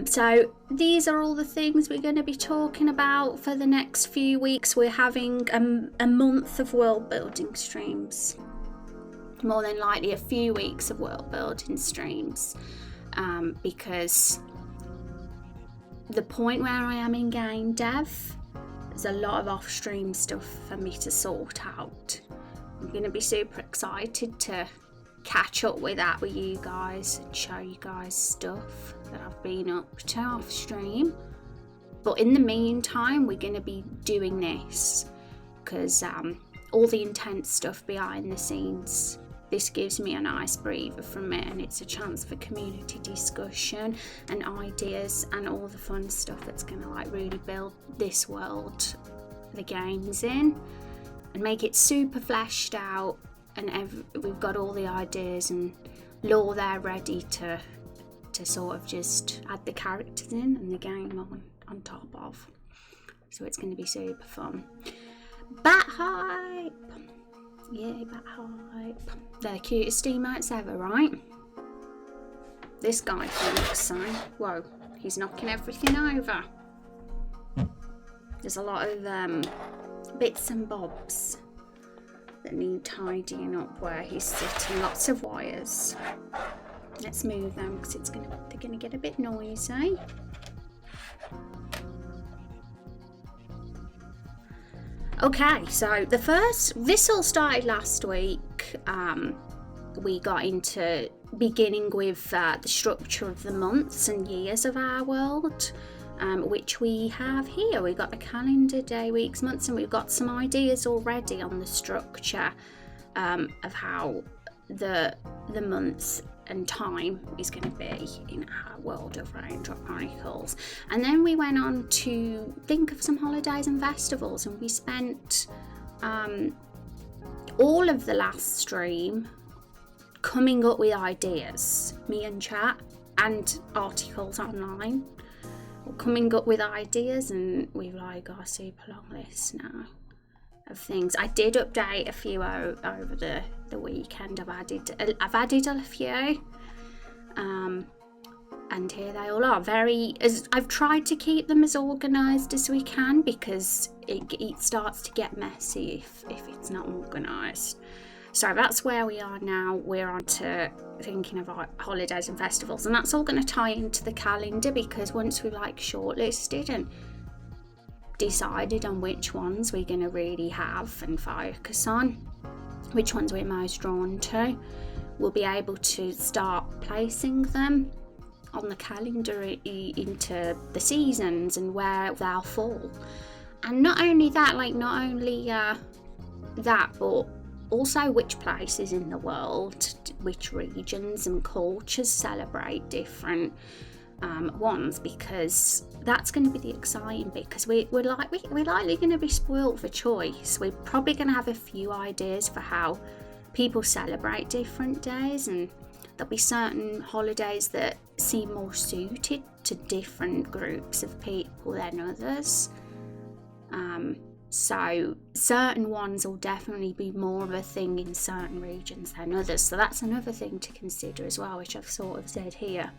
So these are all the things we're going to be talking about for the next few weeks. We're having a month of world building streams, more than likely a few weeks of world building streams, because the point where I am in game dev, there's a lot of off stream stuff for me to sort out. I'm going to be super excited to catch up with that with you guys and show you guys stuff that I've been up to off stream. But in the meantime, we're going to be doing this because all the intense stuff behind the scenes, this gives me a nice breather from it, and it's a chance for community discussion and ideas and all the fun stuff that's going to like really build this world the game's in and make it super fleshed out. And we've got all the ideas and lore there ready to sort of just add the characters in and the game on top of. So it's going to be super fun. Bat hype! Yeah, bat hype. They're the cutest emotes ever, right? This guy thinks so. Whoa, he's knocking everything over. There's a lot of bits and bobs that need tidying up where he's sitting. Lots of wires. Let's move them because they're gonna get a bit noisy. Okay, so this all started last week. We got into beginning with the structure of the months and years of our world, which we have here. We've got the calendar, day, weeks, months, and we've got some ideas already on the structure of how the months and time is going to be in our world of Raindrop Chronicles. And then we went on to think of some holidays and festivals, and we spent all of the last stream coming up with ideas, me and chat and articles online, coming up with ideas, and we've like got a super long list now of things. I did update a few over the weekend. I've added a few, and here they all are. I've tried to keep them as organised as we can because it starts to get messy if it's not organised. So that's where we are now. We're on to thinking of our holidays and festivals, and that's all going to tie into the calendar, because once we've like shortlisted and decided on which ones we're going to really have and focus on, which ones we're most drawn to, we'll be able to start placing them on the calendar into the seasons and where they'll fall. And not only that, but also which places in the world, which regions and cultures celebrate different ones, because that's going to be the exciting bit, because we're likely going to be spoiled for choice. We're probably going to have a few ideas for how people celebrate different days, and there'll be certain holidays that seem more suited to different groups of people than others. So certain ones will definitely be more of a thing in certain regions than others. So that's another thing to consider as well, which I've sort of said here.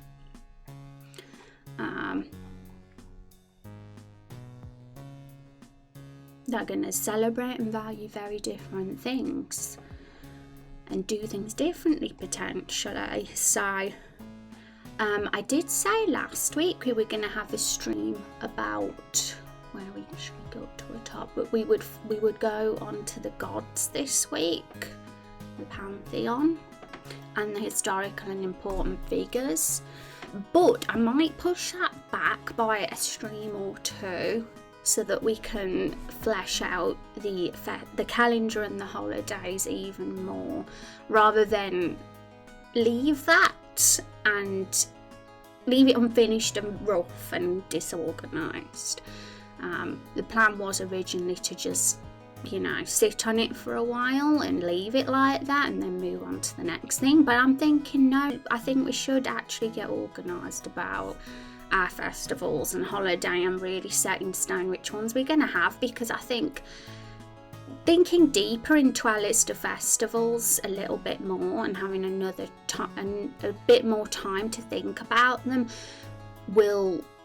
They're going to celebrate and value very different things and do things differently potentially. So I did say last week we were going to have a stream about where we should go up to the top, but we would go on to the gods this week, the pantheon and the historical and important figures. But I might push that back by a stream or two so that we can flesh out the calendar and the holidays even more, rather than leave that and leave it unfinished and rough and disorganised. The plan was originally to just, sit on it for a while and leave it like that and then move on to the next thing. But I'm thinking, no, I think we should actually get organised about our festivals and holiday and really set in stone which ones we're going to have, because I think thinking deeper into our list of festivals a little bit more and having a bit more time to think about them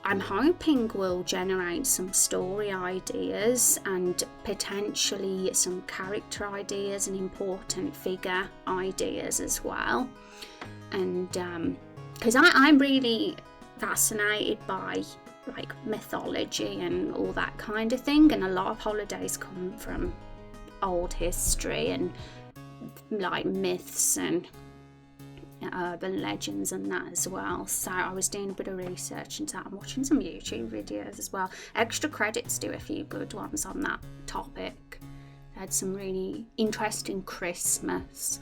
I'm hoping will generate some story ideas and potentially some character ideas and important figure ideas as well. And because I'm really fascinated by like mythology and all that kind of thing, and a lot of holidays come from old history and like myths and urban legends and that as well. So I was doing a bit of research into that and watching some YouTube videos as well. Extra credits do a few good ones on that topic. They had some really interesting Christmas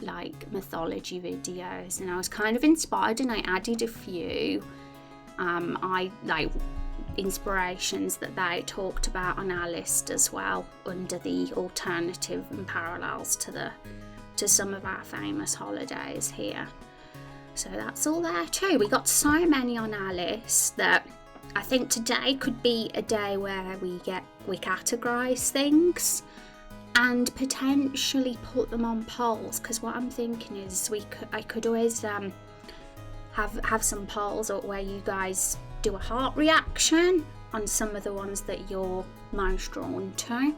like mythology videos, and I was kind of inspired, and I added a few inspirations that they talked about on our list as well, under the alternative and parallels to some of our famous holidays here. So that's all there too. We got so many on our list that I think today could be a day where we categorise things and potentially put them on polls, because what I'm thinking is I could always have some polls where you guys do a heart reaction on some of the ones that you're most drawn to,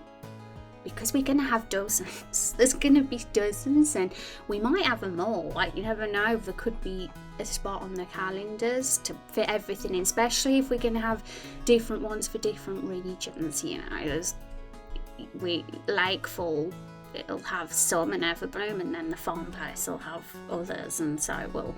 because we're going to have dozens. There's going to be dozens, and we might have them all. Like, you never know, there could be a spot on the calendars to fit everything in, especially if we're going to have different ones for different regions. You know, Lakefall, it'll have some, and Everbloom, and then the farm place will have others, and so will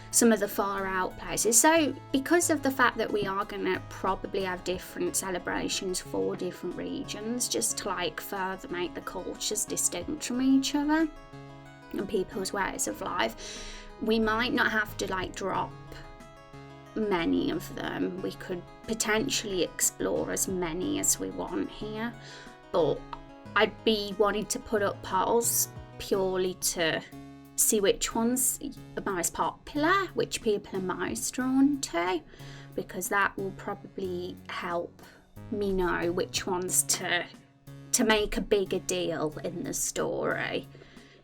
some of the far out places. So because of the fact that we are going to probably have different celebrations for different regions, just to like further make the cultures distinct from each other and people's ways of life, we might not have to like drop many of them. We could potentially explore as many as we want here, but I'd be wanting to put up polls purely to see which ones are most popular, which people are most drawn to, because that will probably help me know which ones to make a bigger deal in the story,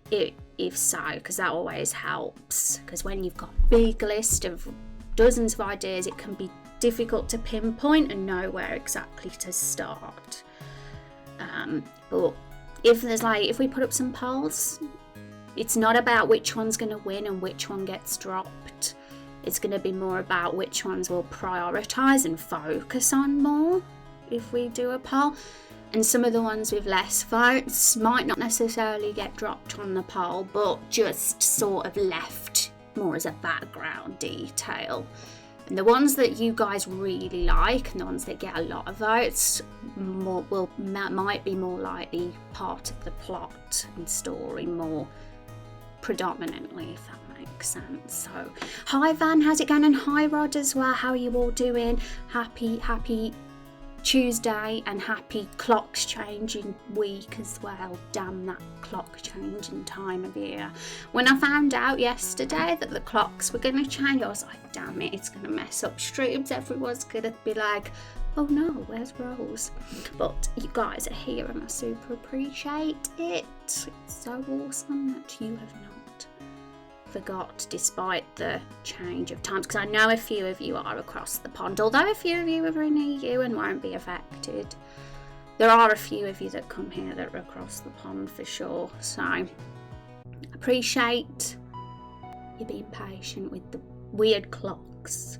if so, because that always helps. Because when you've got a big list of dozens of ideas, it can be difficult to pinpoint and know where exactly to start. But if we put up some polls, it's not about which one's going to win and which one gets dropped. It's going to be more about which ones we'll prioritise and focus on more if we do a poll. And some of the ones with less votes might not necessarily get dropped on the poll, but just sort of left more as a background detail. And the ones that you guys really like and the ones that get a lot of votes might be more likely part of the plot and story more predominantly, if that makes sense. So hi Van, how's it going? And hi Rod as well, how are you all doing? Happy Tuesday, and happy clocks changing week as well. Damn that clock changing time of year. When I found out yesterday that the clocks were going to change, I was like, damn it, it's going to mess up streams. Everyone's going to be like, oh no, where's Rose? But you guys are here and I super appreciate it. It's so awesome that you have not forgot despite the change of times, because I know a few of you are across the pond, although a few of you are in EU and won't be affected. There are a few of you that come here that are across the pond for sure, so appreciate you being patient with the weird clocks.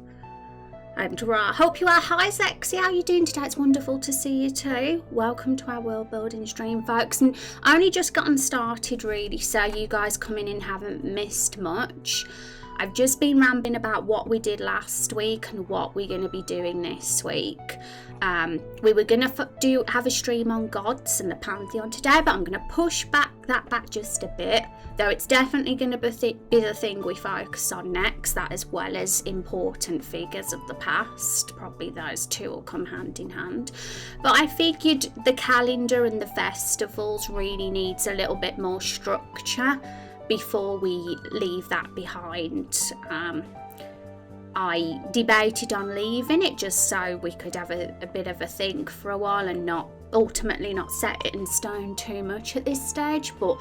And hope you are. Hi Sexy, how are you doing today? It's wonderful to see you too. Welcome to our world building stream, folks. And I only just gotten started really, so you guys coming in haven't missed much. I've just been rambling about what we did last week and what we're going to be doing this week. We were going to have a stream on gods and the pantheon today, but I'm going to push that back just a bit, though it's definitely going to be the thing we focus on next, that as well as important figures of the past. Probably those two will come hand in hand. But I figured the calendar and the festivals really needs a little bit more structure before we leave that behind. I debated on leaving it just so we could have a bit of a think for a while and not ultimately not set it in stone too much at this stage, but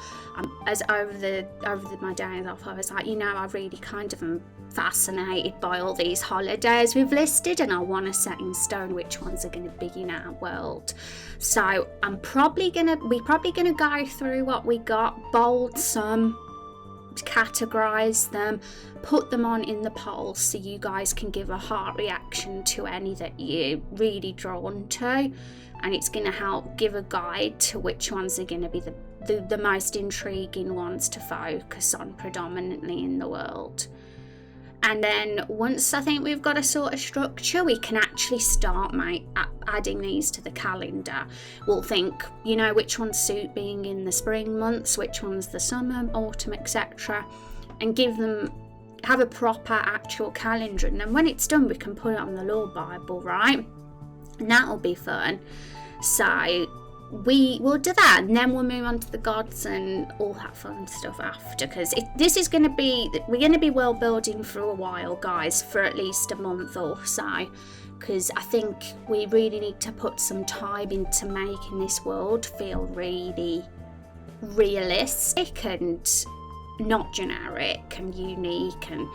as over my days off, I was like, I really kind of am fascinated by all these holidays we've listed, and I want to set in stone which ones are going to be in our world. So we're probably gonna go through what we got, bold some, categorize them, put them on in the poll so you guys can give a heart reaction to any that you're really drawn to, and it's going to help give a guide to which ones are going to be the most intriguing ones to focus on predominantly in the world. And then once I think we've got a sort of structure, we can actually start adding these to the calendar. We'll think, which ones suit being in the spring months, which ones the summer, autumn, etc. And have a proper actual calendar. And then when it's done, we can put it on the Law Bible, right? And that'll be fun. So we will do that, and then we'll move on to the gods and all that fun stuff after, because we're going to be world building for a while, guys, for at least a month or so, because I think we really need to put some time into making this world feel really realistic and not generic and unique, and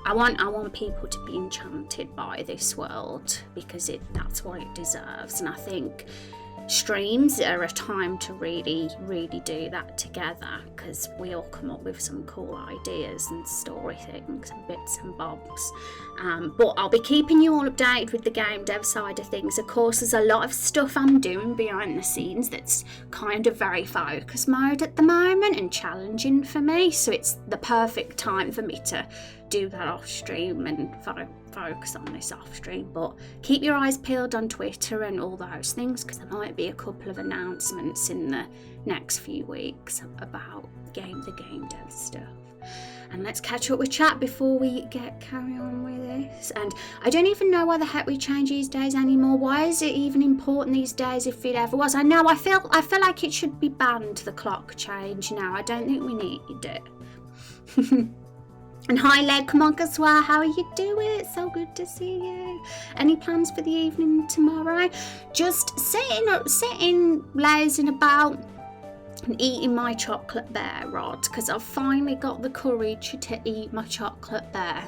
I want people to be enchanted by this world, because that's what it deserves. And I think streams are a time to really do that together, because we all come up with some cool ideas and story things and bits and bobs. But I'll be keeping you all updated with the game dev side of things. Of course, there's a lot of stuff I'm doing behind the scenes that's kind of very focus mode at the moment and challenging for me, so it's the perfect time for me to do that off stream and focus on this off stream. But keep your eyes peeled on Twitter and all those things, because there might be a couple of announcements in the next few weeks about the game dev stuff. And let's catch up with chat before we carry on with this. And I don't even know why the heck we change these days anymore. Why is it even important these days, if it ever was? I know, I feel like it should be banned, the clock change now. I don't think we need it. And hi Leg Mogaswa, how are you doing? It's so good to see you. Any plans for the evening tomorrow? Just sitting, lazing about and eating my chocolate bear, Rod, because I've finally got the courage to eat my chocolate bear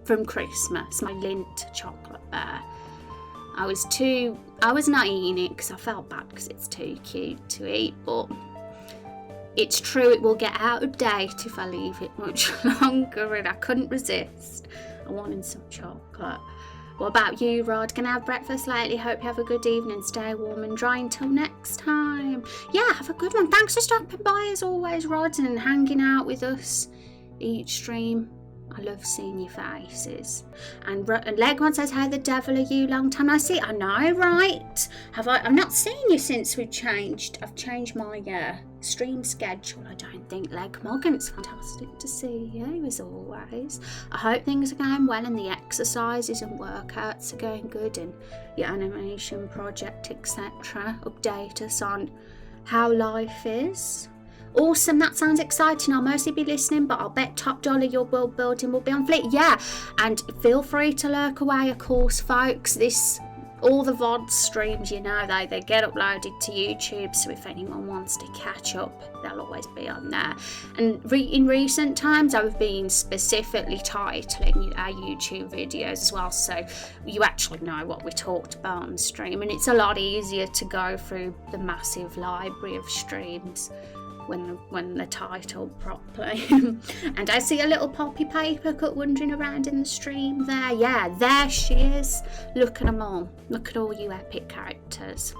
from Christmas, my Lindt chocolate bear. I was not eating it because I felt bad because it's too cute to eat, but it's true, it will get out of date if I leave it much longer, and I couldn't resist. I wanted some chocolate. What about you, Rod? Gonna have breakfast lately? Hope you have a good evening. Stay warm and dry until next time. Yeah, have a good one. Thanks for stopping by as always, Rod, and hanging out with us each stream. I love seeing your faces. And Legwan says, how the devil are you? Long time no see. I know, right? I've not seen you since I've changed my stream schedule, I don't think. Legmog, it's fantastic to see you as always. I hope things are going well and the exercises and workouts are going good, and your animation project, etc. Update us on how life is. Awesome, that sounds exciting. I'll mostly be listening, but I'll bet top dollar your world building will be on fleek. Yeah, and feel free to lurk away, of course, folks. All the VOD streams, they get uploaded to YouTube, so if anyone wants to catch up, they'll always be on there. And in recent times, I've been specifically titling our YouTube videos as well, so you actually know what we talked about on stream, and it's a lot easier to go through the massive library of streams when they're titled properly. And I see a little Poppy Papercut wandering around in the stream there. Yeah, there she is. Look at them all. Look at all you epic characters.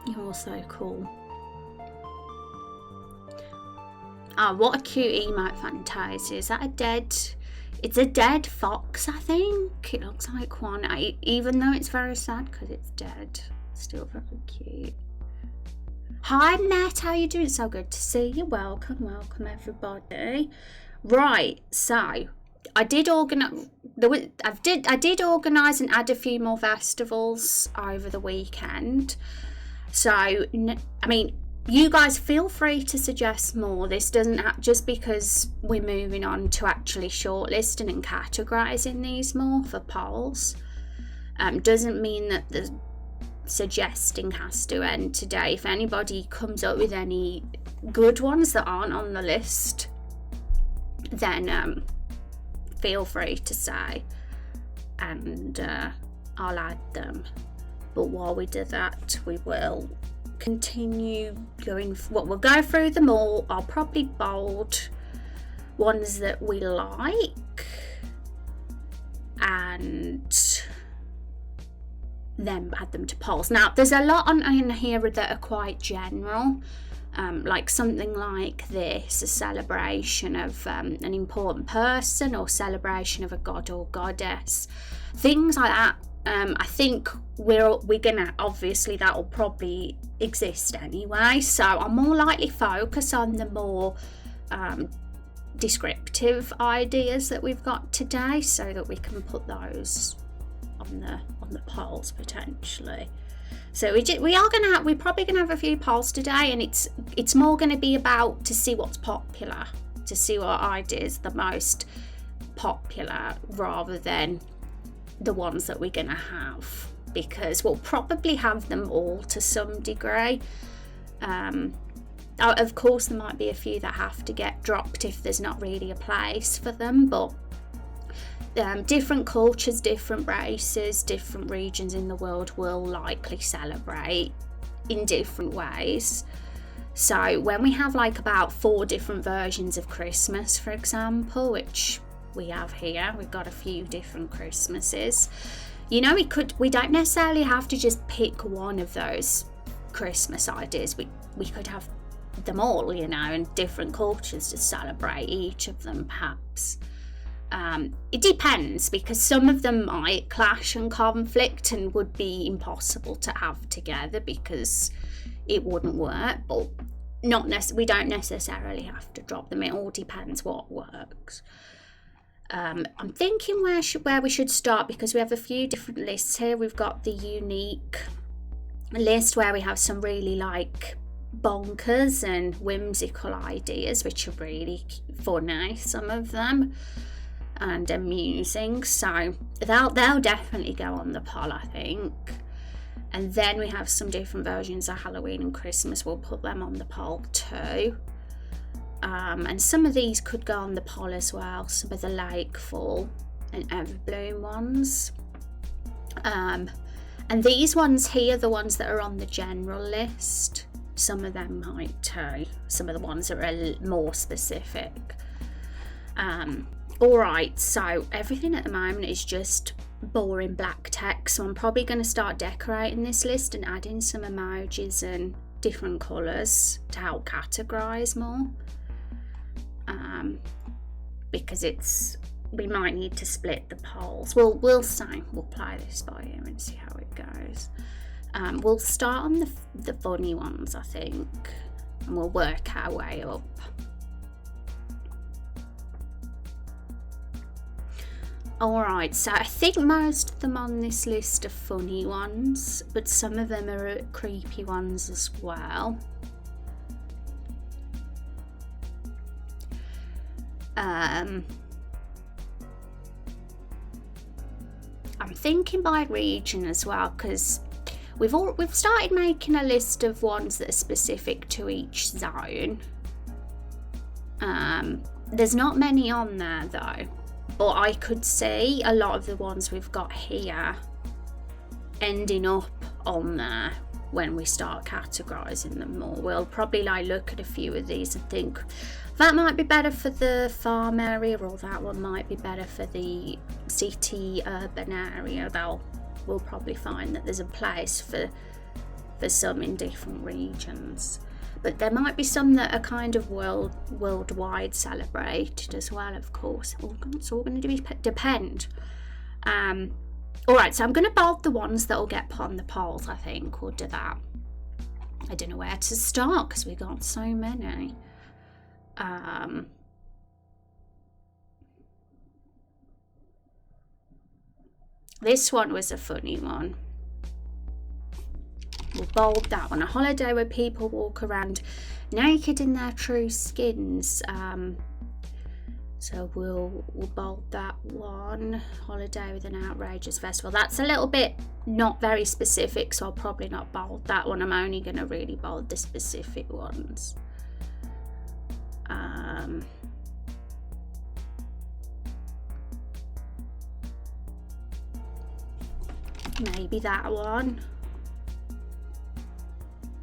You're all so cool. Oh, what a cute emote, Fantasia. Is that a dead... It's a dead fox, I think. It looks like one. Even though it's very sad because it's dead. Still very cute. Hi Matt, how are you doing? So good to see you. Welcome everybody. Right, so I did organise and add a few more festivals over the weekend. So I mean, you guys feel free to suggest more. This doesn't just because we're moving on to actually shortlisting and categorising these more for polls. Doesn't mean that suggesting has to end today. If anybody comes up with any good ones that aren't on the list, then feel free to say, and I'll add them. But while we do that, we will continue going. We'll go through them all. I'll probably bold ones that we like, and then add them to polls. Now, there's a lot in here that are quite general, like something like this, a celebration of an important person, or celebration of a god or goddess, things like that. I think we're gonna, obviously that will probably exist anyway, so I'll more likely focus on the more descriptive ideas that we've got today, so that we can put those on the polls potentially. So we're probably gonna have a few polls today, and it's more going to be about to see what's popular, to see what ideas the most popular, rather than the ones that we're going to have, because we'll probably have them all to some degree. Of course there might be a few that have to get dropped if there's not really a place for them, but different cultures, different races, different regions in the world will likely celebrate in different ways. So when we have like about 4 different versions of Christmas, for example, which we have here, we've got a few different Christmases, you know, we don't necessarily have to just pick one of those Christmas ideas. We could have them all, you know, and different cultures to celebrate each of them perhaps. It depends, because some of them might clash and conflict and would be impossible to have together because it wouldn't work, but we don't necessarily have to drop them. It all depends what works. I'm thinking where we should start, because we have a few different lists here. We've got the unique list where we have some really like bonkers and whimsical ideas, which are really funny, some of them, and amusing, so they'll definitely go on the poll, I think. And then we have some different versions of Halloween and Christmas. We'll put them on the poll too. And some of these could go on the poll as well, some of the Lakefall and Everbloom ones. And these ones here, the ones that are on the general list, some of them might too. Some of the ones that are more specific. Alright, so everything at the moment is just boring black text, so I'm probably going to start decorating this list and adding some emojis and different colours to help categorise more, because we might need to split the polls. We'll play this by ear and see how it goes. We'll start on the funny ones, I think, and we'll work our way up. Alright, so I think most of them on this list are funny ones, but some of them are creepy ones as well. I'm thinking by region as well, because we've started making a list of ones that are specific to each zone. There's not many on there though. But I could see a lot of the ones we've got here ending up on there when we start categorising them more. We'll probably look at a few of these and think that might be better for the farm area, or that one might be better for the city urban area. We'll probably find that there's a place for some in different regions. But there might be some that are kind of worldwide celebrated as well, of course. It's all going to depend. Alright, so I'm going to bold the ones that will get put on the polls, I think. We'll do that. I don't know where to start because we got so many. This one was a funny one. We'll bold that one. A holiday where people walk around naked in their true skins. So we'll bold that one. Holiday with an outrageous festival. That's a little bit not very specific, so I'll probably not bold that one. I'm only going to really bold the specific ones. Maybe that one.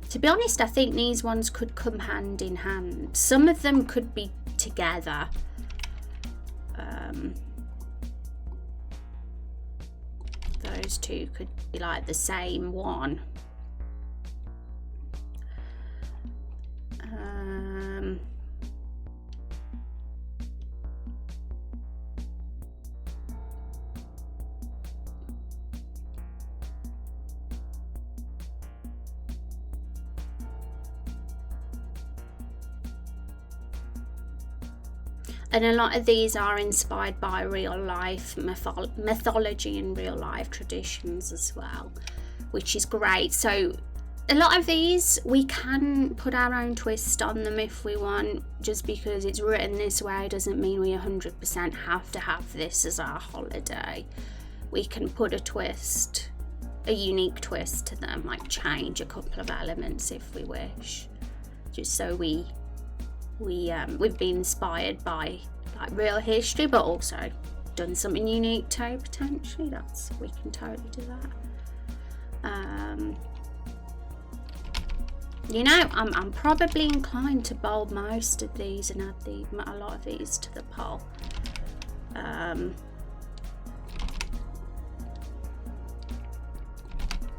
To be honest, I think these ones could come hand in hand. Some of them could be together. Those two could be like the same one. And a lot of these are inspired by real life mythology and real life traditions as well, which is great. So a lot of these, we can put our own twist on them if we want. Just because it's written this way doesn't mean we 100% have to have this as our holiday. We can put a twist, a unique twist to them, like change a couple of elements if we wish, just so we've been inspired by like real history, but also done something unique too, potentially. We can totally do that. You know, I'm probably inclined to bold most of these and add a lot of these to the poll.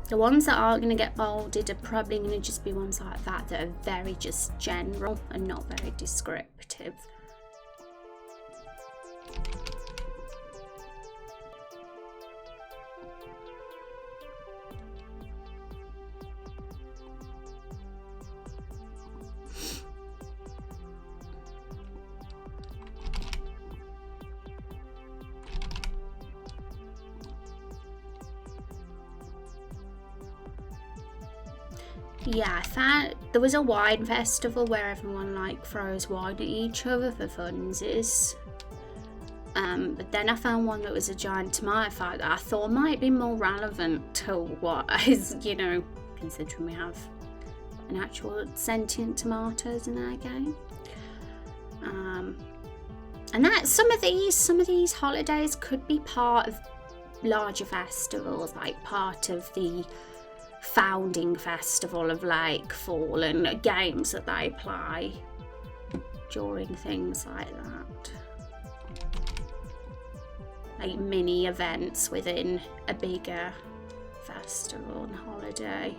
The ones that are going to get bolded are probably going to just be ones like that are very just general and not very descriptive. Yeah, I found there was a wine festival where everyone like throws wine at each other for funsies. But then I found one that was a giant tomato fight that I thought might be more relevant to what is, you know, considering we have an actual sentient tomatoes in our game. And that some of these holidays could be part of larger festivals, like part of the founding festival of Lakefall and games that they play during things like that, like mini events within a bigger festival and holiday.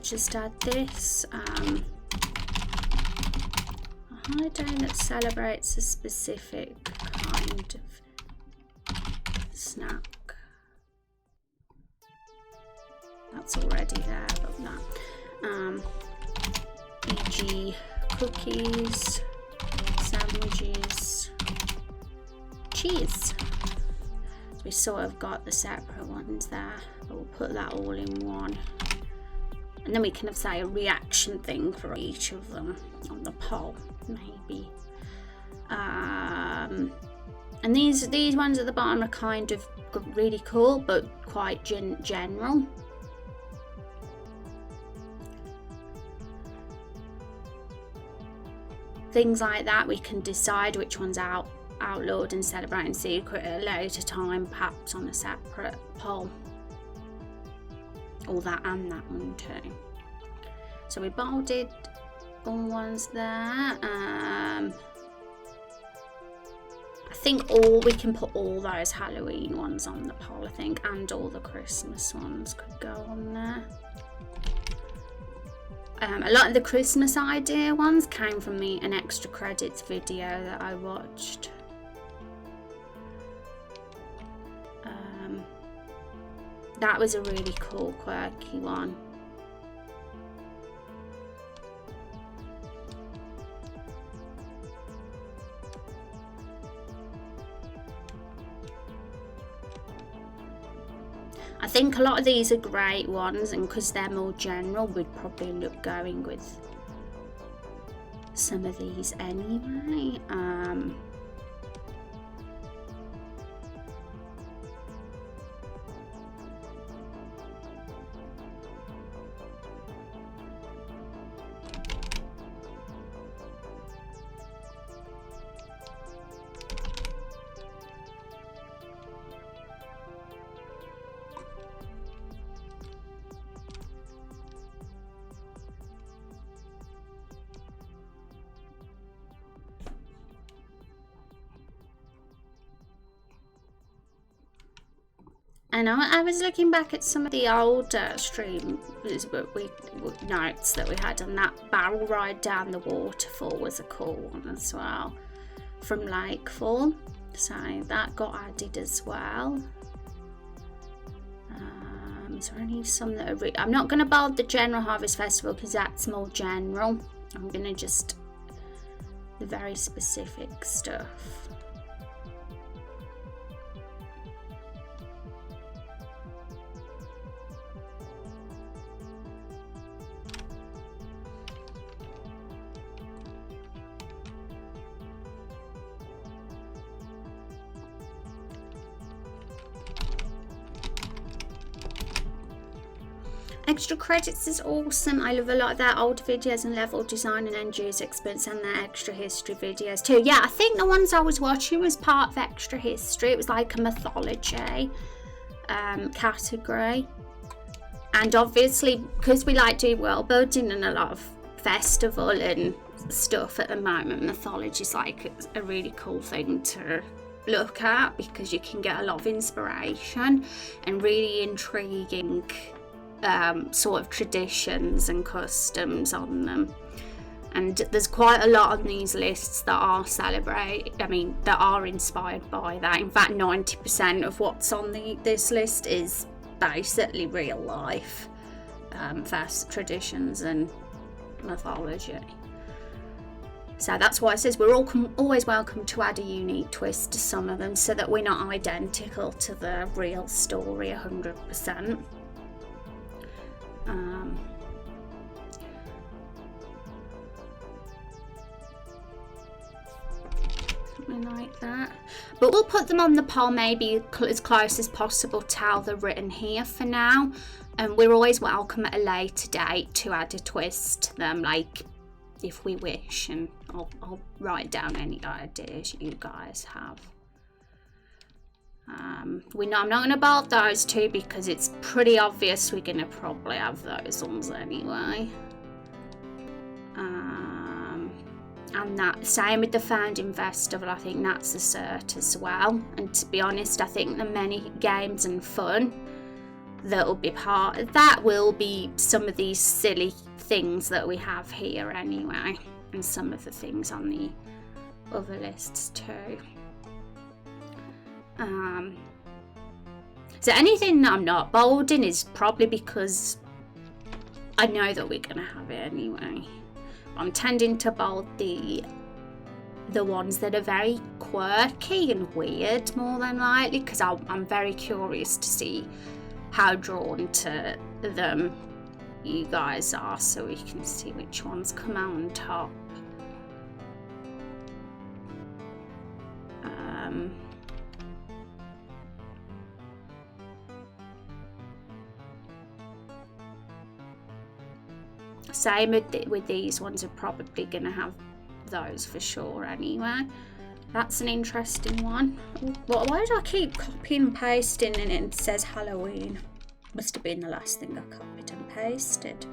Just add this, a holiday that celebrates a specific kind of snack. That's already there, but that. E.g. cookies, sandwiches, cheese. So we sort of got the separate ones there, but we'll put that all in one. And then we can have, say, a reaction thing for each of them on the poll, maybe. And these ones at the bottom are kind of really cool, but quite general. Things like that, we can decide which one's outlawed and celebrate in secret at a later time, perhaps on a separate poll. All that and that one too. So we bolded all ones there. I think we can put all those Halloween ones on the poll, I think, and all the Christmas ones could go on there. A lot of the Christmas idea ones came from an extra credits video that I watched. That was a really cool, quirky one. I think a lot of these are great ones, and because they're more general, we'd probably look going with some of these anyway. And I was looking back at some of the older stream notes that we had, and that barrel ride down the waterfall was a cool one as well from Lakefall, so that got added as well. Is there any some that are I'm not going to bold the General Harvest Festival because that's more general. I'm going to just the very specific stuff. Extra credits is awesome. I love a lot of their old videos and level design and end user experience, and their extra history videos too. Yeah, I think the ones I was watching was part of extra history. It was like a mythology category. And obviously, because we like doing world building and a lot of festival and stuff at the moment, mythology is like a really cool thing to look at because you can get a lot of inspiration and really intriguing sort of traditions and customs on them. And there's quite a lot on these lists that are that are inspired by that. In fact, 90% of what's on this list is basically real life fast traditions and mythology. So that's why it says we're always welcome to add a unique twist to some of them so that we're not identical to the real story 100%. Something like that, but we'll put them on the poll maybe as close as possible to how they're written here for now, and we're always welcome at a later date to add a twist to them, like if we wish, and I'll write down any ideas you guys have. I'm not going to bold those two because it's pretty obvious we're going to probably have those ones anyway. And that same with the Founding Festival, I think that's a cert as well. And to be honest, I think the many games and fun that will be part of that will be some of these silly things that we have here anyway, and some of the things on the other lists too. So anything that I'm not bolding is probably because I know that we're going to have it anyway. I'm tending to bold the ones that are very quirky and weird more than likely, because I'm very curious to see how drawn to them you guys are, so we can see which ones come out on top. Same with these ones, are probably going to have those for sure anyway. That's an interesting one. Why do I keep copying and pasting and it says Halloween? Must have been the last thing I copied and pasted.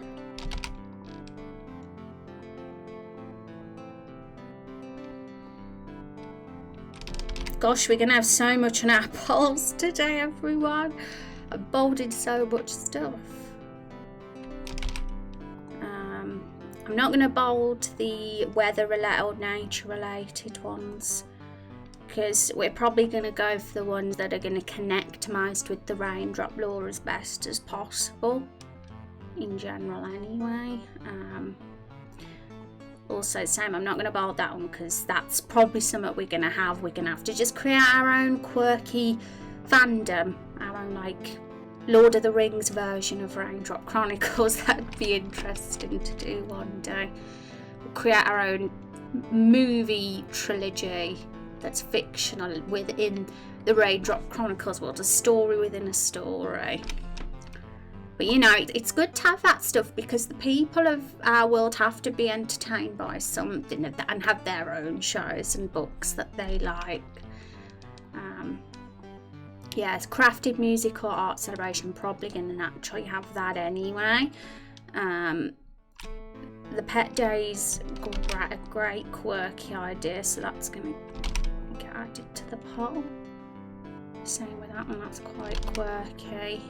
Gosh, we're going to have so much on our polls today, everyone. I've bolded so much stuff. I'm not going to bold the weather-related or nature-related ones, because we're probably going to go for the ones that are going to connect most with the raindrop lore as best as possible, in general anyway. Also, same, I'm not going to bold that one because that's probably something we're going to have. We're going to have to just create our own quirky fandom, our own, like, Lord of the Rings version of Raindrop Chronicles. That'd be interesting to do one day. We'll create our own movie trilogy that's fictional within the Raindrop Chronicles world, a story within a story. But you know, it's good to have that stuff because the people of our world have to be entertained by something and have their own shows and books that they like. Yes, crafted music or art celebration, probably going to naturally have that anyway. The pet days, a great quirky idea, so that's going to get added to the poll. Same with that one, that's quite quirky.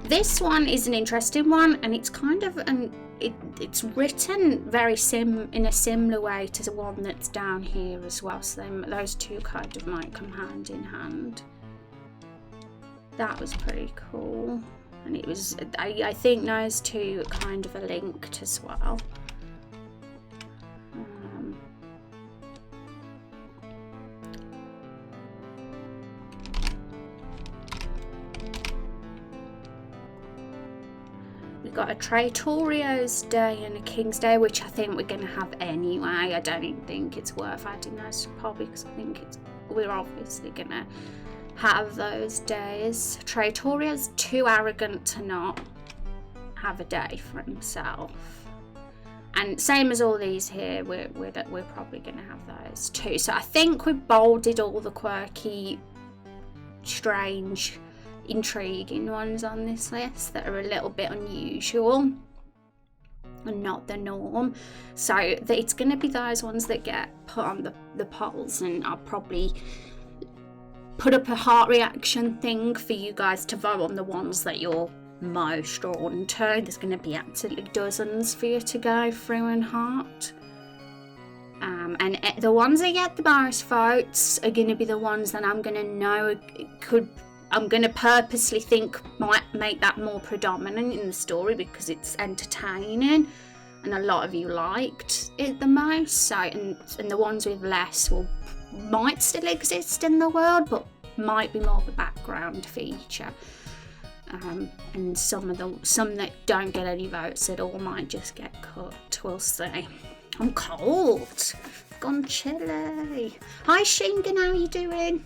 This one is an interesting one, and it's kind of it's written very in a similar way to the one that's down here as well. So those two kind of might come hand in hand. That was pretty cool, and it was. I think those two kind of are linked as well. We've got a Traitoreo's Day and a King's Day, which I think we're going to have anyway. I don't even think it's worth adding those to poll because I think we're obviously going to have those days. Traitoreo's too arrogant to not have a day for himself. And same as all these here, we're probably going to have those too. So I think we've bolded all the quirky, strange, intriguing ones on this list that are a little bit unusual and not the norm. So it's going to be those ones that get put on the polls, and I'll probably put up a heart reaction thing for you guys to vote on the ones that you're most drawn to. There's going to be absolutely dozens for you to go through and heart. And the ones that get the most votes are going to be the ones that I'm going to know I'm going to purposely think might make that more predominant in the story because it's entertaining and a lot of you liked it the most. So, and the ones with less might still exist in the world, but might be more of a background feature. And some that don't get any votes at all might just get cut. We'll see. I'm cold. Gone chilly. Hi Shingan, how are you doing?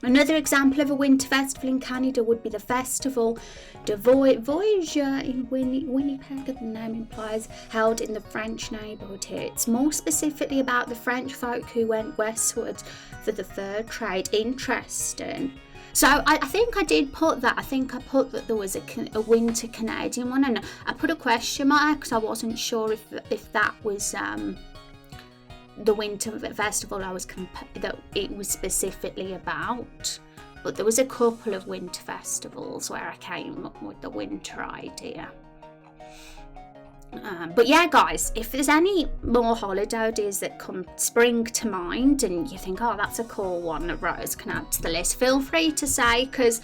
Another example of a winter festival in Canada would be the festival de Voyageur in Winnipeg, the name implies, held in the French neighbourhood here. It's more specifically about the French folk who went westward for the fur trade. Interesting. So I think I did put that. I think I put that there was a winter Canadian one, and I put a question mark because I wasn't sure if that was the winter festival that it was specifically about. But there was a couple of winter festivals where I came up with the winter idea. But yeah, guys, if there's any more holiday ideas that spring to mind and you think, oh, that's a cool one that Rose can add to the list, feel free to say, because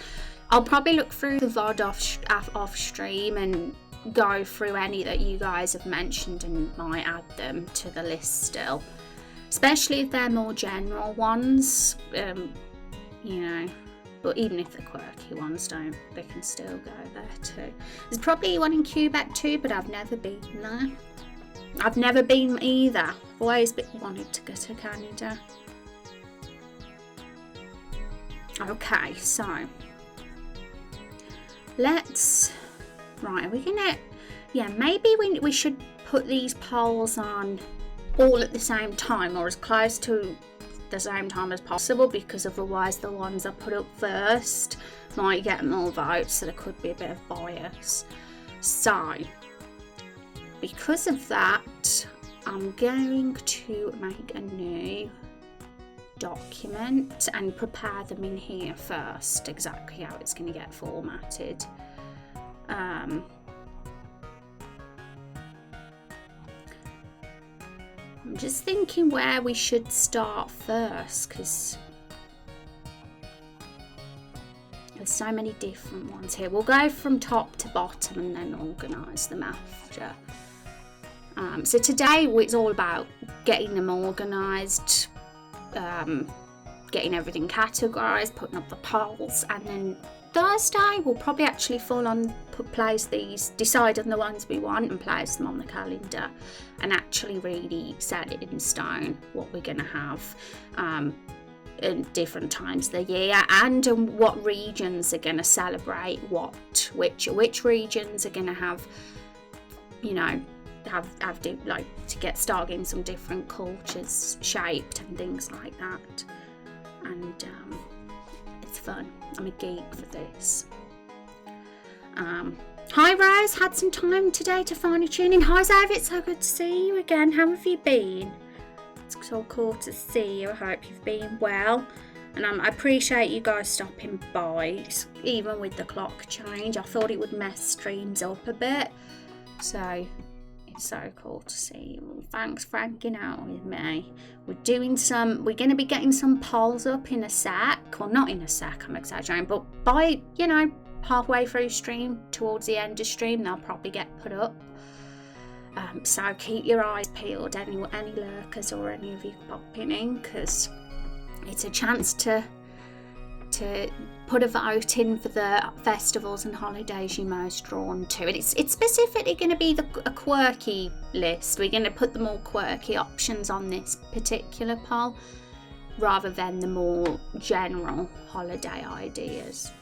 I'll probably look through the VOD off stream and go through any that you guys have mentioned and might add them to the list still, especially if they're more general ones, you know. But even if the quirky ones don't, they can still go there too. There's probably one in Quebec too, but I've never been there. I've never been either. I've always wanted to go to Canada. Okay, so right, are we gonna, yeah, maybe we should put these polls on all at the same time, or as close to the same time as possible, because otherwise the ones I put up first might get more votes, so there could be a bit of bias. So because of that, I'm going to make a new document and prepare them in here first, exactly how it's going to get formatted. I'm just thinking where we should start first, because there's so many different ones here. We'll go from top to bottom and then organise them after. So today it's all about getting them organised, getting everything categorised, putting up the polls, and then Thursday we'll probably actually full on place these, decide on the ones we want and place them on the calendar, and actually really set it in stone what we're going to have at different times of the year, and what regions are going to celebrate which regions are going to have, you know, have to start getting some different cultures shaped and things like that. And it's fun. I'm a geek for this. Hi Rose, had some time today to finely tune in. Hi Zav, it's so good to see you again. How have you been? It's so cool to see you. I hope you've been well, and I appreciate you guys stopping by. Even with the clock change, I thought it would mess streams up a bit, so it's so cool to see you. Thanks for hanging out with me. We're going to be getting some polls up in a sec. Well, not in a sec, I'm exaggerating, but by, you know, halfway through stream, towards the end of stream, they'll probably get put up. So keep your eyes peeled, any lurkers or any of you popping in, because it's a chance to put a vote in for the festivals and holidays you're most drawn to. And it's specifically going to be a quirky list. We're going to put the more quirky options on this particular poll, rather than the more general holiday ideas.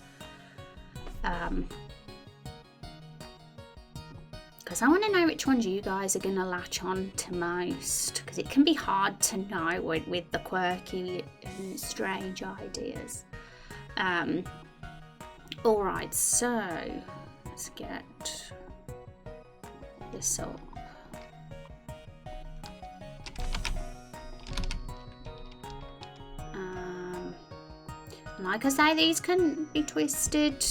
Because I want to know which ones you guys are going to latch on to most, because it can be hard to know with the quirky and strange ideas. Alright, so let's get this up. Like I say, these can be twisted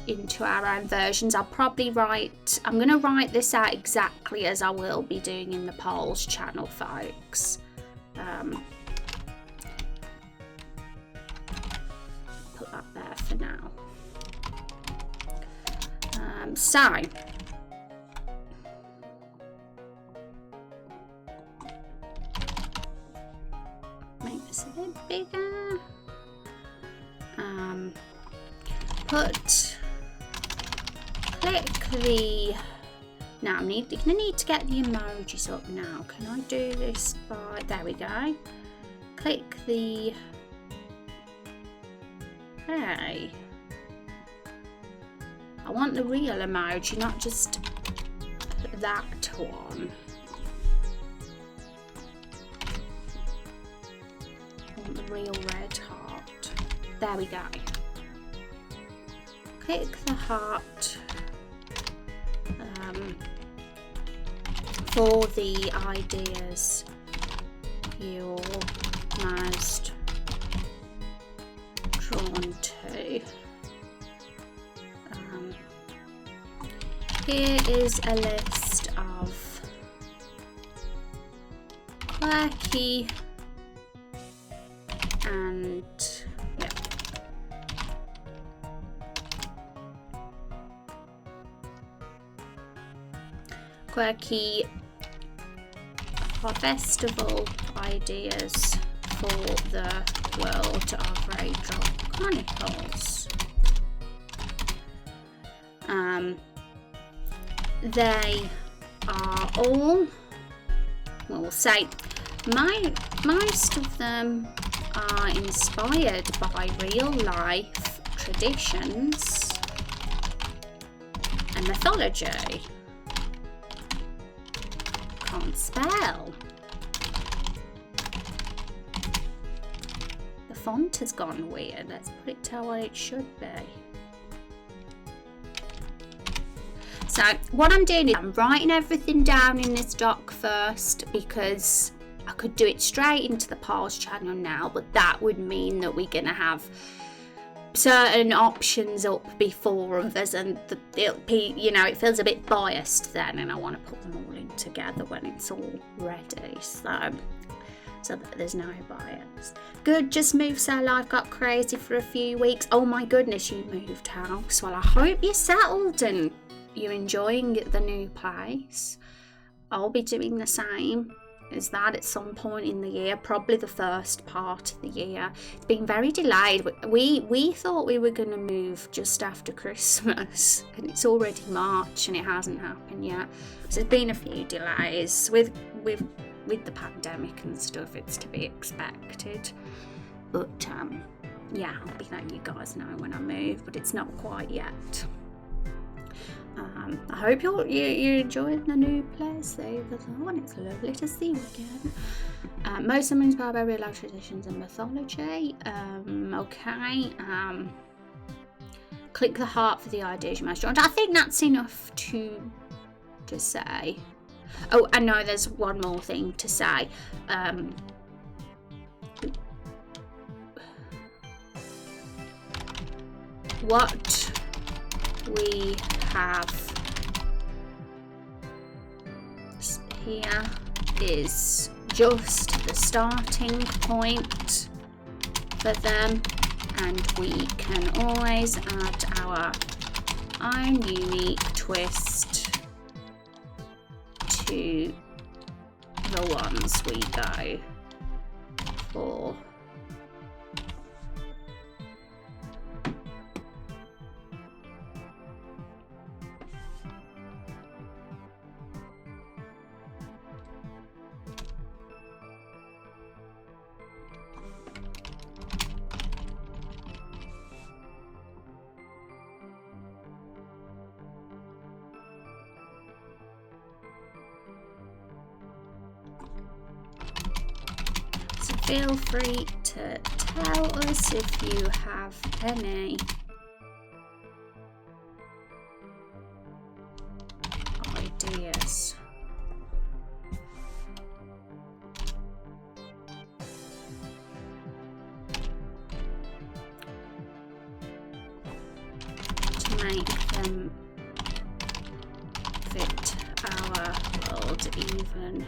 into our own versions. I'm going to write this out exactly as I will be doing in the polls channel, folks. Put that there for now. So make this a bit bigger. Click the. Now I'm going to need to get the emojis up now. Can I do this by? There we go. Click the. Hey. I want the real emoji, not just that one. I want the real red heart. There we go. Click the heart for the ideas you're most drawn to. Here is a list of quirky and quirky festival ideas for the world of Raindrop Chronicles. They are all, well, we'll say most of them are inspired by real life traditions and mythology. can't spell. The font has gone weird. Let's put it to what it should be. So what I'm doing is I'm writing everything down in this doc first, because I could do it straight into the pause channel now, but that would mean that we're going to have certain options up before others, and it'll be, you know, it feels a bit biased then, and I want to put them all in together when it's all ready, so that there's no bias. Good, just moved, so life got crazy for a few weeks. Oh my goodness, you moved house. Well, I hope you're settled and you're enjoying the new place. I'll be doing the same as that at some point in the year, probably the first part of the year. It's been very delayed. We thought we were going to move just after Christmas, and it's already March and it hasn't happened yet. So there's been a few delays with the pandemic and stuff. It's to be expected, but yeah, I'll be letting you guys know when I move, but it's not quite yet. I hope you're enjoying the new place though, and it's lovely to see you again. Most of them inspired by real life traditions and mythology. Okay. Click the heart for the ideas you most want. I think that's enough to say. Oh, I know there's one more thing to say. What we have here is just the starting point for them, and we can always add our own unique twist to the ones we go for. Feel free to tell us if you have any ideas. To make them fit our world even.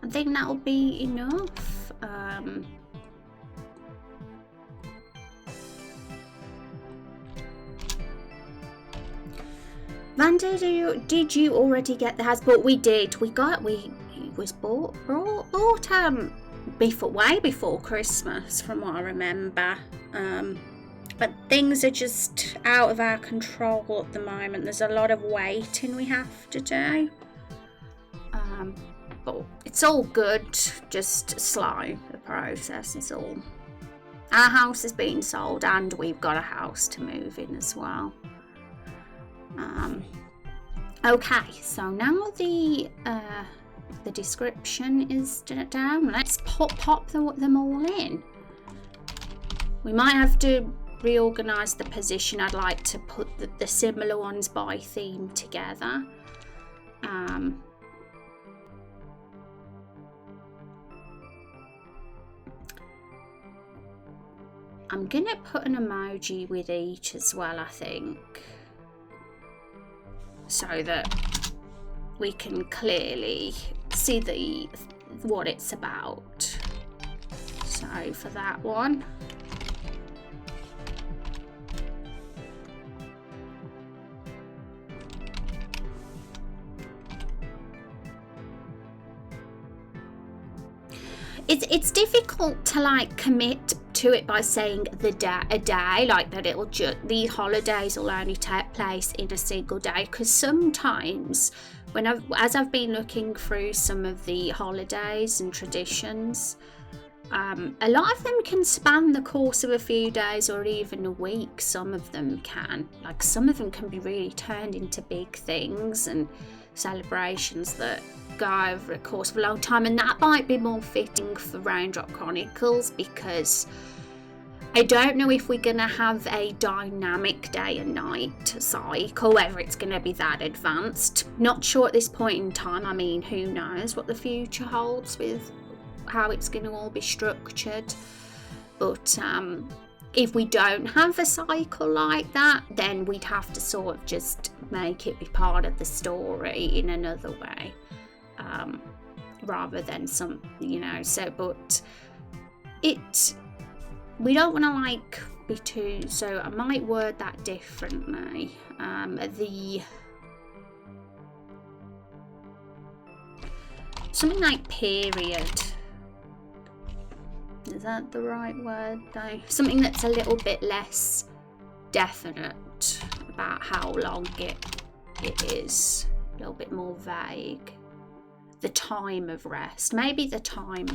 I think that'll be enough. Vanda, did you already get the house? But we did. It was bought way before Christmas, from what I remember. But things are just out of our control at the moment. There's a lot of waiting we have to do. But it's all good, just slow, the process is all. Our house is being sold and we've got a house to move in as well. Okay, so now the description is down. Let's pop them all in. We might have to reorganize the position. I'd like to put the similar ones by theme together. I'm gonna put an emoji with each as well, I think, so that we can clearly see what it's about. So for that one, it's difficult to like commit to it by saying a day, like that it'll these holidays will only take place in a single day, because sometimes as I've been looking through some of the holidays and traditions, a lot of them can span the course of a few days or even a week. Some of them can, like some of them can be really turned into big things and celebrations that go over a course of a long time, and that might be more fitting for Raindrop Chronicles, because I don't know if we're going to have a dynamic day and night cycle, whether it's going to be that advanced. Not sure at this point in time. I mean, who knows what the future holds with how it's going to all be structured. But if we don't have a cycle like that, then we'd have to sort of just make it be part of the story in another way, rather than some, so, but we don't want to like be too, so I might word that differently. Something like period. Is that the right word though? Something that's a little bit less definite about how long it is. A little bit more vague. The time of rest. Maybe the time,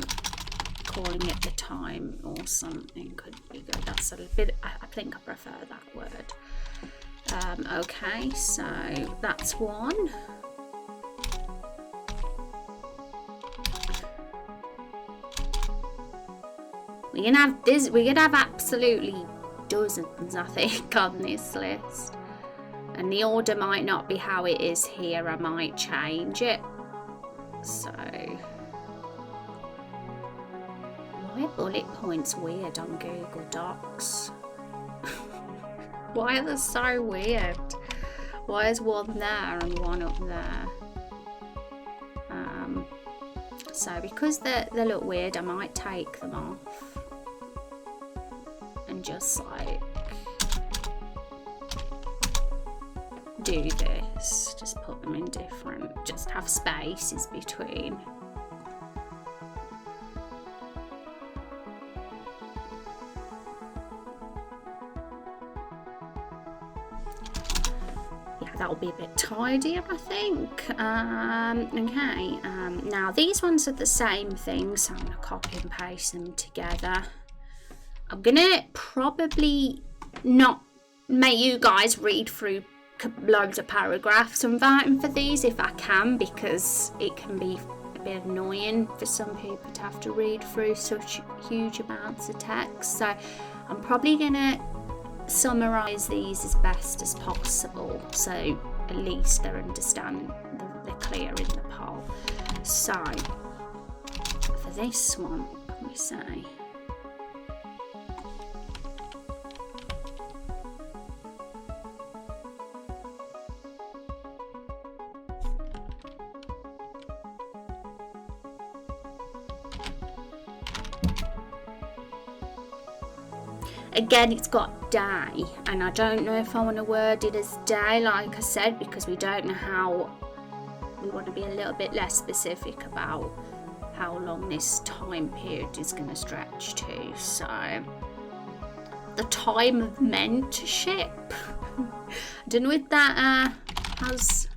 calling it the time or something could be good. That's a bit, I think I prefer that word. Okay, so that's one. We're gonna have absolutely dozens, I think, on this list. And the order might not be how it is here. I might change it. So, why are bullet points weird on Google Docs? Why are they so weird? Why is one there and one up there? So because they look weird, I might take them off and just like do this. Just put them in different, just have spaces between. That'll be a bit tidier, I think. Okay, now these ones are the same thing, so I'm going to copy and paste them together. I'm going to probably not make you guys read through loads of paragraphs and writing for these if I can, because it can be a bit annoying for some people to have to read through such huge amounts of text. So I'm probably going to summarise these as best as possible, so at least they're clear in the poll. So for this one, what can we say? Again, it's got day, and I don't know if I want to word it as day, like I said, because we don't know how. We want to be a little bit less specific about how long this time period is going to stretch to. So, the time of mentorship. I don't know if that has.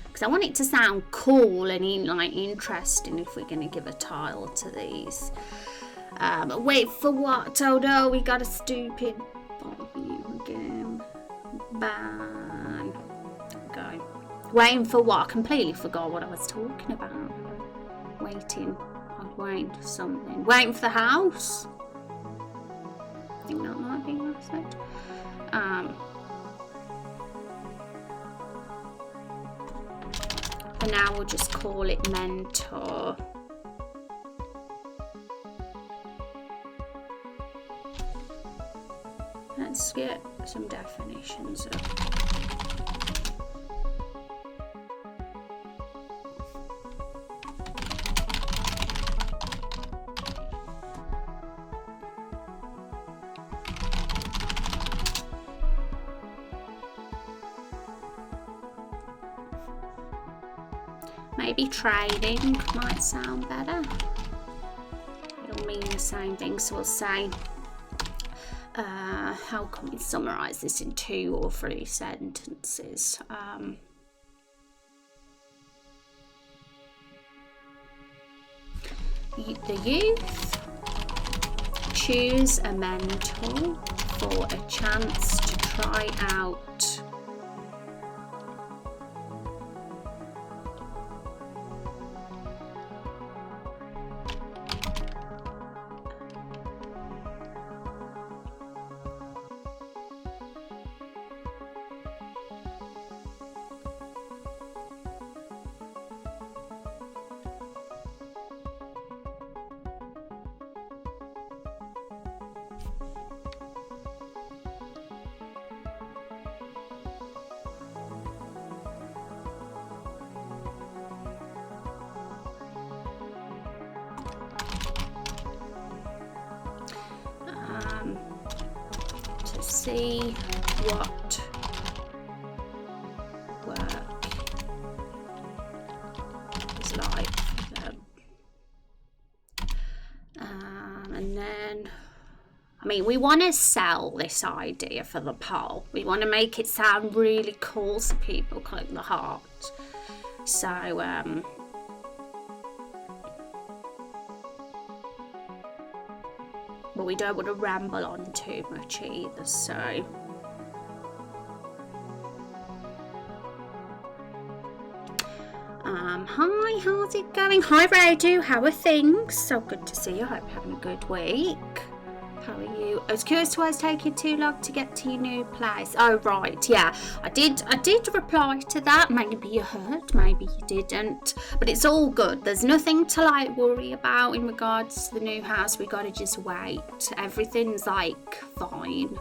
Because I want it to sound cool and interesting if we're going to give a title to these. Wait for what? Oh no, we got a stupid volume again. Ban. Okay. Waiting for what? I completely forgot what I was talking about. Waiting. I'm waiting for something. Waiting for the house? I think that might be what I said. For now, we'll just call it mentor. Let's get some definitions up. Maybe training might sound better. It'll mean the same thing, so we'll say, how can we summarise this in 2 or 3 sentences? The youth choose a mentor for a chance to try out to see what work is like for them. And then, I mean, we want to sell this idea for the poll. We want to make it sound really cool so people click the heart. So, but we don't want to ramble on too much either, so. Hi, how's it going? Hi, Radu, how are things? So good to see you. I hope you're having a good week. How are you? I was curious why it's taking too long to get to your new place. Oh, right, yeah. I did reply to that. Maybe you heard, maybe you didn't. But it's all good. There's nothing to like worry about in regards to the new house. We gotta just wait. Everything's like fine.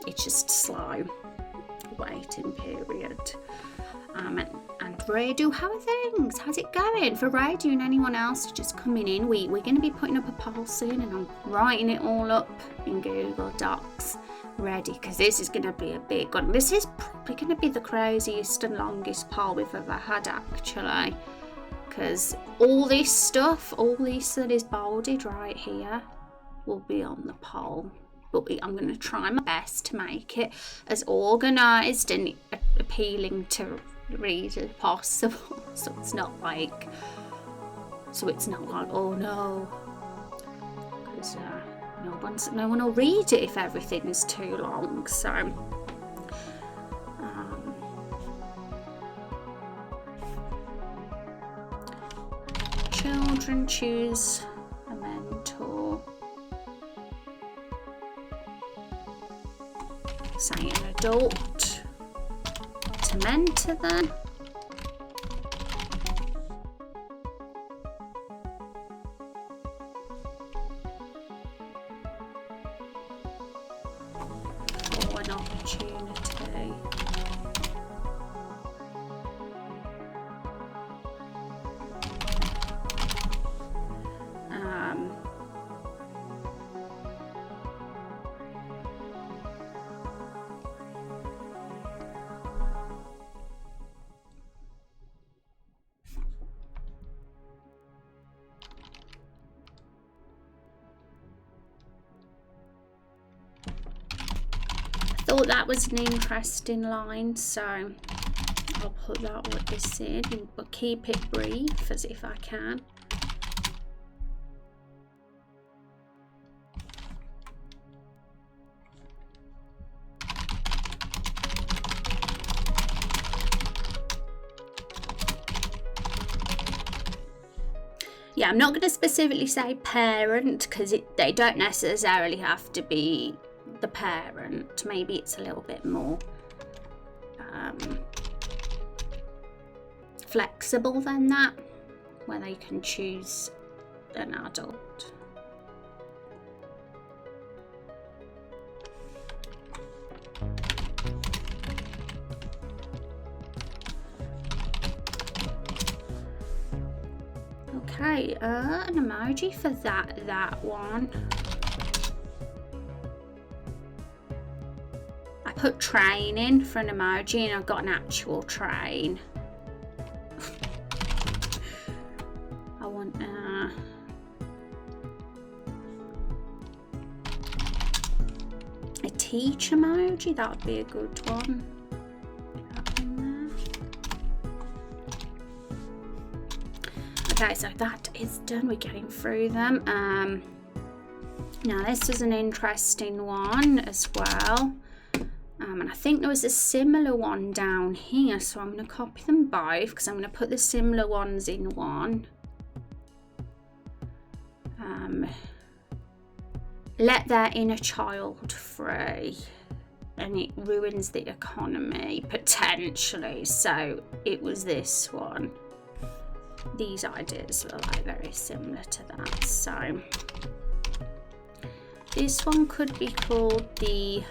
It's just slow waiting period. And Radu, how are things? How's it going? For Radu and anyone else just coming in, we're going to be putting up a poll soon, and I'm writing it all up in Google Docs ready, because this is going to be a big one. This is probably going to be the craziest and longest poll we've ever had, actually, because all this stuff, all this that is bolded right here, will be on the poll. But I'm going to try my best to make it as organised and appealing to read as possible, so it's not like oh no, because no one will read it if everything is too long. So children choose a mentor, say an adult to mentor them. For an opportunity. Thought that was an interesting line, so I'll put that with this in, but keep it brief as if I can. Yeah, I'm not going to specifically say parent, because they don't necessarily have to be the parent. Maybe it's a little bit more flexible than that, where they can choose an adult. Okay, an emoji for that one. I put train in for an emoji and I've got an actual train. I want a teach emoji. That would be a good one. That in there. Okay, so that is done. We're getting through them. Now this is an interesting one as well. And I think there was a similar one down here, so I'm going to copy them both because I'm going to put the similar ones in one. Let their inner child free, and it ruins the economy potentially. So it was this one. These ideas were like very similar to that. So this one could be called the...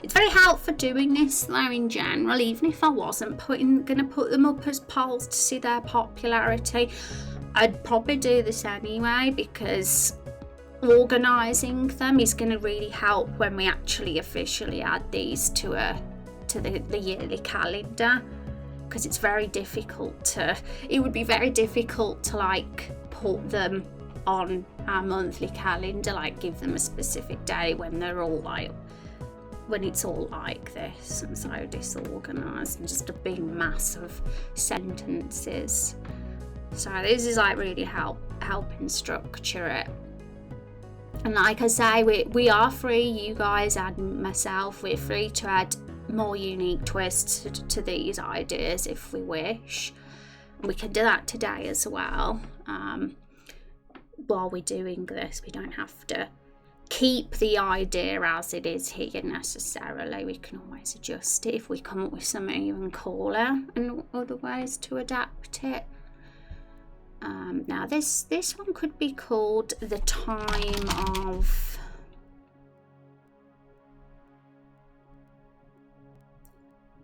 It's very helpful doing this though in general, even if I wasn't gonna put them up as polls to see their popularity. I'd probably do this anyway, because organising them is going to really help when we actually officially add these to the yearly calendar, because it's very difficult to, it would be very difficult to like put them on our monthly calendar, like give them a specific day when they're all like, when it's all like this and so disorganised and just a big mass of sentences. So this is like really helping structure it. And like I say, we are free, you guys and myself, we're free to add more unique twists to these ideas if we wish. And we can do that today as well. While we're doing this, we don't have to keep the idea as it is here necessarily. We can always adjust it if we come up with something even cooler and other ways to adapt it. Now this one could be called the time of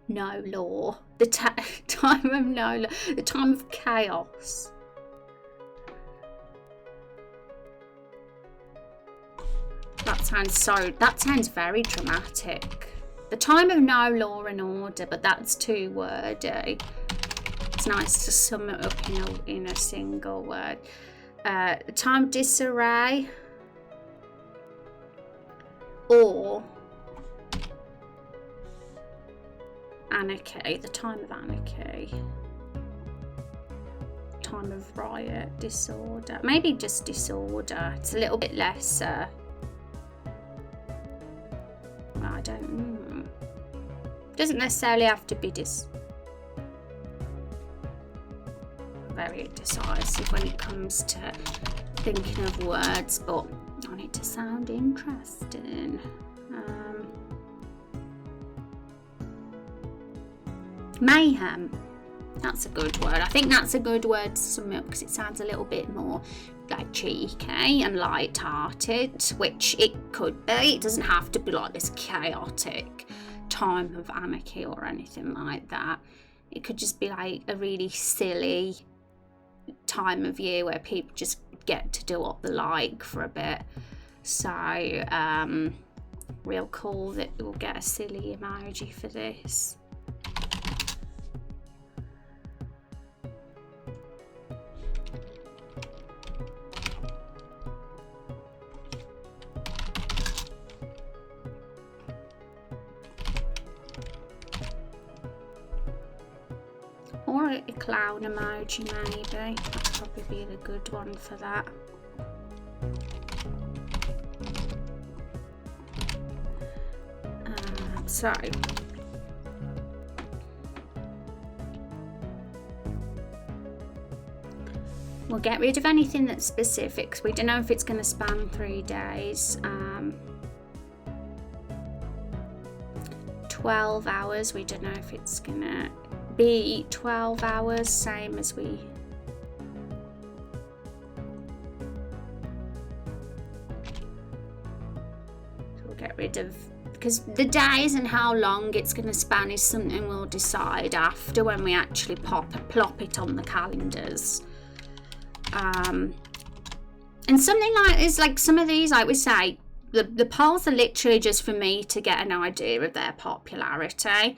no law. The time of no law. The time of chaos. That sounds very dramatic. The time of no law and order, but that's too wordy. It's nice to sum it up in a single word. The time of disarray, or anarchy. The time of anarchy. Time of riot, disorder. Maybe just disorder. It's a little bit less. I don't know. Doesn't necessarily have to be very decisive when it comes to thinking of words, but I want it to sound interesting. Mayhem. That's a good word. I think that's a good word to sum up because it sounds a little bit more like cheeky and light-hearted, which it could be. It doesn't have to be like this chaotic time of anarchy or anything like that. It could just be like a really silly time of year where people just get to do what they like for a bit. So real cool that we'll get a silly emoji for this. Or a clown emoji maybe. That'd probably be the good one for that. So we'll get rid of anything that's specific. We don't know if it's going to span 3 days. 12 hours. We don't know if it's going to be 12 hours, same as we so we'll get rid of, because the days and how long it's going to span is something we'll decide after when we actually plop it on the calendars. And something like this, like some of these, like we say, the polls are literally just for me to get an idea of their popularity,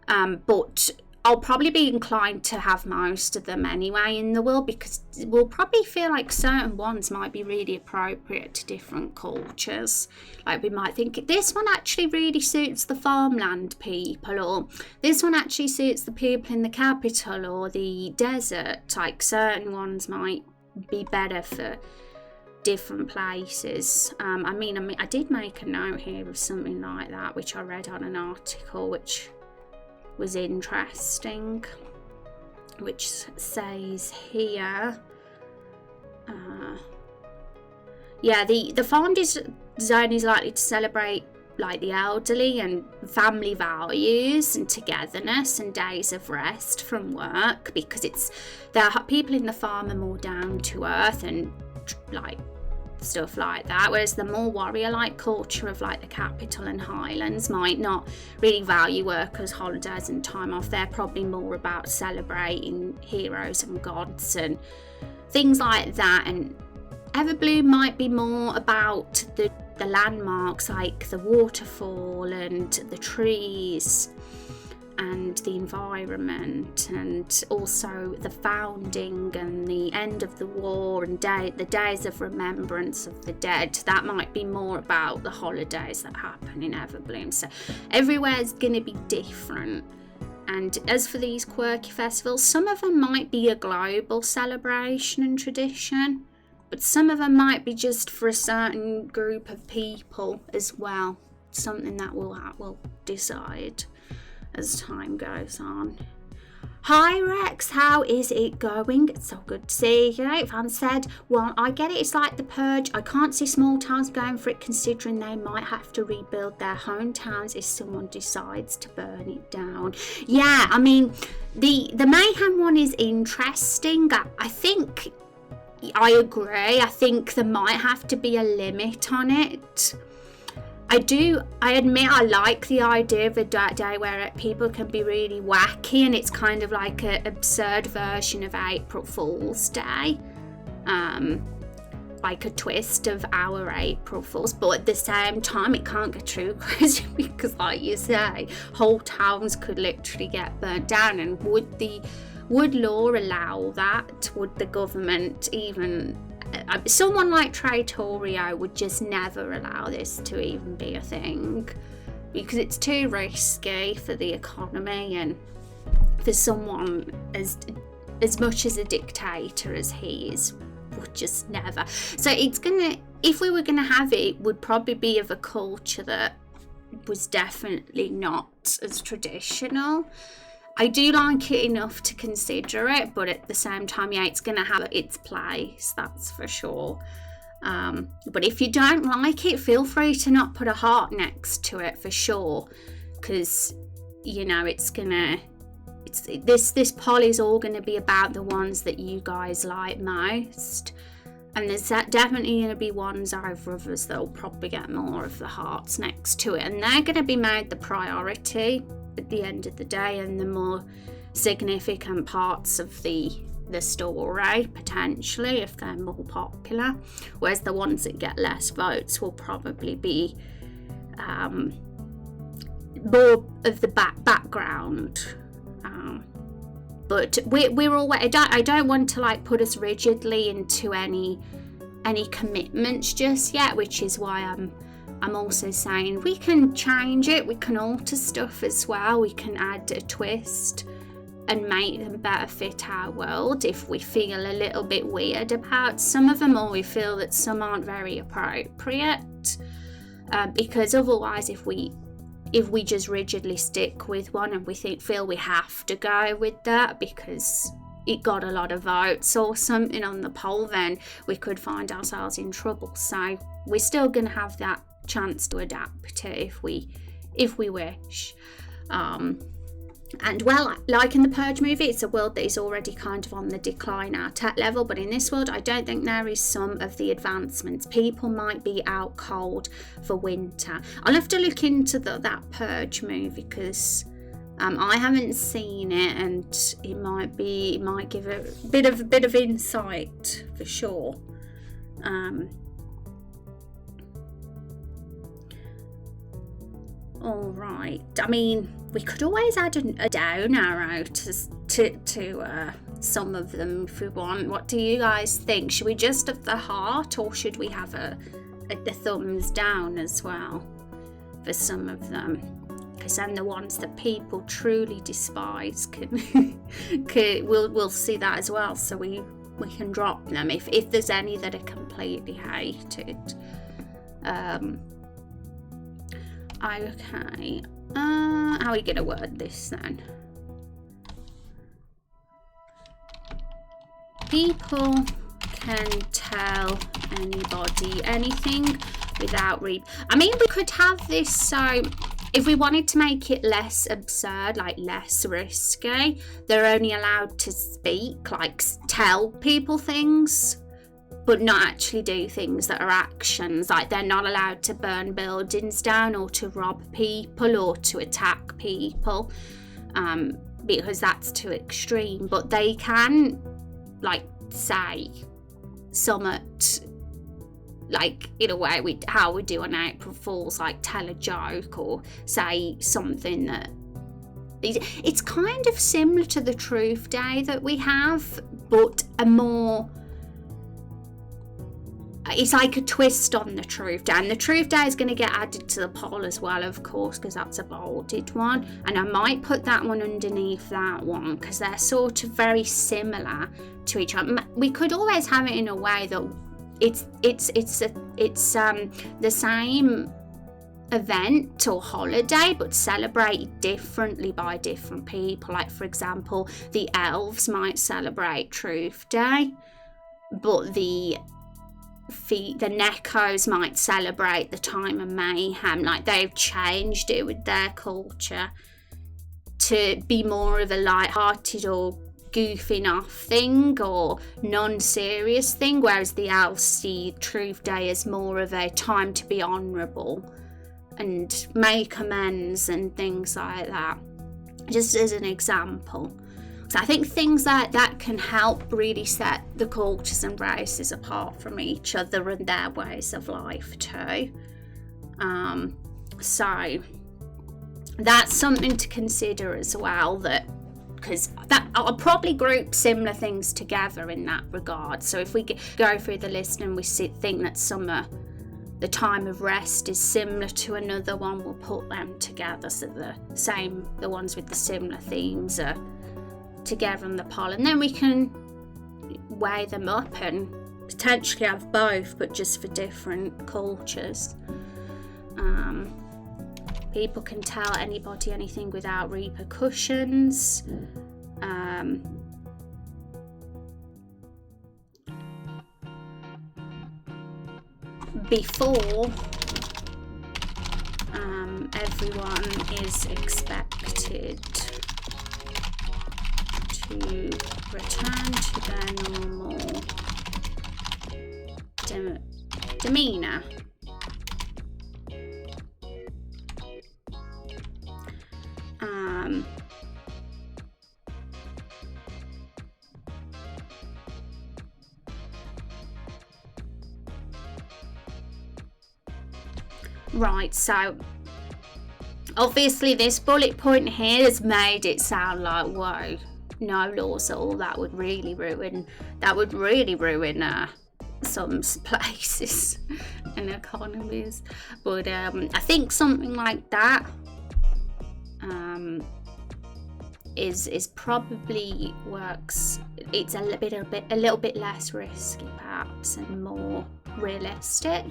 but I'll probably be inclined to have most of them anyway in the world, because we'll probably feel like certain ones might be really appropriate to different cultures. Like, we might think this one actually really suits the farmland people, or this one actually suits the people in the capital or the desert. Like, certain ones might be better for different places. I mean, I did make a note here of something like that, which I read on an article, which was interesting, which says here, the farm zone is likely to celebrate like the elderly and family values and togetherness and days of rest from work, because people in the farm are more down to earth and like stuff like that, whereas the more warrior-like culture of like the capital and highlands might not really value workers' holidays and time off. They're probably more about celebrating heroes and gods and things like that, and Everbloom might be more about the landmarks like the waterfall and the trees and the environment, and also the founding and the end of the war and the days of remembrance of the dead. That might be more about the holidays that happen in Everbloom. So everywhere's going to be different. And as for these quirky festivals, some of them might be a global celebration and tradition, but some of them might be just for a certain group of people as well. Something that we'll decide as time goes on. Hi Rex, how is it going? It's so good to see you. Van said, well, I get it, it's like the purge. I can't see small towns going for it, considering they might have to rebuild their hometowns if someone decides to burn it down. Yeah, I mean, the mayhem one is interesting. I think I agree. I think there might have to be a limit on it. I admit I like the idea of a day where people can be really wacky, and it's kind of like an absurd version of April Fool's Day, like a twist of our April Fools, but at the same time it can't get too crazy, because like you say, whole towns could literally get burnt down. And would law allow that? Would the government even... someone like Traitorio would just never allow this to even be a thing, because it's too risky for the economy, and for someone as much as a dictator as he is, would just never. So if we were gonna have it, would probably be of a culture that was definitely not as traditional. I do like it enough to consider it, but at the same time, yeah, it's going to have its place, that's for sure. But if you don't like it, feel free to not put a heart next to it, for sure, because, you know, this poll is all going to be about the ones that you guys like most, and there's definitely going to be ones over others that'll probably get more of the hearts next to it, and they're going to be made the priority at the end of the day, and the more significant parts of the story, potentially, if they're more popular, whereas the ones that get less votes will probably be more of the background. But we're all... I don't want to like put us rigidly into any commitments just yet, which is why I'm also saying we can change it, we can alter stuff as well, we can add a twist and make them better fit our world if we feel a little bit weird about some of them, or we feel that some aren't very appropriate, because otherwise if we just rigidly stick with one and we feel we have to go with that because it got a lot of votes or something on the poll, then we could find ourselves in trouble. So we're still going to have that chance to adapt it if we wish. And well, like in the Purge movie, it's a world that is already kind of on the decline at tech level, but in this world I don't think there is some of the advancements. People might be out cold for winter. I'll have to look into that Purge movie, because I haven't seen it, and it might give a bit of insight for sure. All right. I mean, we could always add a down arrow to some of them if we want. What do you guys think? Should we just have the heart, or should we have the thumbs down as well for some of them? Because then the ones that people truly despise we'll see that as well. So we can drop them if there's any that are completely hated. Okay. How are we gonna word this then? People can tell anybody anything without I mean, we could have this, so if we wanted to make it less absurd, like less risky, they're only allowed to speak, like tell people things, but not actually do things that are actions. Like they're not allowed to burn buildings down or to rob people or to attack people, because that's too extreme. But they can, like, say somewhat, like in a way how we do on April Fools, like tell a joke or say something that it's kind of similar to the Truth Day that we have, but it's like a twist on the Truth Day. And the Truth Day is going to get added to the poll as well, of course, because that's a bolded one. And I might put that one underneath that one because they're sort of very similar to each other. We could always have it in a way that it's the same event or holiday, but celebrated differently by different people. Like, for example, the elves might celebrate Truth Day, but the Neckos might celebrate the time of mayhem. Like, they've changed it with their culture to be more of a light-hearted or goofing off thing or non-serious thing, whereas the elves see Truth Day as more of a time to be honourable and make amends and things like that, just as an example. So I think things like that can help really set the cultures and races apart from each other and their ways of life too. So that's something to consider as well, because I'll probably group similar things together in that regard. So if we go through the list and we think that the time of rest is similar to another one, we'll put them together so the ones with the similar themes are together on the poll, and then we can weigh them up and potentially have both, but just for different cultures. People can tell anybody anything without repercussions. Before everyone is expected to return to their normal demeanor. Right, so obviously this bullet point here has made it sound like, whoa, no laws at all. That would really ruin some places and economies. But I think something like that is probably works. It's a little bit less risky perhaps and more realistic.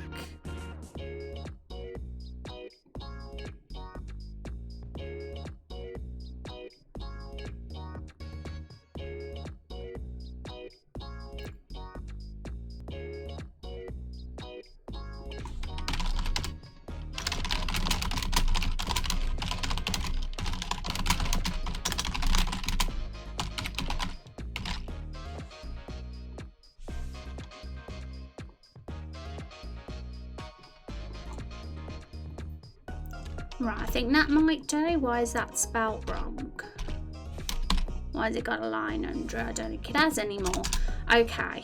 Right, I think that might do. Why is that spelt wrong? Why has it got a line under it? I don't think it has anymore. Okay.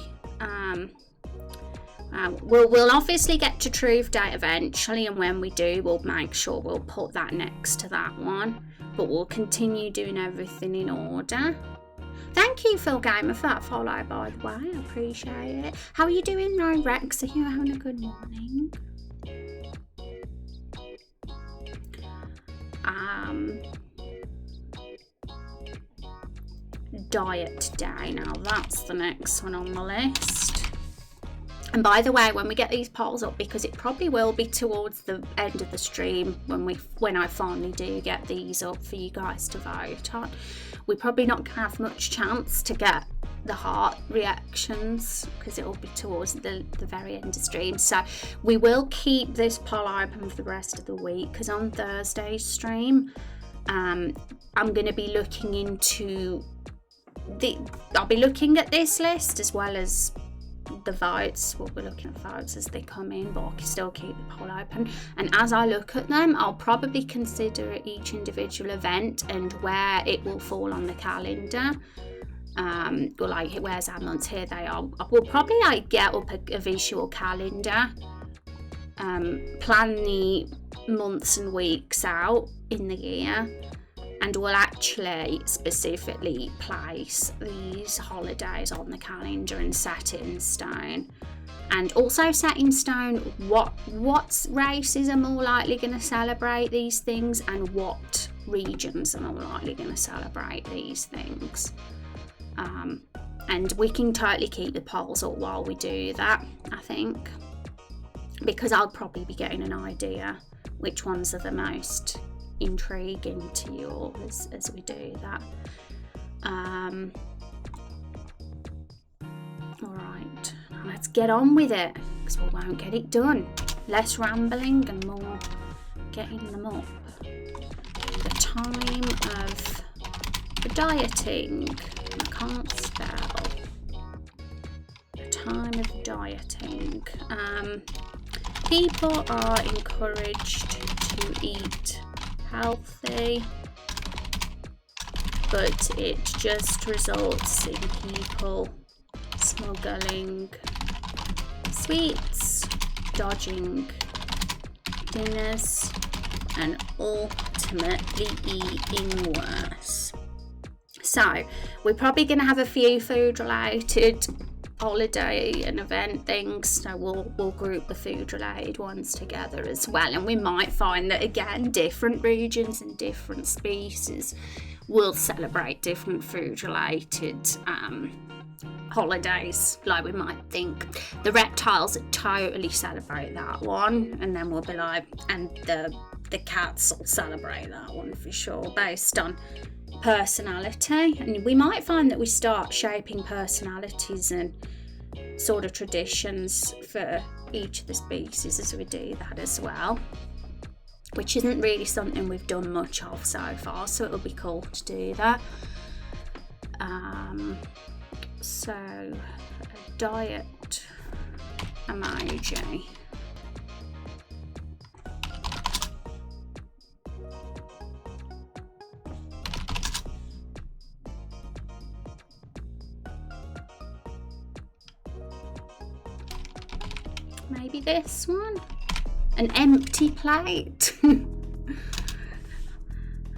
We'll obviously get to Truth Date eventually, and when we do, we'll make sure we'll put that next to that one. But we'll continue doing everything in order. Thank you, Phil Gamer, for that follow, by the way. I appreciate it. How are you doing now, Rex? Are you having a good morning? Diet day. Now that's the next one on the list. And by the way, when we get these polls up, because it probably will be towards the end of the stream when I finally do get these up for you guys to vote on, we're probably not gonna have much chance to get the heart reactions because it will be towards the very end of stream. So we will keep this poll open for the rest of the week, because on Thursday's stream I'm going to be looking into I'll be looking at this list as well as the votes. We'll be looking at votes as they come in, but I can still keep the poll open. And as I look at them, I'll probably consider each individual event and where it will fall on the calendar. Or like, where's our months? Here they are. We'll probably like get up a visual calendar, plan the months and weeks out in the year, and we'll actually specifically place these holidays on the calendar and set it in stone. And also set in stone what races are more likely going to celebrate these things, and what regions are more likely going to celebrate these things. And we can totally keep the polls up while we do that, I think, because I'll probably be getting an idea which ones are the most intriguing to you all as we do that. Alright, let's get on with it, because we won't get it done. Less rambling and more getting them up. The time of dieting. I can't spell. The time of dieting. People are encouraged to eat healthy, but it just results in people smuggling sweets, dodging dinners, and ultimately eating worse. So we're probably going to have a few food related holiday and event things, so we'll group the food related ones together as well. And we might find that again, different regions and different species will celebrate different food related holidays. Like, we might think the reptiles totally celebrate that one, and then we'll be like, and the cats will celebrate that one for sure, based on personality. And we might find that we start shaping personalities and sort of traditions for each of the species as we do that as well, which isn't really something we've done much of so far, so it'll be cool to do that. So a diet emoji. Maybe this one, an empty plate.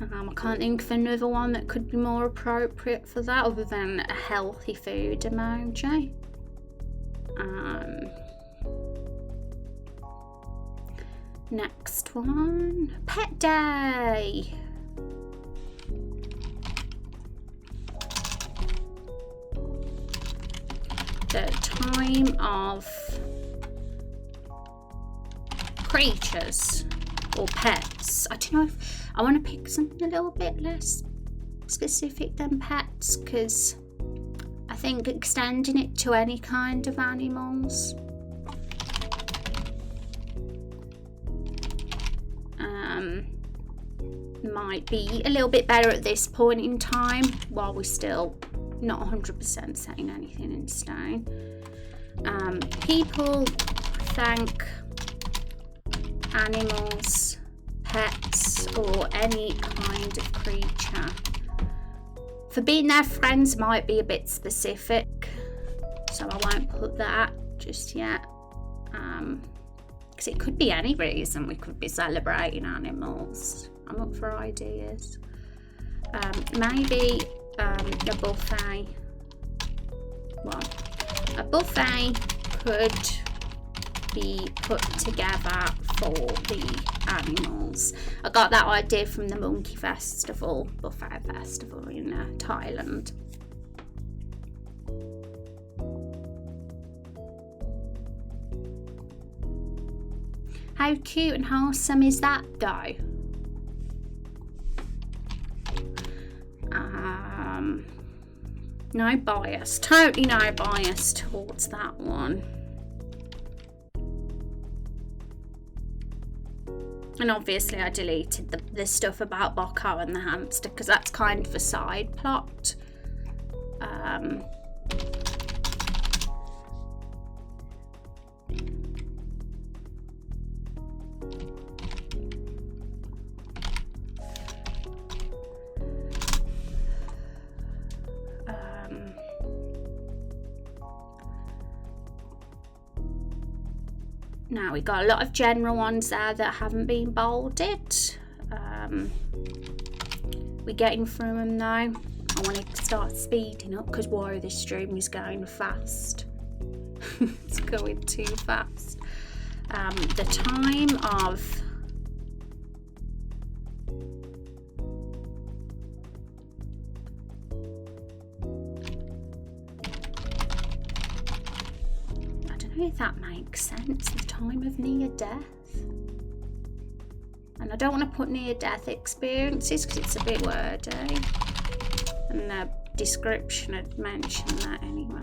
I can't think of another one that could be more appropriate for that other than a healthy food emoji. Next one, pet day. The time of creatures or pets. I don't know if I want to pick something a little bit less specific than pets, because I think extending it to any kind of animals might be a little bit better at this point in time, while we're still not 100% setting anything in stone. People thank animals, pets, or any kind of creature for being their friends. Might be a bit specific, so I won't put that just yet. Because it could be any reason we could be celebrating animals. I'm up for ideas. Maybe a buffet. Well, a buffet could be put together for the animals. I got that idea from the monkey festival, buffet festival in Thailand. How cute and wholesome is that though? No bias, totally no bias towards that one. And obviously I deleted the stuff about Bocco and the hamster because that's kind of a side plot. Now we got a lot of general ones there that haven't been bolded. We're getting through them now. I want to start speeding up because whoa, this stream is going fast. It's going too fast. The time of if that makes sense, the time of near death. And I don't want to put near death experiences because it's a bit wordy, and the description had mentioned that anyway.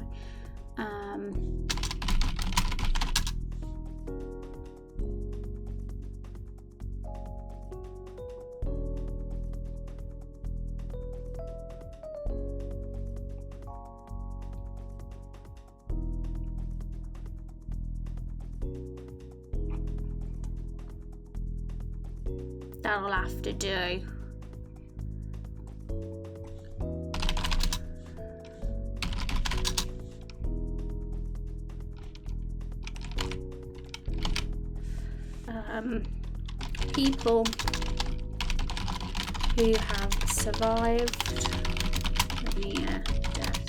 That'll have to do. People who have survived near death.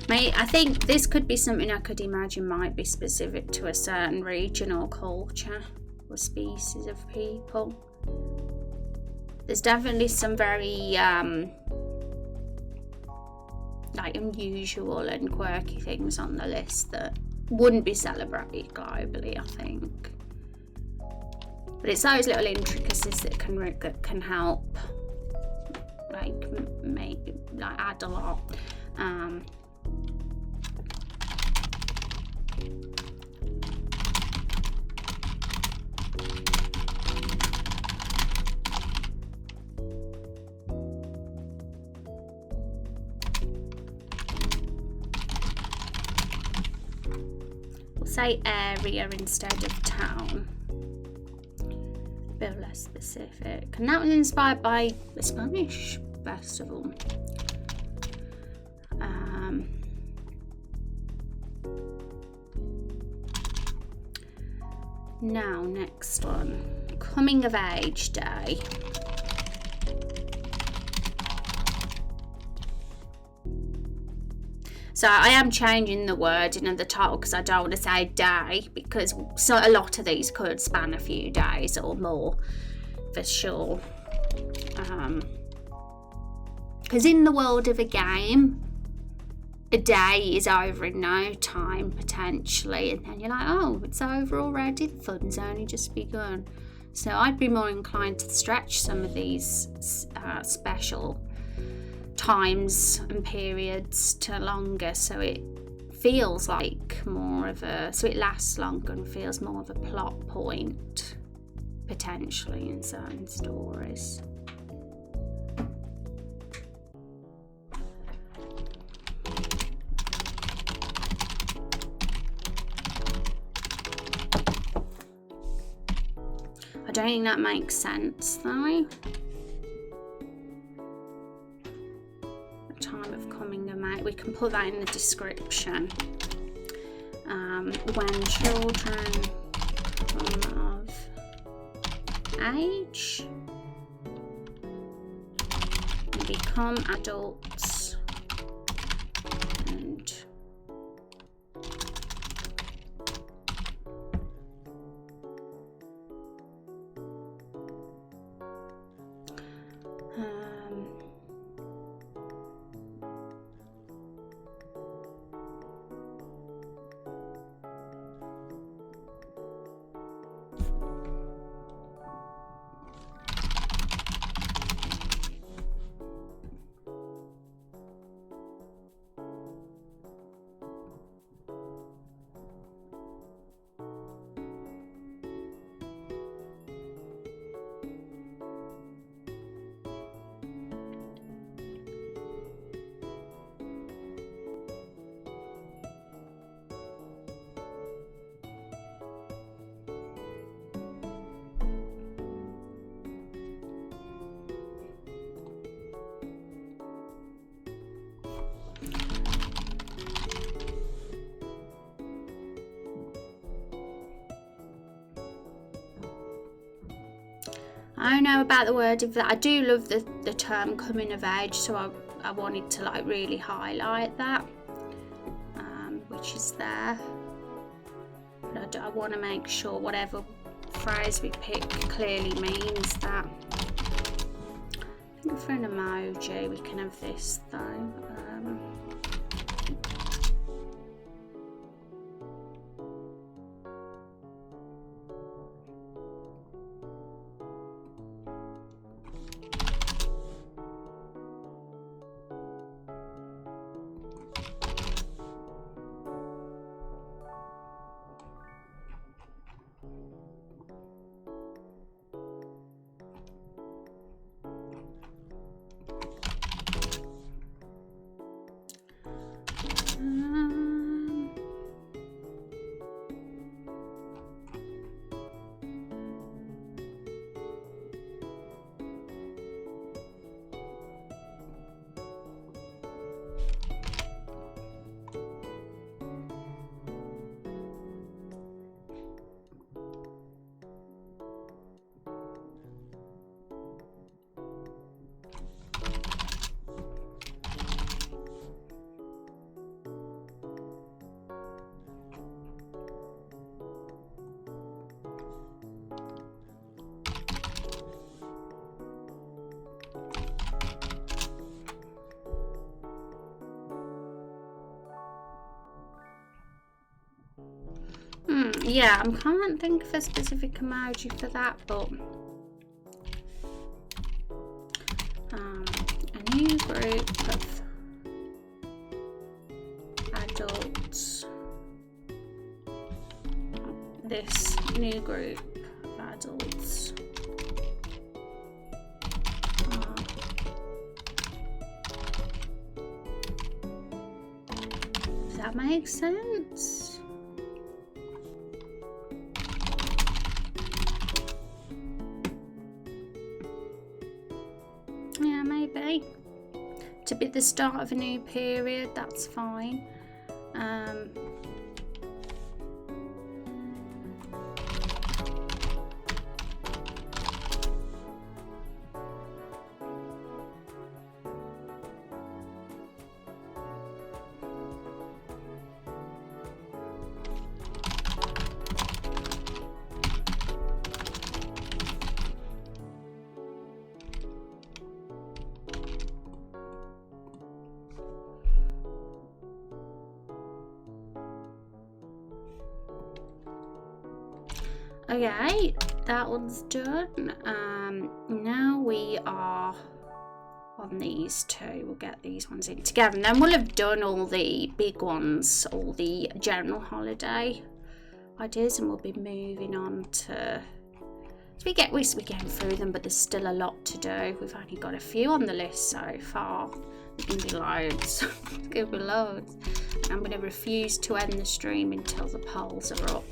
I think this could be something I could imagine might be specific to a certain region or culture or species of people. There's definitely some very like unusual and quirky things on the list that wouldn't be celebrated globally, I think. But it's those little intricacies that can help, add a lot. We'll say area instead of town. A bit less specific. And that was inspired by the Spanish festival. Now, next one. Coming of age day. So I am changing the wording of the title because I don't want to say day, because a lot of these could span a few days or more for sure. Because in the world of a game, a day is over in no time potentially, and then you're like, oh, it's over already, the fun's only just begun. So I'd be more inclined to stretch some of these special times and periods to longer, so it feels like more of a, so it lasts longer and feels more of a plot point potentially in certain stories. I don't think that makes sense though. Time of coming of age, we can put that in the description. when children of age become adults and I don't know about the word of that. I do love the term coming of age, so I wanted to like really highlight that, which is there. But I want to make sure whatever phrase we pick clearly means that. I think for an emoji we can have this though. Yeah, I can't think of a specific emoji for that, but a new group of adults. This new group of adults. Does that make sense? Yeah, maybe. To be the start of a new period, that's fine. Okay, that one's done. Now we are on these two. We'll get these ones in together, and then we'll have done all the big ones, all the general holiday ideas, and we'll be moving on to. So we're getting through them, but there's still a lot to do. We've only got a few on the list so far. There's going to be loads. There's going to be loads. And I'm going to refuse to end the stream until the polls are up.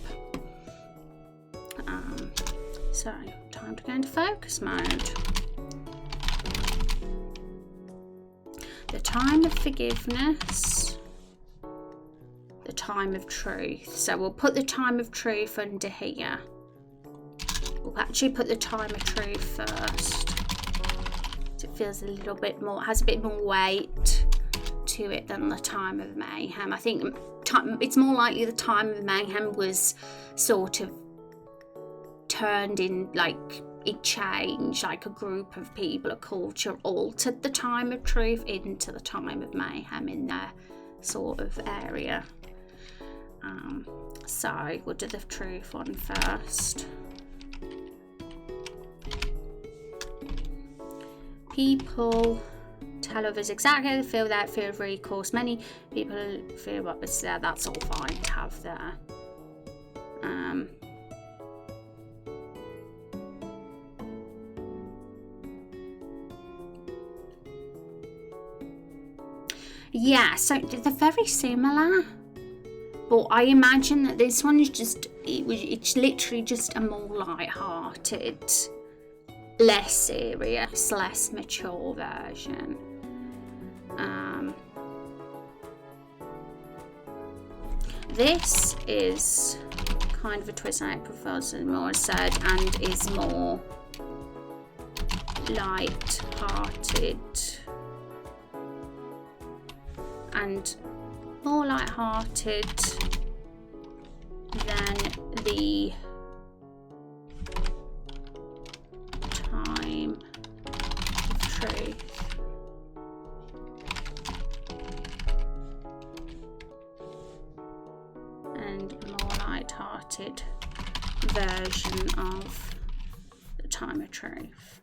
So, time to go into focus mode. The time of forgiveness. the time of truth. So we'll put the time of truth under here. We'll actually put the time of truth first. So it feels a little bit more, has a bit more weight to it than the time of mayhem. I think it's more likely the time of mayhem was sort of turned in, like it changed, like a group of people, a culture altered the time of truth into the time of mayhem in their sort of area. So we'll do the truth one first. People tell others exactly how they feel without fear of recourse. Many people feel what was there. That's all fine to have there. Yeah, so they're very similar, but I imagine that this one is just, it's literally just a more light-hearted, less serious, less mature version. This is kind of a twist on April Fool's, as more said, and is more light-hearted and more light-hearted than the time of truth. And a more light-hearted version of the time of truth.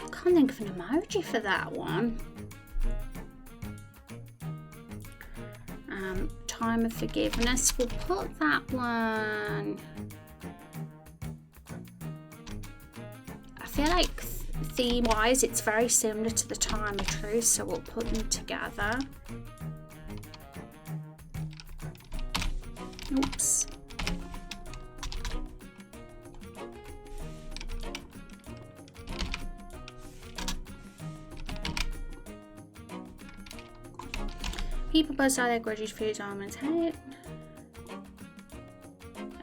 I can't think of an emoji for that one. Time of forgiveness. We'll put that one. I feel like theme-wise, it's very similar to the time of truth, so we'll put them together. Oops. People buzz out their grudges, fears, almonds, hate.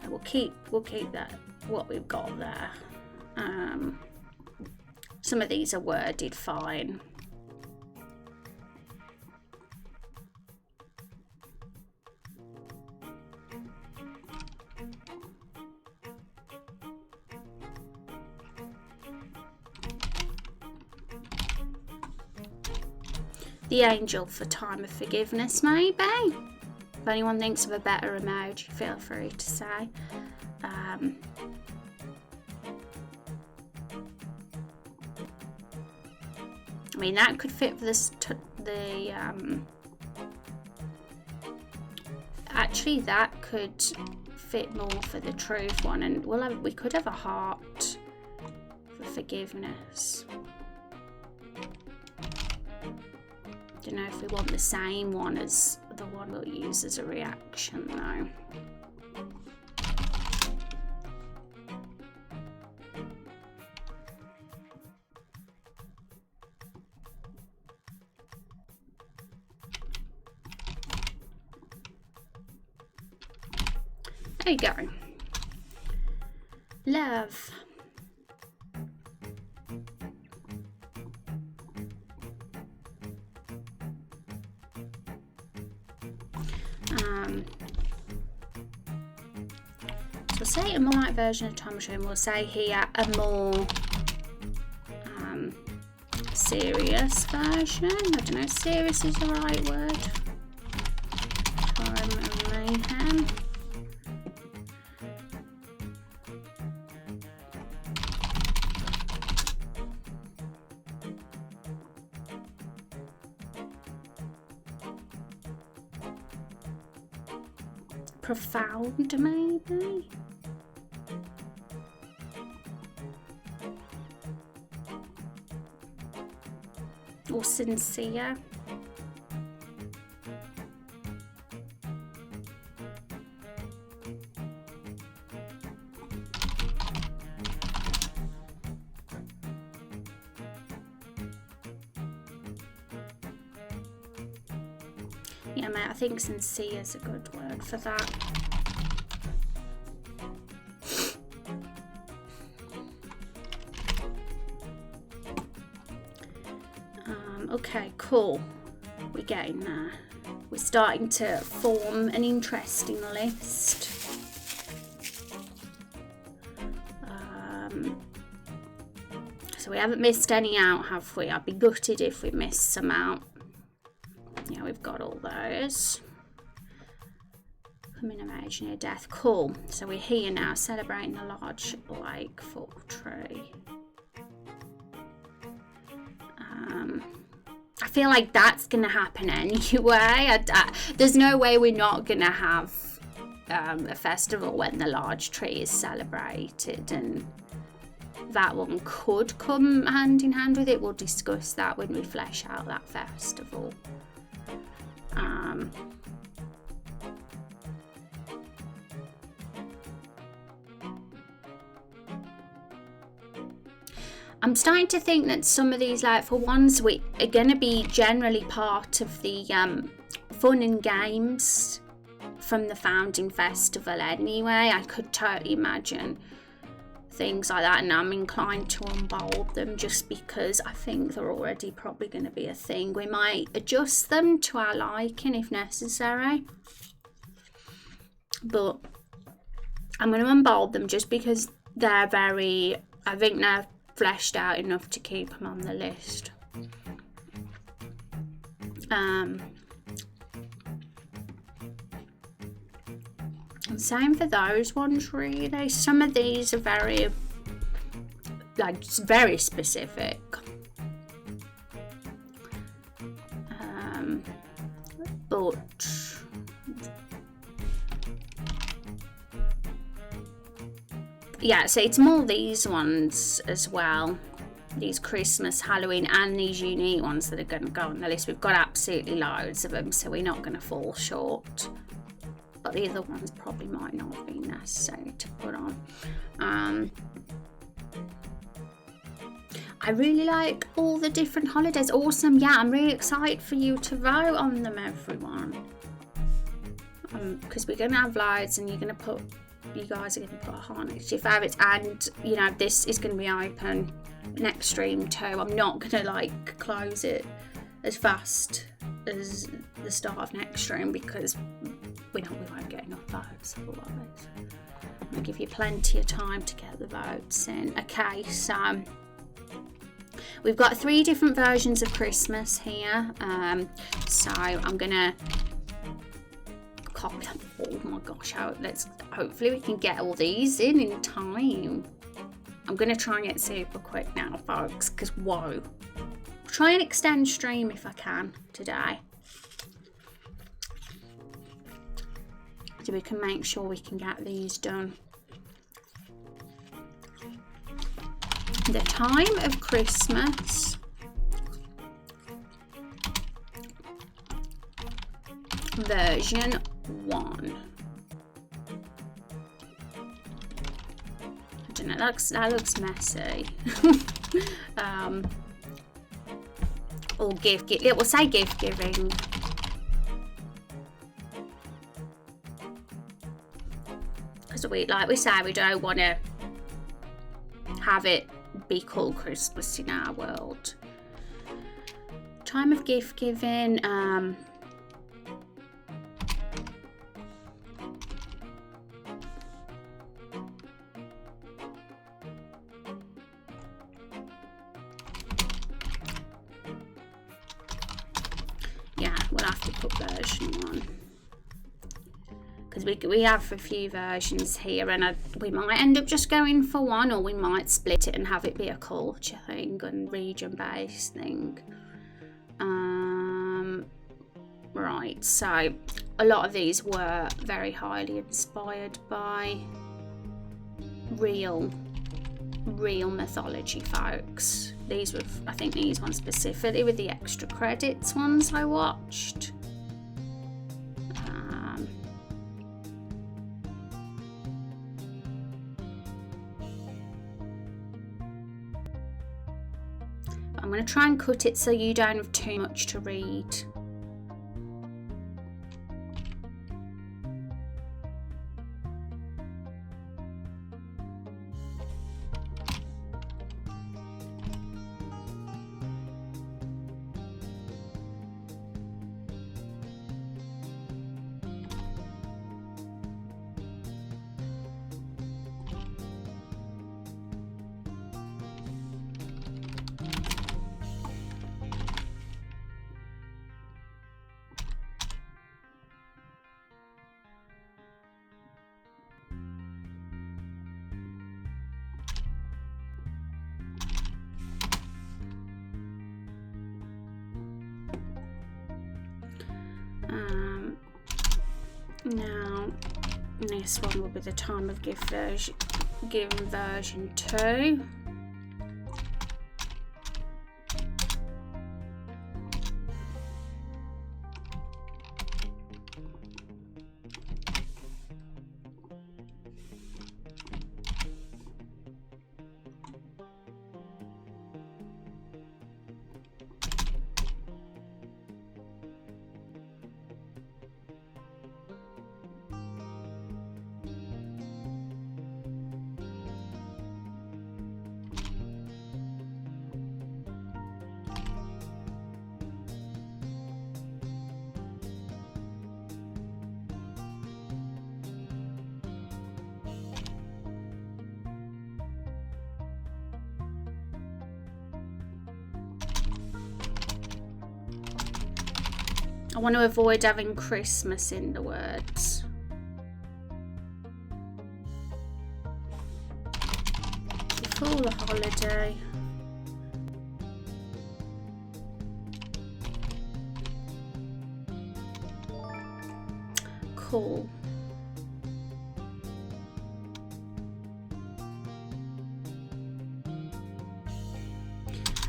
We'll keep that what we've got there. Some of these are worded fine. The angel for time of forgiveness, maybe. If anyone thinks of a better emoji, feel free to say. I mean, that could fit for this. Actually, that could fit more for the truth one, and we could have a heart for forgiveness. Don't know if we want the same one as the one we'll use as a reaction though. There you go. Love. we'll say a more light version of Time Machine. We'll say here a more serious version. I don't know if serious is the right word. Time and Mayhem. Profound, maybe? Or sincere? Yeah, mate, I think sincere is a good word for that. Okay, cool. We're getting there. We're starting to form an interesting list. So we haven't missed any out, have we? I'd be gutted if we missed some out. Yeah, we've got all those. Coming of age near death. Cool. So we're here now, celebrating a large lake full tree. I feel like that's going to happen anyway. There's no way we're not going to have a festival when the large tree is celebrated, and that one could come hand in hand with it. We'll discuss that when we flesh out that festival. I'm starting to think that some of these, like for ones, we are going to be generally part of the fun and games from the founding festival anyway. I could totally imagine things like that, and I'm inclined to unbold them just because I think they're already probably going to be a thing. We might adjust them to our liking if necessary, but I'm going to unbold them just because they're very, I think they're fleshed out enough to keep them on the list. Same for those ones, really. Some of these are very, like, very specific. But yeah, so it's more these ones as well, these Christmas, Halloween, and these unique ones that are going to go on the list. We've got absolutely loads of them, so we're not going to fall short, but the other ones probably might not be necessary to put on. I really like all the different holidays. Awesome. Yeah, I'm really excited for you to vote on them, everyone, because we're going to have loads, and you guys are going to put a heart next to your favourites, and you know this is going to be open next stream too. I'm not going to like close it as fast as the start of next stream because we won't get enough votes otherwise. I'm going to give you plenty of time to get the votes in. Okay, so we've got 3 different versions of Christmas here. So I'm going to copy them. Oh my gosh, hopefully we can get all these in time. I'm going to try and get super quick now, folks, because whoa. I'll try and extend stream if I can today, so we can make sure we can get these done. The Time of Christmas version 1. I don't know, that looks messy. Or gift, we'll say gift giving. Because like we say, we don't want to have it be called Christmas in our world. Time of gift giving. have to put version 1. Because we have a few versions here, and we might end up just going for one, or we might split it and have it be a culture thing and region-based thing. Right, so a lot of these were very highly inspired by real mythology, folks. These were, I think these ones specifically with the extra credits ones I watched. I'm going to try and cut it so you don't have too much to read. Now this one will be the time of given version 2. I want to avoid having Christmas in the words. Before the holiday. Cool.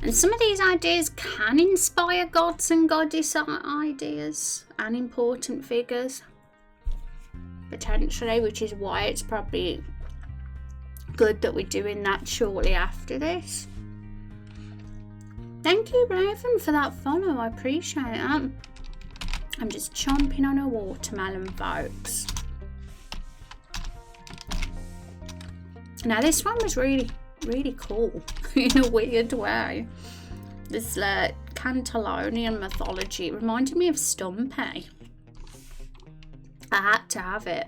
And some of these ideas can inspire gods and goddess ideas and important figures, potentially, which is why it's probably good that we're doing that shortly after this. Thank you, Raven, for that follow. I appreciate it. I'm just chomping on a watermelon, folks. Now, this one was really cool in a weird way. This Cantalonian mythology, it reminded me of Stumpy. I had to have it.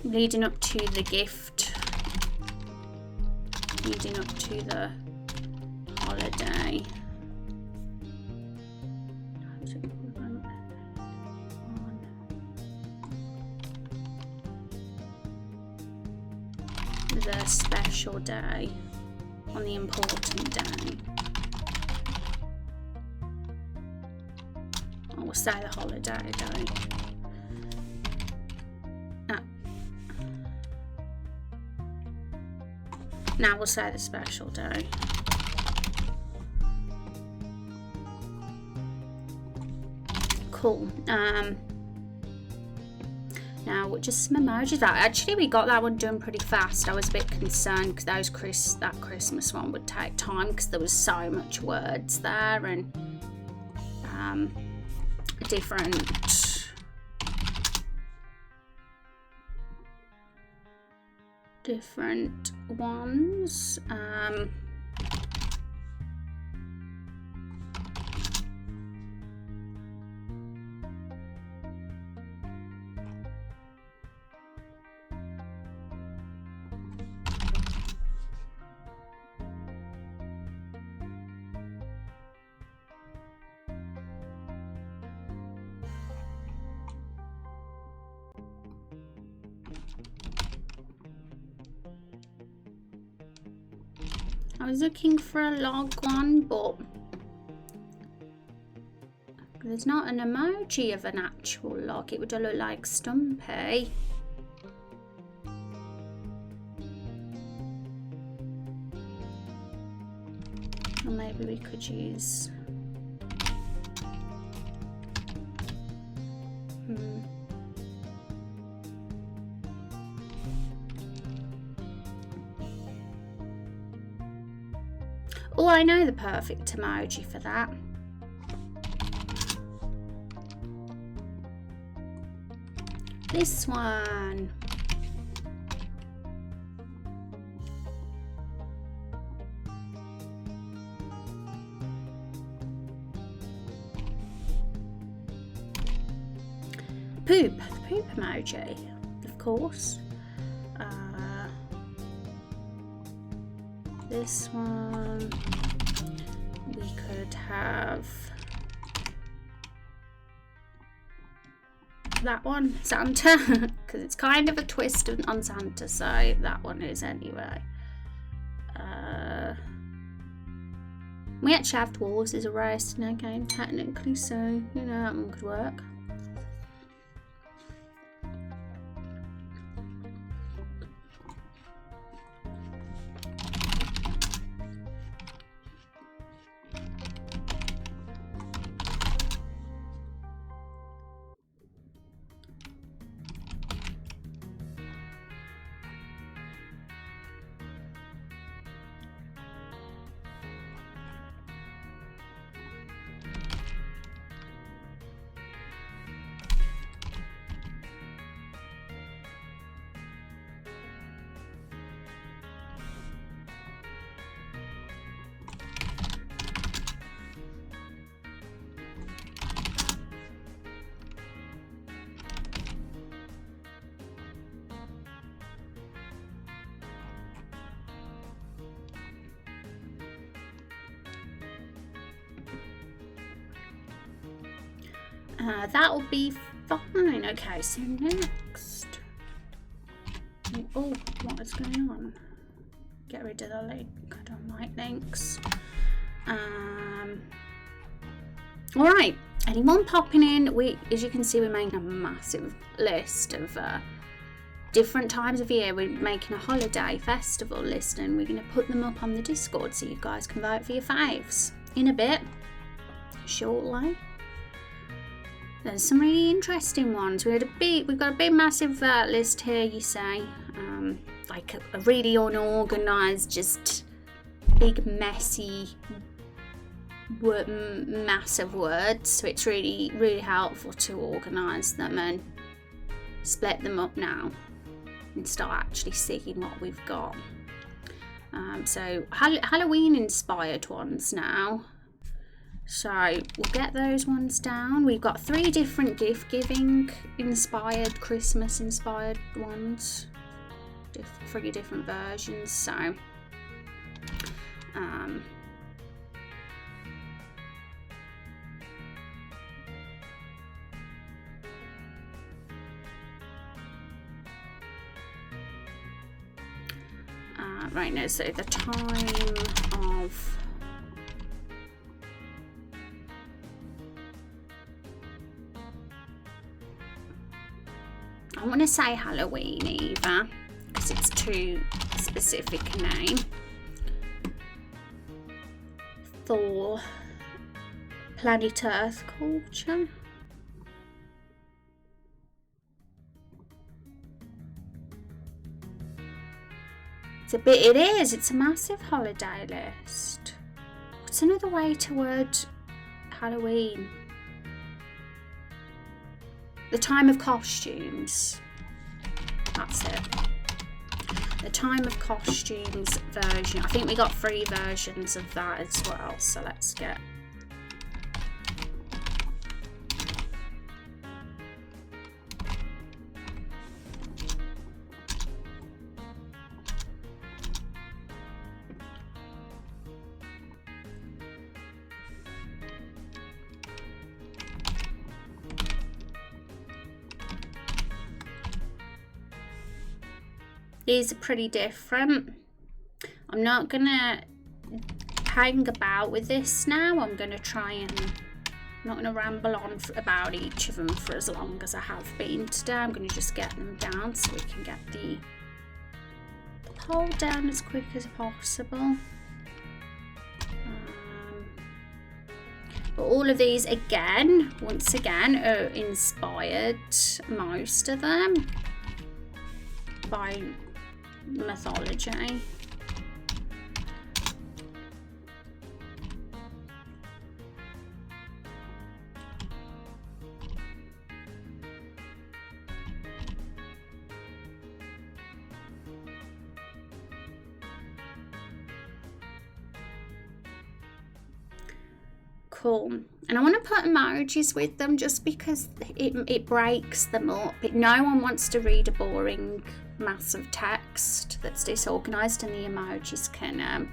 Leading up to the gift, leading up to the holiday. The special day, on the important day. I will say the holiday day. Now we'll say the special day. Cool. Now just some emojis. Actually, we got that one done pretty fast. I was a bit concerned because that Christmas one would take time because there was so much words there and different ones. I was looking for a log one, but there's not an emoji of an actual log. It would look like Stumpy. Or maybe we could use... Oh, I know the perfect emoji for that. This one. Poop, the poop emoji, of course. This one, we could have that one, Santa, because it's kind of a twist on Santa, so that one is anyway. We actually have dwarves as a race in our game, technically, so you know that one could work. That'll be fine. Okay, so next. Oh, what is going on? Get rid of the link. I don't like links. Alright, anyone popping in? As you can see, we're making a massive list of different times of year. We're making a holiday festival list and we're going to put them up on the Discord so you guys can vote for your faves in a bit, shortly. There's some really interesting ones. We've got a big massive list here, you say. Like a really unorganised, just big messy mass of words. So it's really, really helpful to organise them and split them up now and start actually seeing what we've got. So Halloween inspired ones now. So we'll get those ones down. We've got 3 different gift giving inspired, Christmas inspired ones. 3 different versions. So right now, so the time of I want to say Halloween either, because it's too specific a name for planet Earth culture. It's a massive holiday list. What's another way to word Halloween? The time of costumes. That's it. The time of costumes version. I think we got 3 versions of that as well. So let's get. These are pretty different. I'm not gonna hang about with this now. I'm going to try and, I'm not going to ramble on about each of them for as long as I have been today. I'm going to just get them down so we can get the pole down as quick as possible. But all of these, again, once again, are inspired, most of them, by mythology. Cool. And I want to put emojis with them just because it breaks them up. No one wants to read a boring massive text that's disorganized, and the emojis can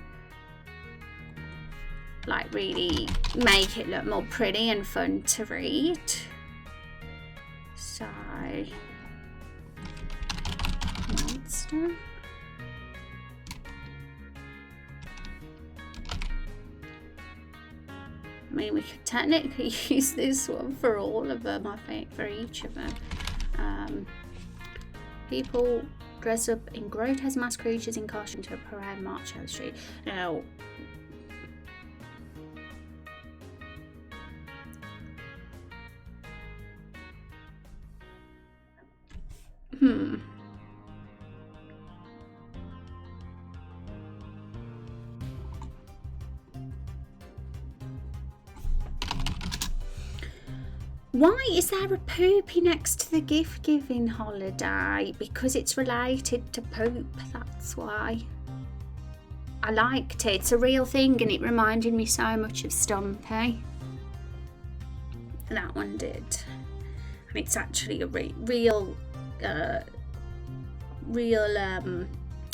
like really make it look more pretty and fun to read. So monster. I mean, we could technically use this one for all of them, I think, for each of them. People dress up in grotesque masked creatures in costume to a parade march down the street. Now, why is there a poopy next to the gift giving holiday? Because it's related to poop, that's why. I liked it. It's a real thing and it reminded me so much of Stumpy. That one did. And it's actually a real, I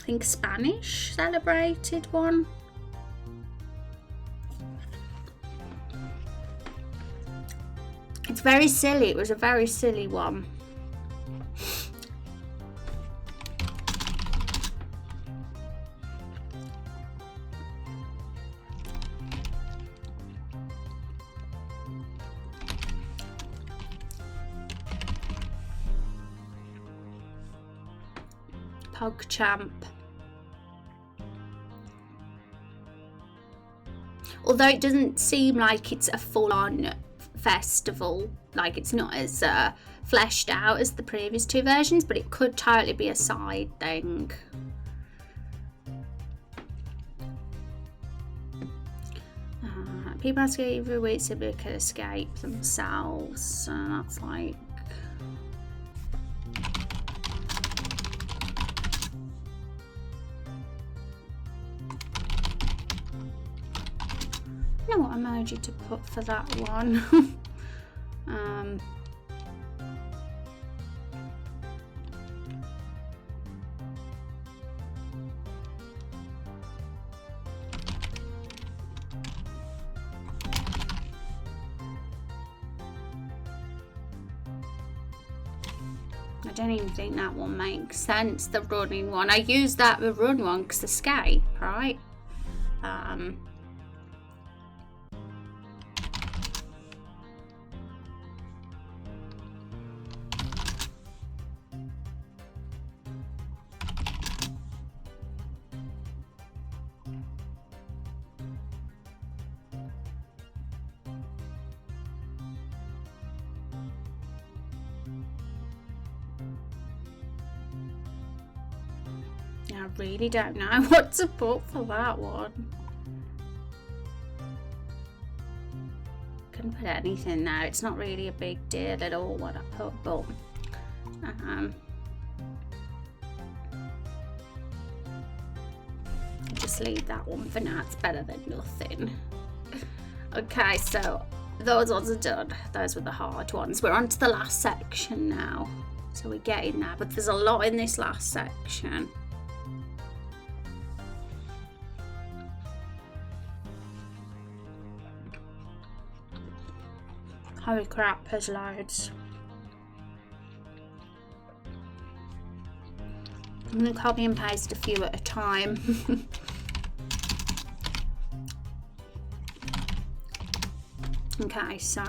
think Spanish celebrated one. It's very silly. It was a very silly one. PogChamp. Although it doesn't seem like it's a full-on festival, like it's not as fleshed out as the previous two versions, but it could totally be a side thing. People ask every week so they can escape themselves, and that's like I don't know what emoji to put for that one. I don't even think that one makes sense, the running one. I use that the run one because escape, right? I really don't know what to put for that one. Couldn't put anything now. It's not really a big deal at all what I put, but just leave that one for now. It's better than nothing. Okay, so those ones are done. Those were the hard ones. We're on to the last section now. So we're getting there, but there's a lot in this last section. Holy crap, there's loads. I'm going to copy and paste a few at a time. Okay, so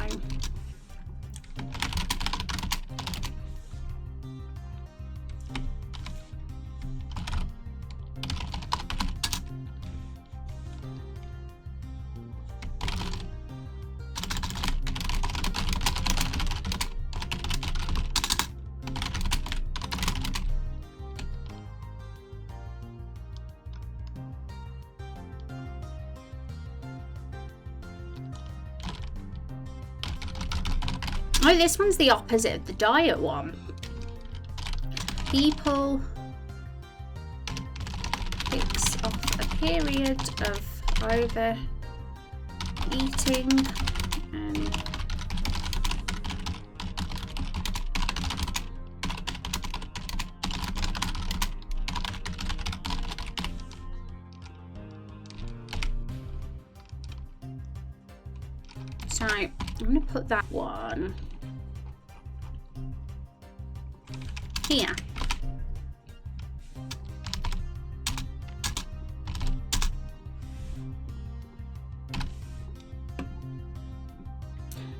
oh, this one's the opposite of the diet one. People kicks off a period of overeating and so I'm going to put that one here.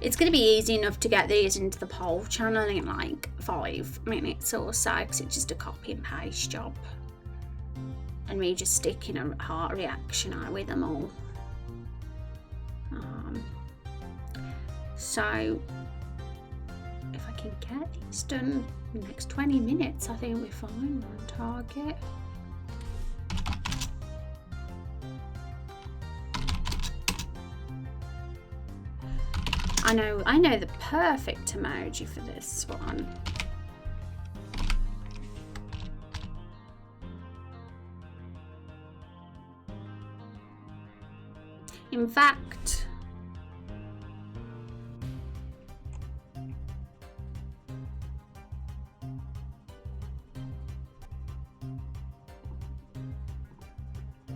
It's going to be easy enough to get these into the poll channel in like 5 minutes or so, because it's just a copy and paste job. And me just sticking a heart reaction out with them all. So if I can get these done in the next 20 minutes, I think we're fine. We're on target. I know the perfect emoji for this one. In fact,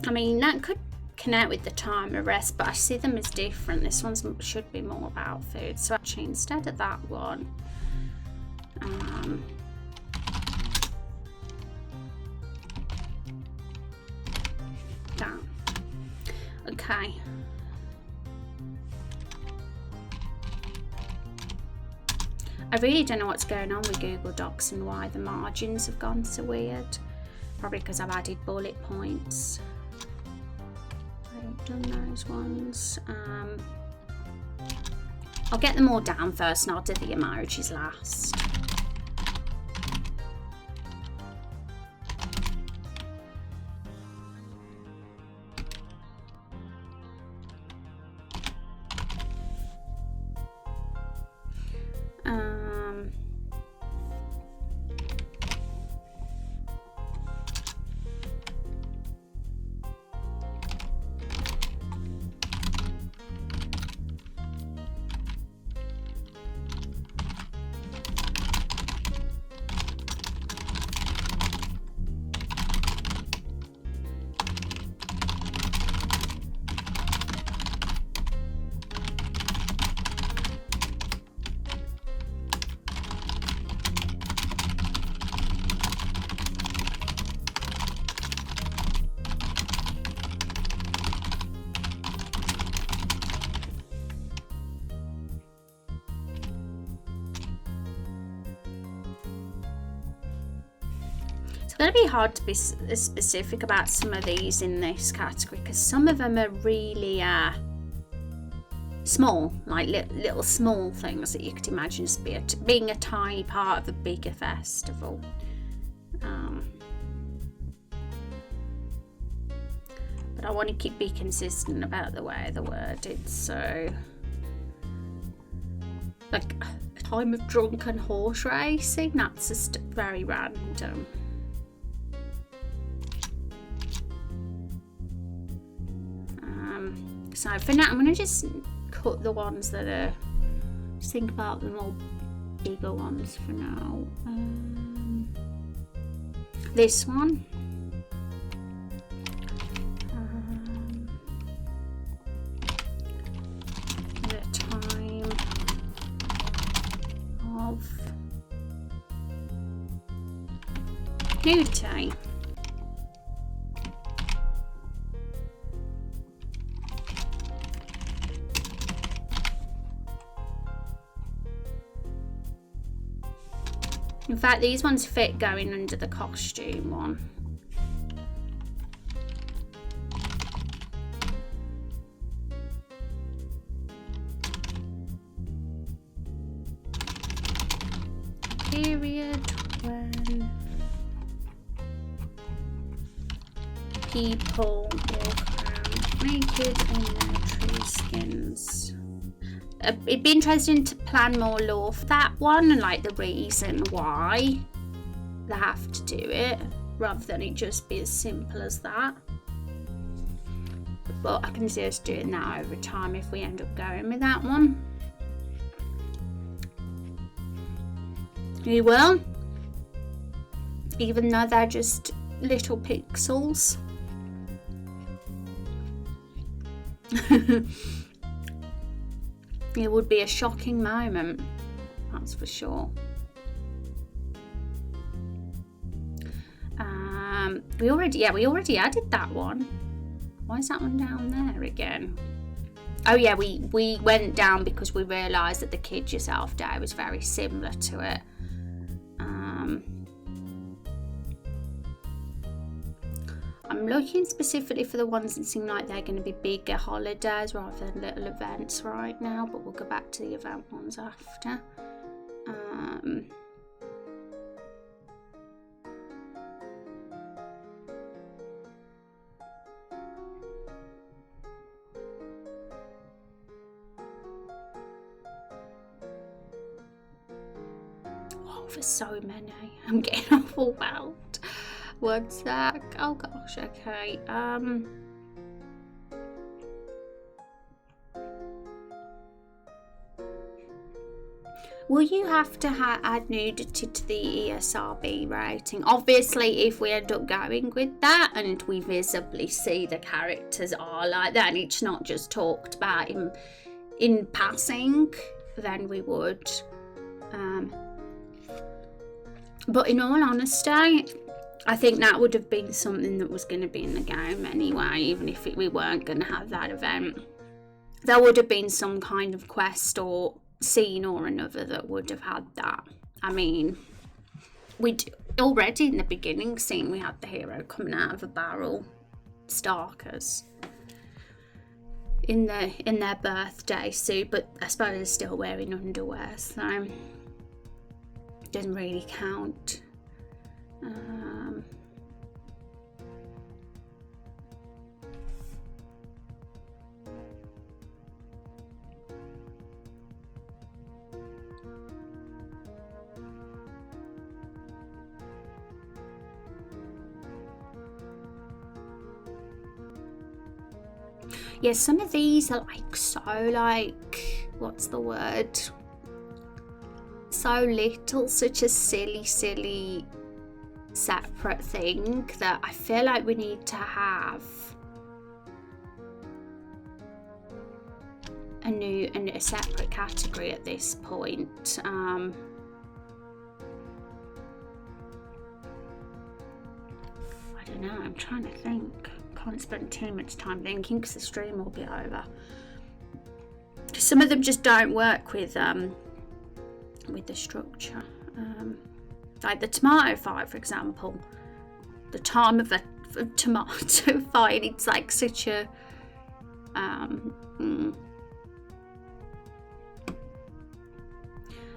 I mean, that could connect with the time of rest, but I see them as different. This one should be more about food. So actually, instead of that one, that. Okay. I really don't know what's going on with Google Docs and why the margins have gone so weird. Probably because I've added bullet points. I've done those ones. I'll get them all down first and I'll do the emojis last. It's going to be hard to be specific about some of these in this category because some of them are really small, like little small things that you could imagine as being a tiny part of a bigger festival. But I want to be consistent about the way they're worded, so like a time of drunken horse racing, that's just very random. So for now, I'm going to just cut the ones that are, just think about the more bigger ones for now. This one. The time of nudity. In fact, these ones fit going under the costume one. Period when people walk around naked in their true skins. It'd be interesting to plan more lore for that one and like the reason why they have to do it, rather than it just be as simple as that. But I can see us doing that over time if we end up going with that one. You will, even though they're just little pixels. It would be a shocking moment, that's for sure. We already added that one. Why is that one down there again? Oh yeah, we went down because we realised that the Kid Yourself Day was very similar to it. I'm looking specifically for the ones that seem like they're going to be bigger holidays rather than little events right now, but we'll go back to the event ones after. Oh, there's so many. I'm getting overwhelmed. What's that? Oh gosh, okay. Will you have to add nudity to the ESRB rating? Obviously, if we end up going with that and we visibly see the characters are like that and it's not just talked about in passing, then we would. But in all honesty, I think that would have been something that was going to be in the game anyway, even if we weren't going to have that event. There would have been some kind of quest or scene or another that would have had that. I mean, already in the beginning scene, we had the hero coming out of a barrel, Starkers, in their birthday suit, but I suppose they're still wearing underwear, so it doesn't really count. Yeah, some of these are what's the word? So little, such a silly separate thing that I feel like we need to have a separate category at this point. I don't know, I'm trying to think. Can't spend too much time thinking because the stream will be over. Some of them just don't work with the structure. Like the tomato fight, for example. The time of a tomato fight, it's like such a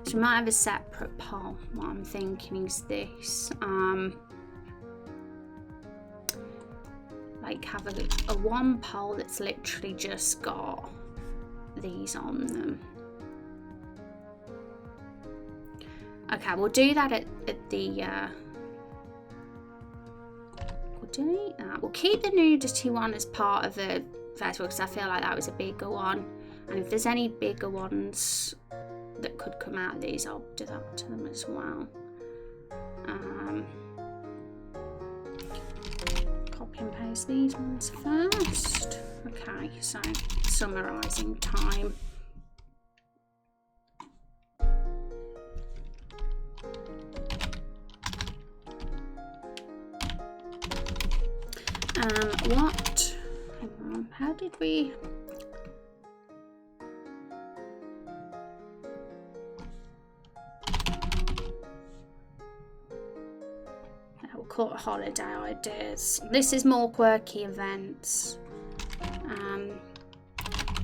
So we might have a separate poll. What I'm thinking is this. Like have a one poll that's literally just got these on them. Okay, we'll do that at the we'll delete that. We'll keep the nudity one as part of the festival because I feel like that was a bigger one, and if there's any bigger ones that could come out of these, I'll do that to them as well. Copy and paste these ones first. Okay, so summarising time. What? Hang on, how did we? shortcut holiday ideas. This is more quirky events.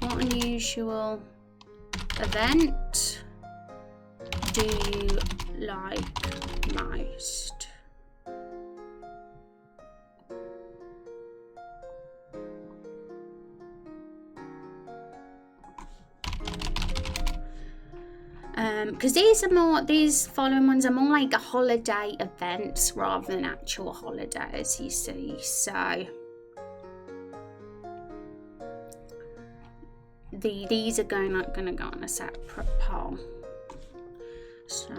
What unusual event do you like most? Because these following ones are more like a holiday events rather than actual holidays, you see. So these are going to go on a separate poll. So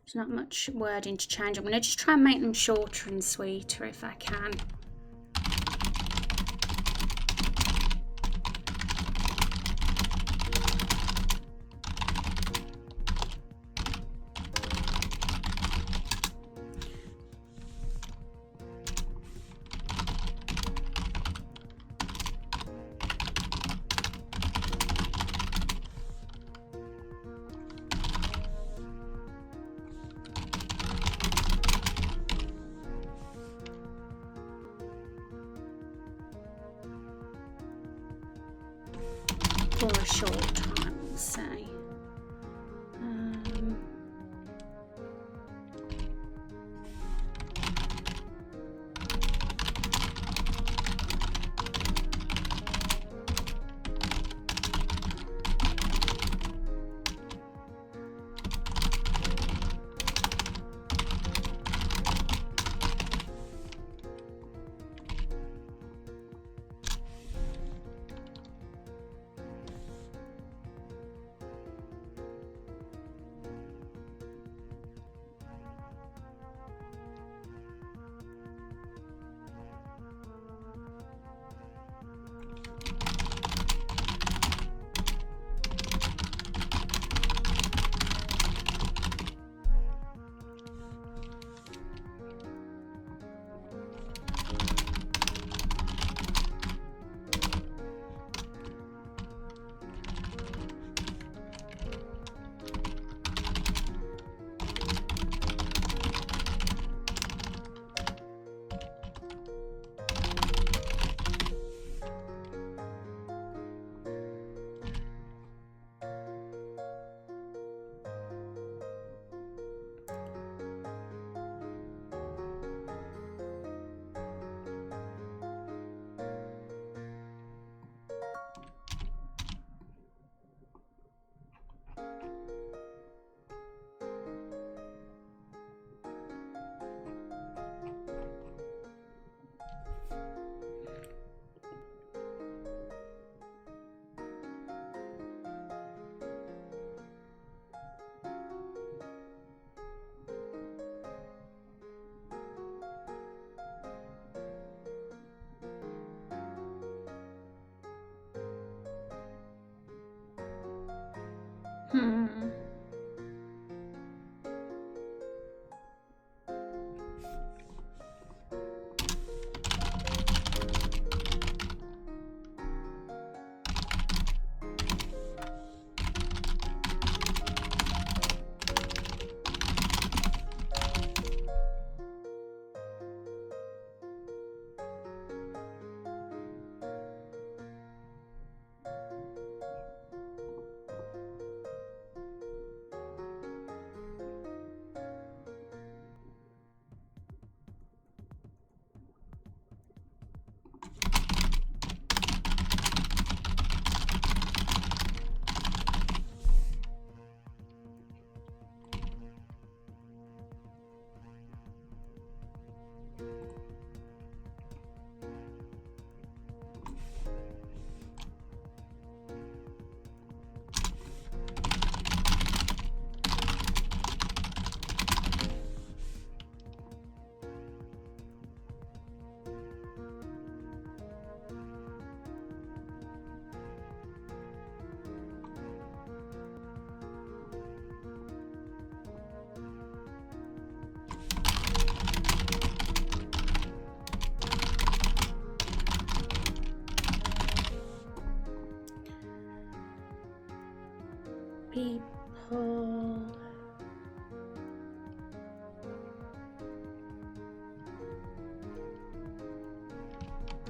there's not much wording to change. I'm going to just try and make them shorter and sweeter if I can. For a short time, we'll say.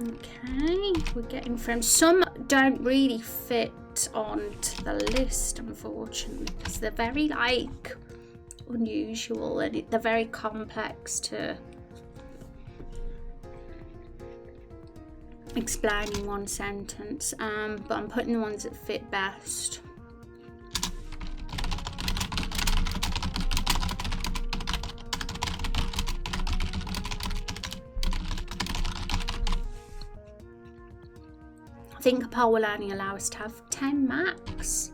Okay, we're getting from some don't really fit onto the list, unfortunately, because they're very like unusual and they're very complex to explain in one sentence. But I'm putting the ones that fit best. I think a poll will only allow us to have 10 max.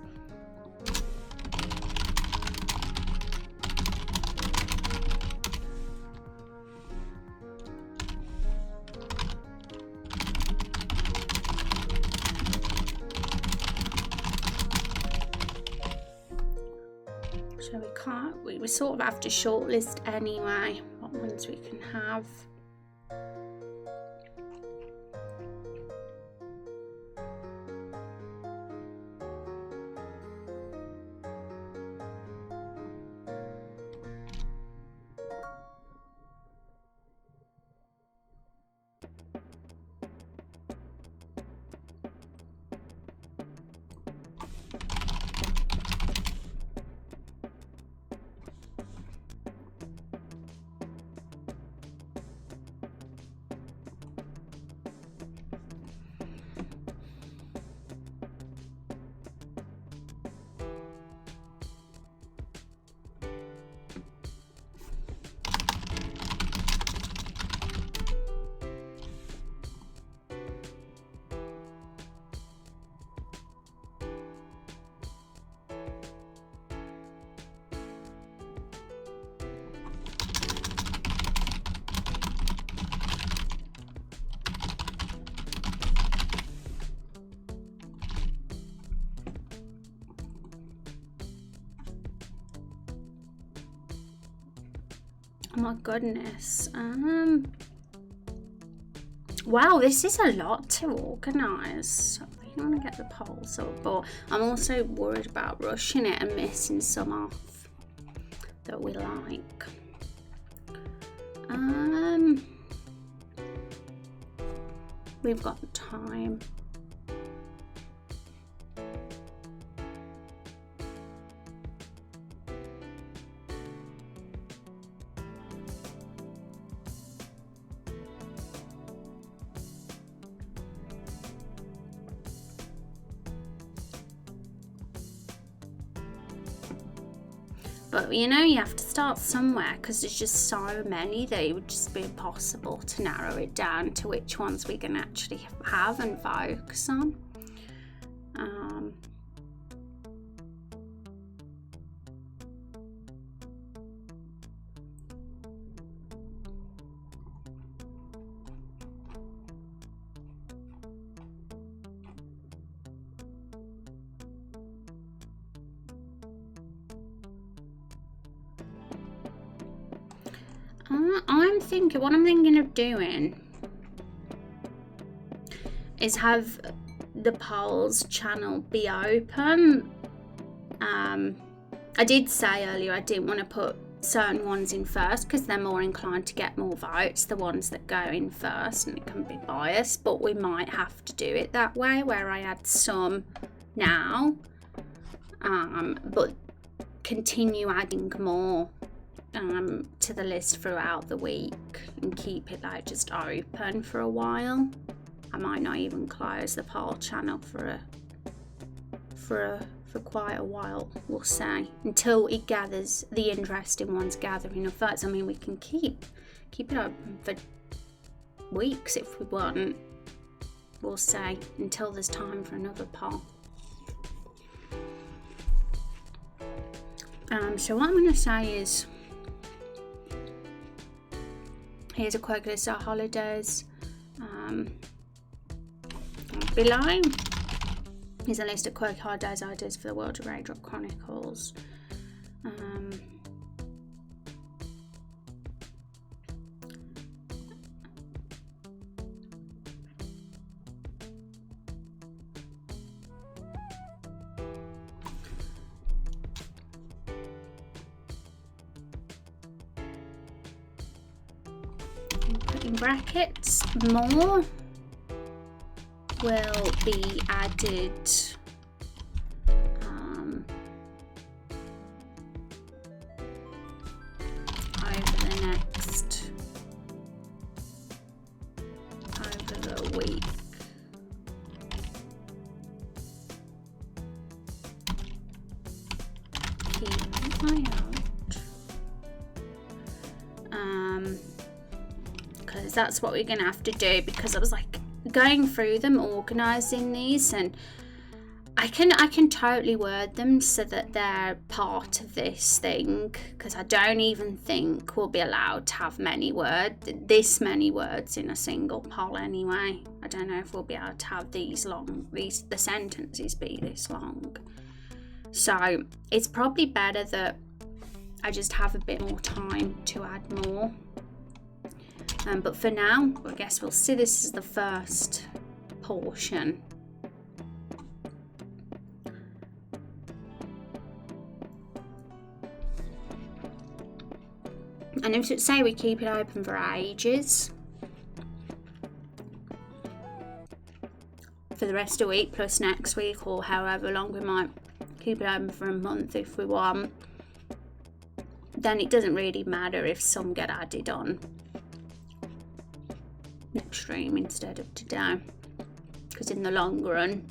So we can't, we sort of have to shortlist anyway what ones we can have. Oh my goodness. Wow, this is a lot to organise. I really want to get the polls up, but I'm also worried about rushing it and missing some off that we like. We've got time. But you know, you have to start somewhere because there's just so many that it would just be impossible to narrow it down to which ones we can actually have and focus on. What I'm thinking of doing is have the polls channel be open. I did say earlier I didn't want to put certain ones in first because they're more inclined to get more votes, the ones that go in first, and it can be biased, but we might have to do it that way where I add some now, but continue adding more to the list throughout the week and keep it like just open for a while. I might not even close the poll channel for quite a while, we'll say, until it gathers, the interesting ones gather enough votes. I mean, we can keep it open for weeks if we want, we'll say, until there's time for another poll. So what I'm going to say is, here's a quick list of holidays. Below is a list of quick holidays ideas for the world of Raindrop Chronicles. Put in brackets more will be added over the week. Keep an eye out. Because that's what we're gonna have to do, because I was like going through them, organizing these, and I can totally word them so that they're part of this thing, because I don't even think we'll be allowed to have this many words in a single poll anyway. I don't know if we'll be able to have the sentences be this long. So it's probably better that I just have a bit more time to add more. But for now, I guess we'll see this as the first portion. And if say we keep it open for ages, for the rest of the week plus next week, or however long, we might keep it open for a month if we want, then it doesn't really matter if some get added on next stream instead of today, because in the long run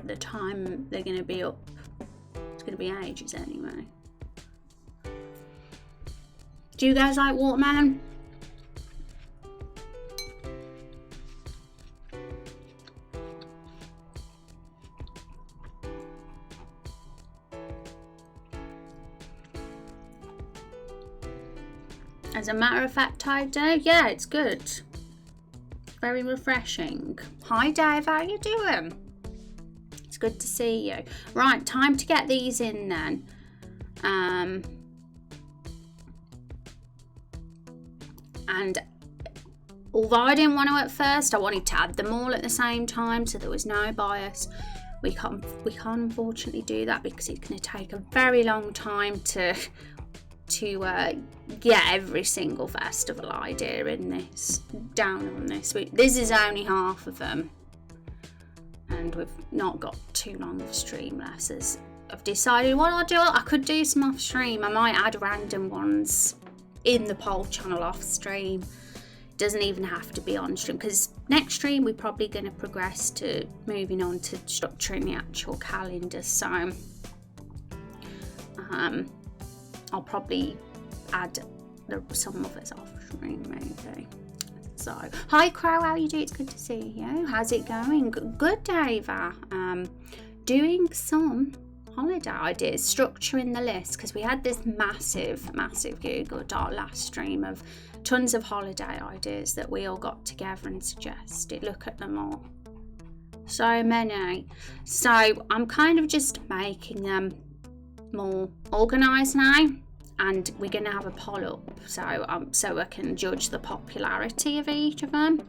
the time they're going to be up, it's going to be ages anyway. Do you guys like watermelon? As a matter of fact, I do. Yeah, it's good. Very refreshing. Hi Dave, how you doing? It's good to see you. Right, time to get these in then. And although I didn't want to at first, I wanted to add them all at the same time so there was no bias. We can't unfortunately do that because it's going to take a very long time to get every single festival idea in this down on this. This is only half of them, and we've not got too long of a stream left. As I've decided what I'll do, I could do some off stream. I might add random ones in the poll channel off stream. It doesn't even have to be on stream, because next stream we're probably going to progress to moving on to structuring the actual calendar. So I'll probably add some of us off stream maybe. So hi Crow, how you doing? It's good to see you. How's it going? Good, Dava. Doing some holiday ideas, structuring the list, because we had this massive Google Doc last stream of tons of holiday ideas that we all got together and suggested. Look at them all, so many. So I'm kind of just making them more organized now, and we're going to have a poll up so I can judge the popularity of each of them.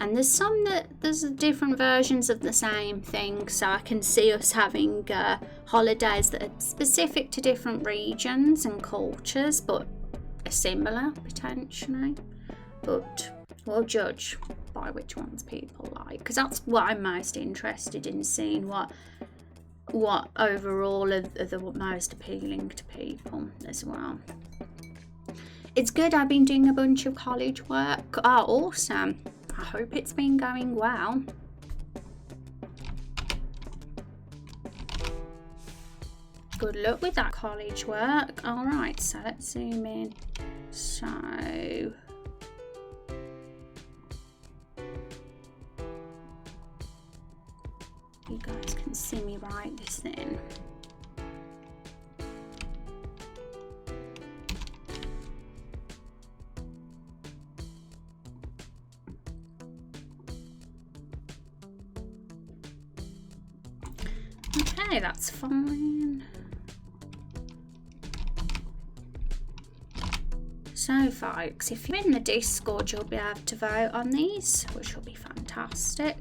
And there's different versions of the same thing, so I can see us having holidays that are specific to different regions and cultures, but are similar potentially. But we'll judge by which ones people like, because that's what I'm most interested in, seeing what overall are the most appealing to people as well. It's good. I've been doing a bunch of college work. Oh, awesome. I hope it's been going well. Good luck with that college work. All right, so let's zoom in. So you guys can see me write this in. Okay, that's fine. So folks, if you're in the Discord, you'll be able to vote on these, which will be fantastic.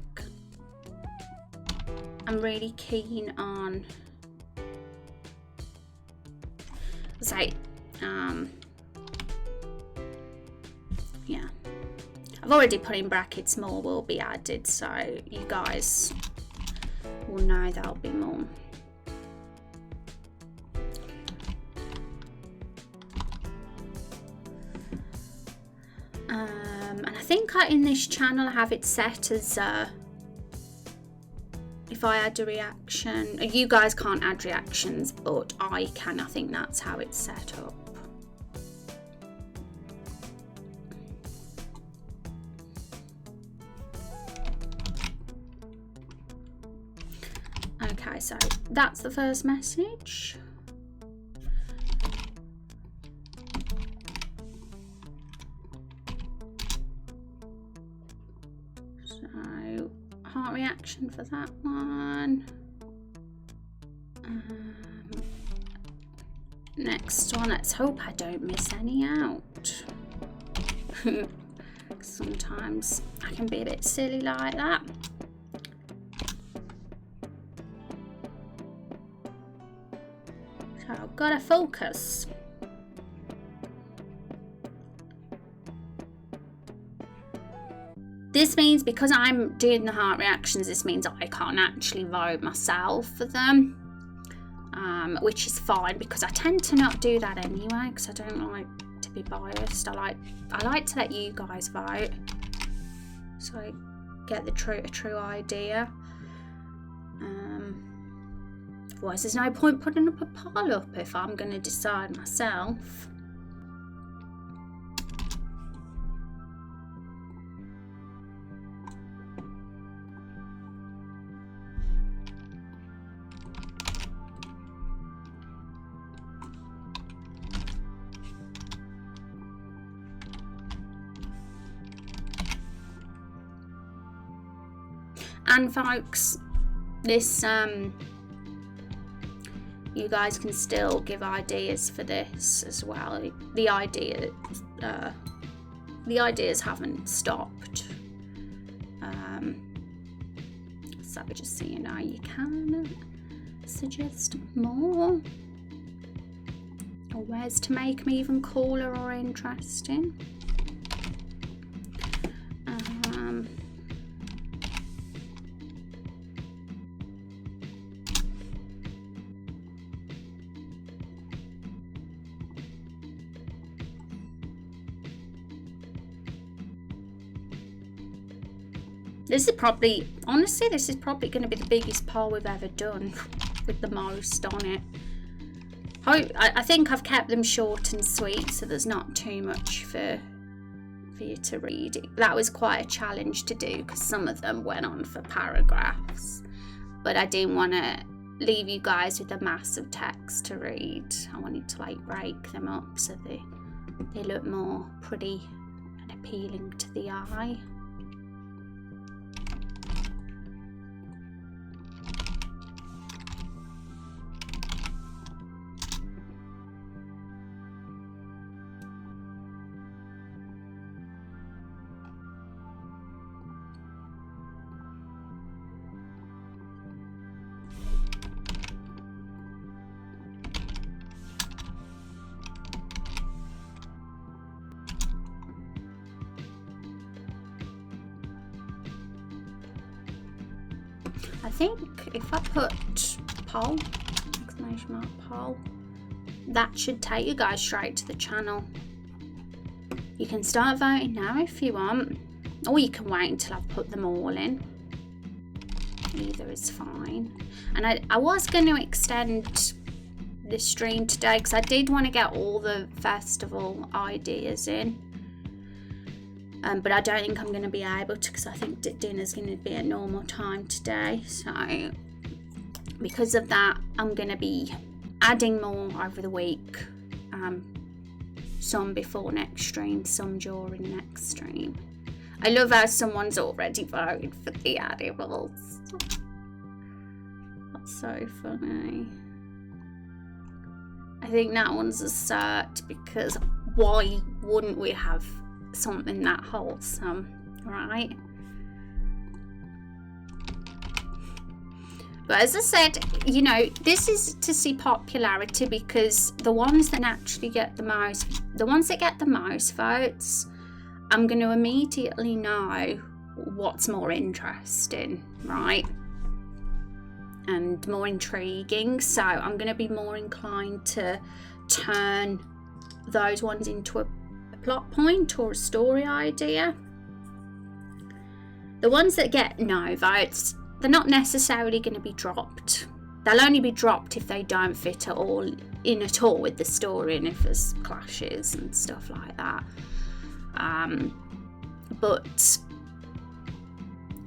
I'm really keen on, yeah, I've already put in brackets more will be added, so you guys will know there'll be more. And I think in this channel I have it set as if I add a reaction, you guys can't add reactions, but I can. I think that's how it's set up. Okay, so that's the first message. So, heart reaction for that one. Next one, let's hope I don't miss any out. Sometimes I can be a bit silly like that. So I've got to focus. This means because I'm doing the heart reactions, this means I can't actually vote myself for them, which is fine because I tend to not do that anyway because I don't like to be biased. I like to let you guys vote so I get the true idea. Otherwise, there's no point putting up a poll up if I'm going to decide myself. And folks, this you guys can still give ideas for this as well. The ideas haven't stopped. So just so you know, you can suggest more or ways to make me even cooler or interesting. This is probably, honestly, this is probably going to be the biggest poll we've ever done with the most on it. I think I've kept them short and sweet, so there's not too much for you to read. That was quite a challenge to do because some of them went on for paragraphs, but I didn't want to leave you guys with a mass of text to read. I wanted to like break them up so they look more pretty and appealing to the eye. I think if I put poll, exclamation mark poll, that should take you guys straight to the channel. You can start voting now if you want, or you can wait until I've put them all in. Either is fine. And I was going to extend this stream today because I did want to get all the festival ideas in. But I don't think I'm going to be able to because I think dinner's going to be at normal time today. So because of that, I'm going to be adding more over the week. Some before next stream, some during next stream. I love how someone's already voted for the animals. That's so funny. I think that one's a cert because why wouldn't we have something that wholesome, right? But as I said, you know, this is to see popularity because the ones that naturally get the most, the ones that get the most votes I'm going to immediately know what's more interesting, right? And more intriguing. So I'm going to be more inclined to turn those ones into a plot point or a story idea. The ones that get no votes, they're not necessarily going to be dropped. They'll only be dropped if they don't fit at all with the story and if there's clashes and stuff like that. But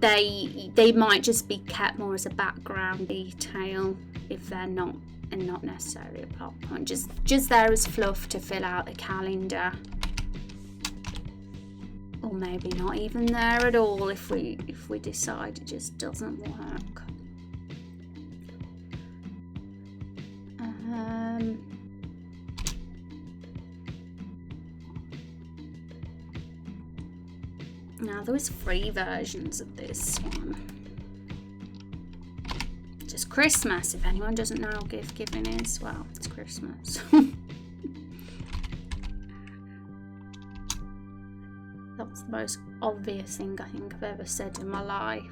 they might just be kept more as a background detail if they're not necessarily a plot point. Just there as fluff to fill out the calendar. Or maybe not even there at all if we decide it just doesn't work. Now there was 3 versions of this one. Just Christmas. If anyone doesn't know what gift giving is, well, it's Christmas. That's the most obvious thing I think I've ever said in my life.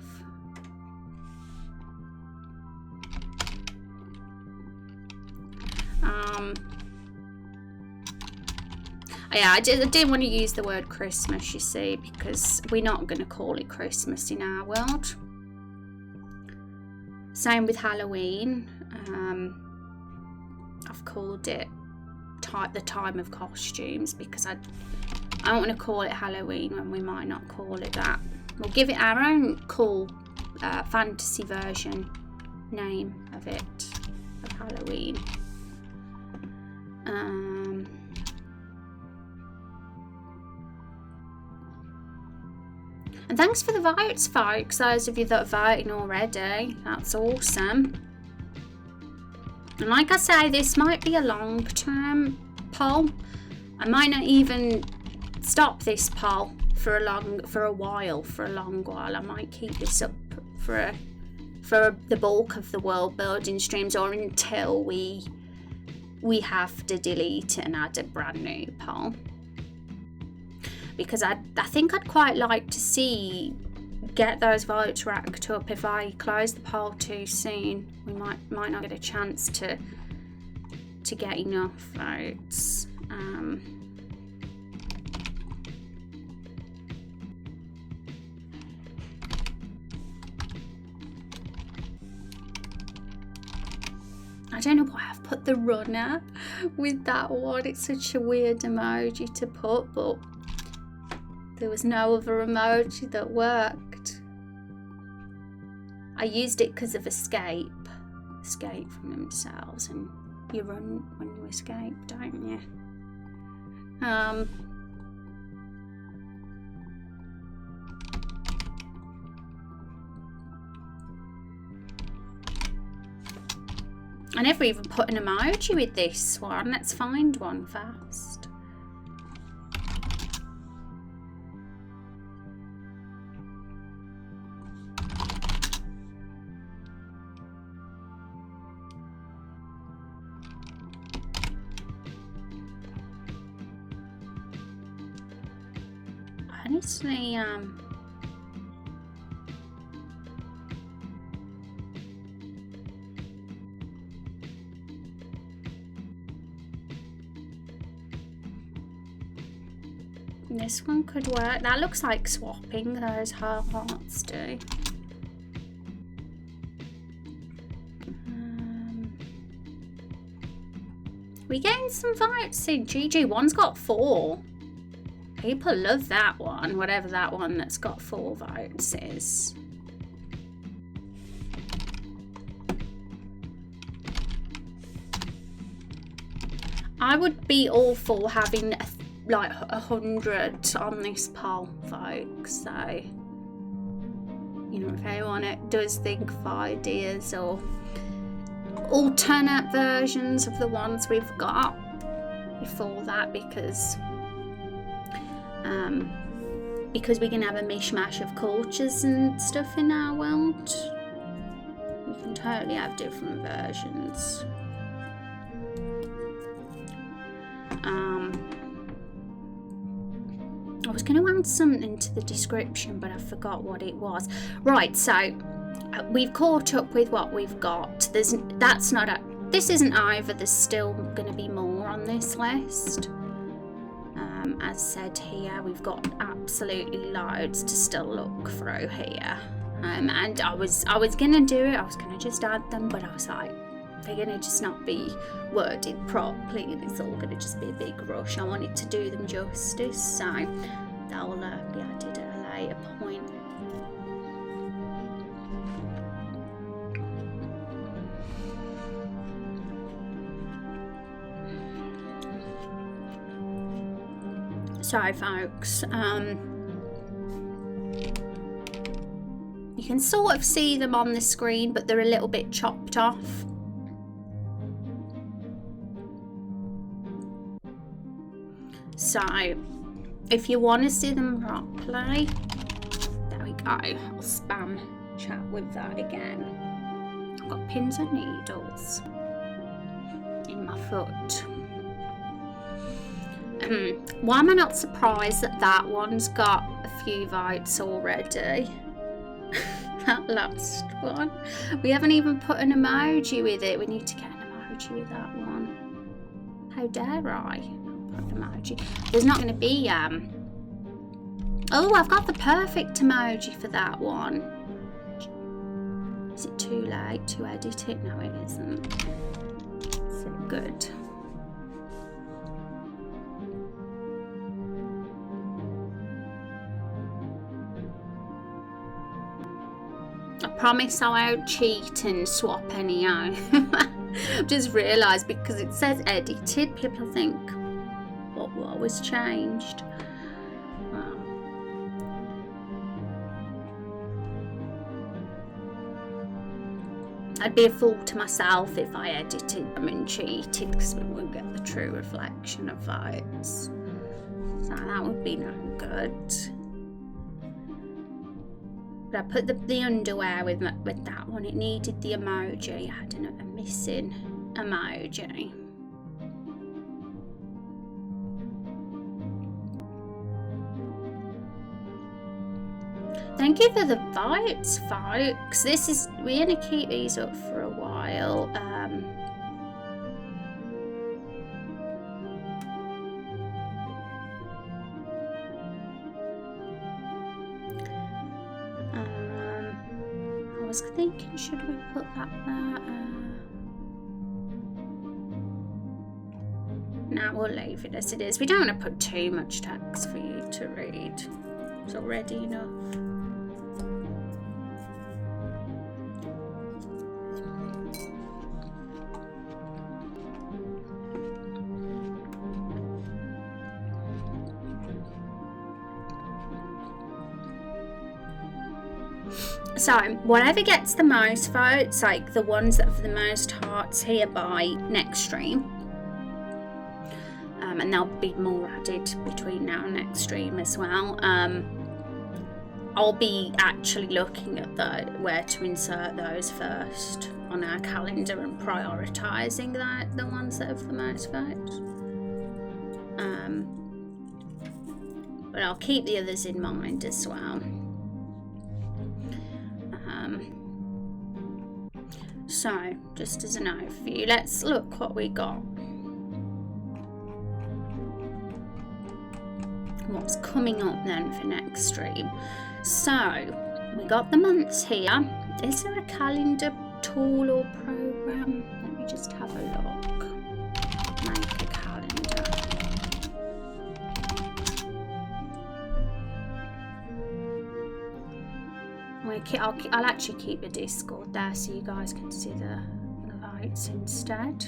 Yeah, I didn't want to use the word Christmas, you see, because we're not going to call it Christmas in our world. Same with Halloween. I've called it the time of costumes because I don't want to call it Halloween when we might not call it that. We'll give it our own cool fantasy version name of it, of Halloween. And thanks for the votes, folks. Those of you that are voting already, that's awesome. And like I say, this might be a long-term poll. I might not even stop this poll for a long while. I might keep this up for the bulk of the world building streams, or until we have to delete it and add a brand new poll. Because I think I'd quite like to get those votes racked up. If I close the poll too soon, we might not get a chance to get enough votes. I don't know why I've put the runner with that one. It's such a weird emoji to put, but there was no other emoji that worked. I used it because of escape from themselves, and you run when you escape, don't you? I never even put an emoji with this one. Let's find one fast. Honestly, this one could work. That looks like swapping those hearts do. We're getting some votes in. GG, one's got 4. People love that one, whatever that one that's got 4 votes is. I would be all for having like 100 on this poll, folks. So, you know, if anyone does think of ideas or alternate versions of the ones we've got before that, because we can have a mishmash of cultures and stuff in our world. We can totally have different versions. I was going to add something to the description, but I forgot what it was. Right, so we've caught up with what we've got. This isn't over. There's still going to be more on this list. As said here, we've got absolutely loads to still look through here. And I was going to do it. I was going to just add them, but I was like, they're going to just not be worded properly, and it's all going to just be a big rush. I wanted to do them justice, so they'll be added at a later point. So folks, you can sort of see them on the screen, but they're a little bit chopped off. So if you want to see them properly, there we go. I'll spam chat with that again. I've got pins and needles in my foot. Why am I not surprised that that one's got a few votes already? That last one. We haven't even put an emoji with it. We need to get an emoji with that one. How dare I put an emoji? There's not going to be oh, I've got the perfect emoji for that one. Is it too late to edit it? No, it isn't. So good. I promise I won't cheat and swap anyhow. I've just realised because it says edited, people think, what was changed? Wow. I'd be a fool to myself if I edited them and cheated, because we won't get the true reflection of votes. So that would be no good. But I put the underwear with that one. It needed the emoji. I had a missing emoji. Thank you for the votes, folks. We're gonna keep these up for a while. I was thinking, should we put that there? Nah, we'll leave it as it is. We don't want to put too much text for you to read. It's already enough. So whatever gets the most votes, like the ones that have the most hearts here by next stream, and there'll be more added between now and next stream as well. I'll be actually looking at where to insert those first on our calendar and prioritising the ones that have the most votes. But I'll keep the others in mind as well. So, just as an overview, let's look what we got. What's coming up then for next stream? So, we got the months here. Is there a calendar tool or program? Let me just have a look. Make a calendar. I'll actually keep the Discord there so you guys can see the votes instead.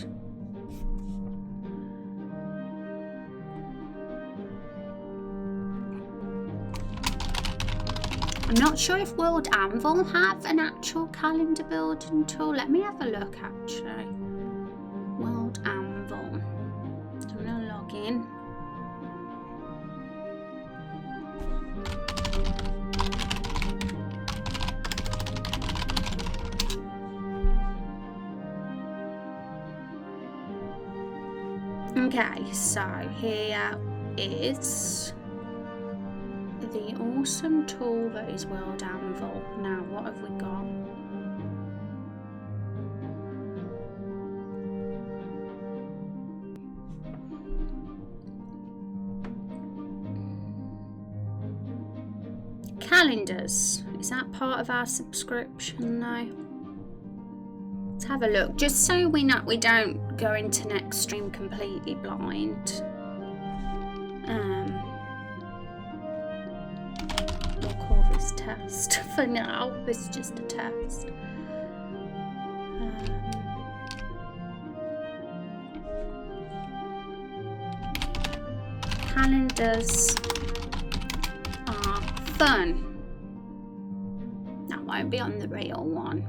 I'm not sure if World Anvil have an actual calendar building tool. Let me have a look actually. World Anvil. So I'm going to log in. Okay, so here is the awesome tool that is World Anvil. Now, what have we got? Calendars. Is that part of our subscription? No. Let's have a look, just so we don't go into next stream completely blind. We'll call this test for now. This is just a test. Calendars are fun. That won't be on the real one.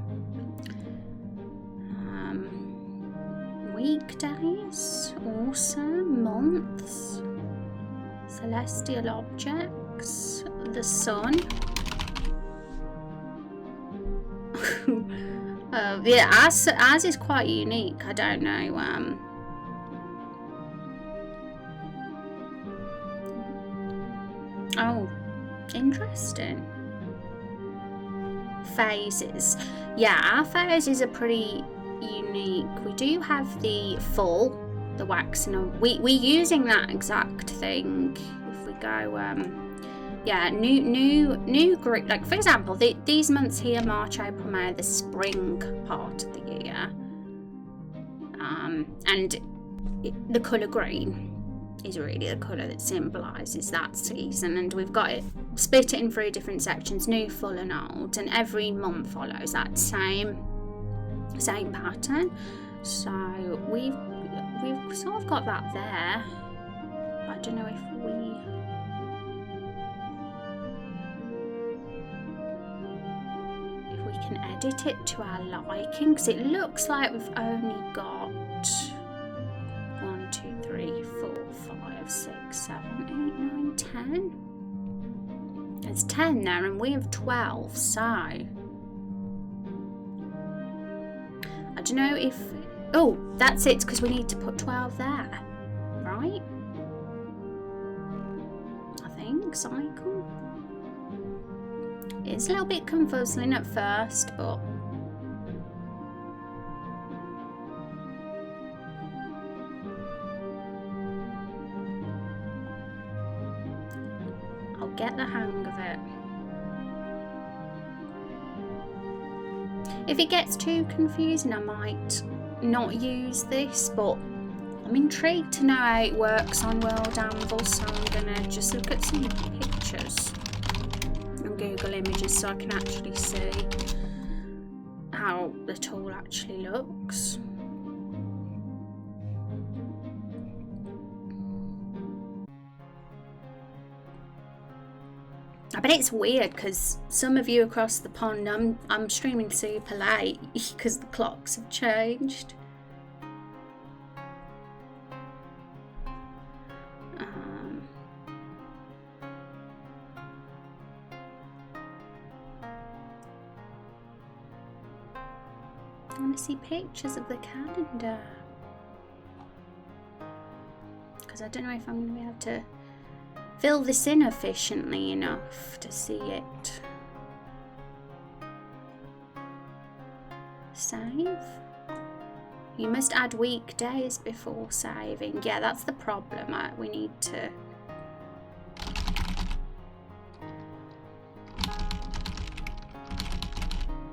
Weekdays, awesome. Months, celestial objects, the sun. Yeah, ours is quite unique. I don't know. Oh, interesting. Phases. Yeah, our phases are pretty unique. We do have the full, the wax, and we're using that exact thing. If we go, yeah, new group. Like for example, these months here, March, April, May, the spring part of the year, and the colour green is really the colour that symbolises that season, and we've got it split it in 3 different sections: new, full, and old, and every month follows that same pattern. So we've sort of got that there. I don't know if we can edit it to our liking, because it looks like we've only got 1, 2, 3, 4, 5, 6, 7, 8, 9, 10. There's 10 there, and we have 12. So I don't know if... Oh, that's it, because we need to put 12 there, right? I think, cycle. It's a little bit confusing at first, but... I'll get the hang of it. If it gets too confusing, I might not use this, but I'm intrigued to know how it works on World Anvil, so I'm gonna just look at some pictures on Google Images so I can actually see how the tool actually looks. I bet it's weird because some of you across the pond, I'm streaming super late because the clocks have changed. I want to see pictures of the calendar, because I don't know if I'm going to be able to fill this in efficiently enough to see it. Save. You must add weekdays before saving. Yeah, that's the problem. We need to...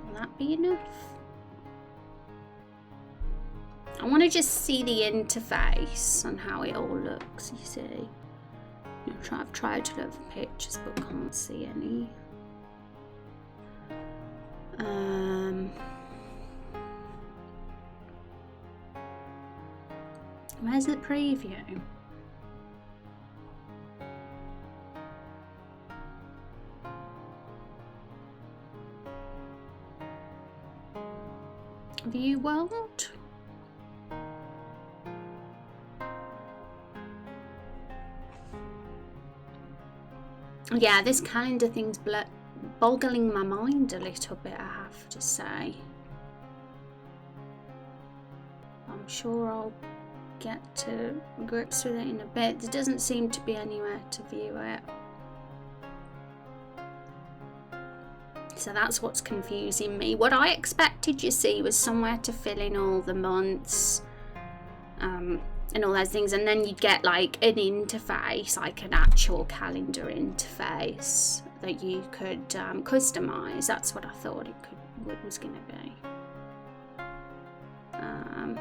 Will that be enough? I want to just see the interface on how it all looks, you see. I've tried to look for pictures but can't see any. Where's the preview? View world? Yeah, this calendar thing's boggling my mind a little bit, I have to say. I'm sure I'll get to grips with it in a bit. There doesn't seem to be anywhere to view it. So that's what's confusing me. What I expected, you see, was somewhere to fill in all the months and all those things, and then you'd get like an interface, like an actual calendar interface that you could customize. That's what I thought it was going to be, and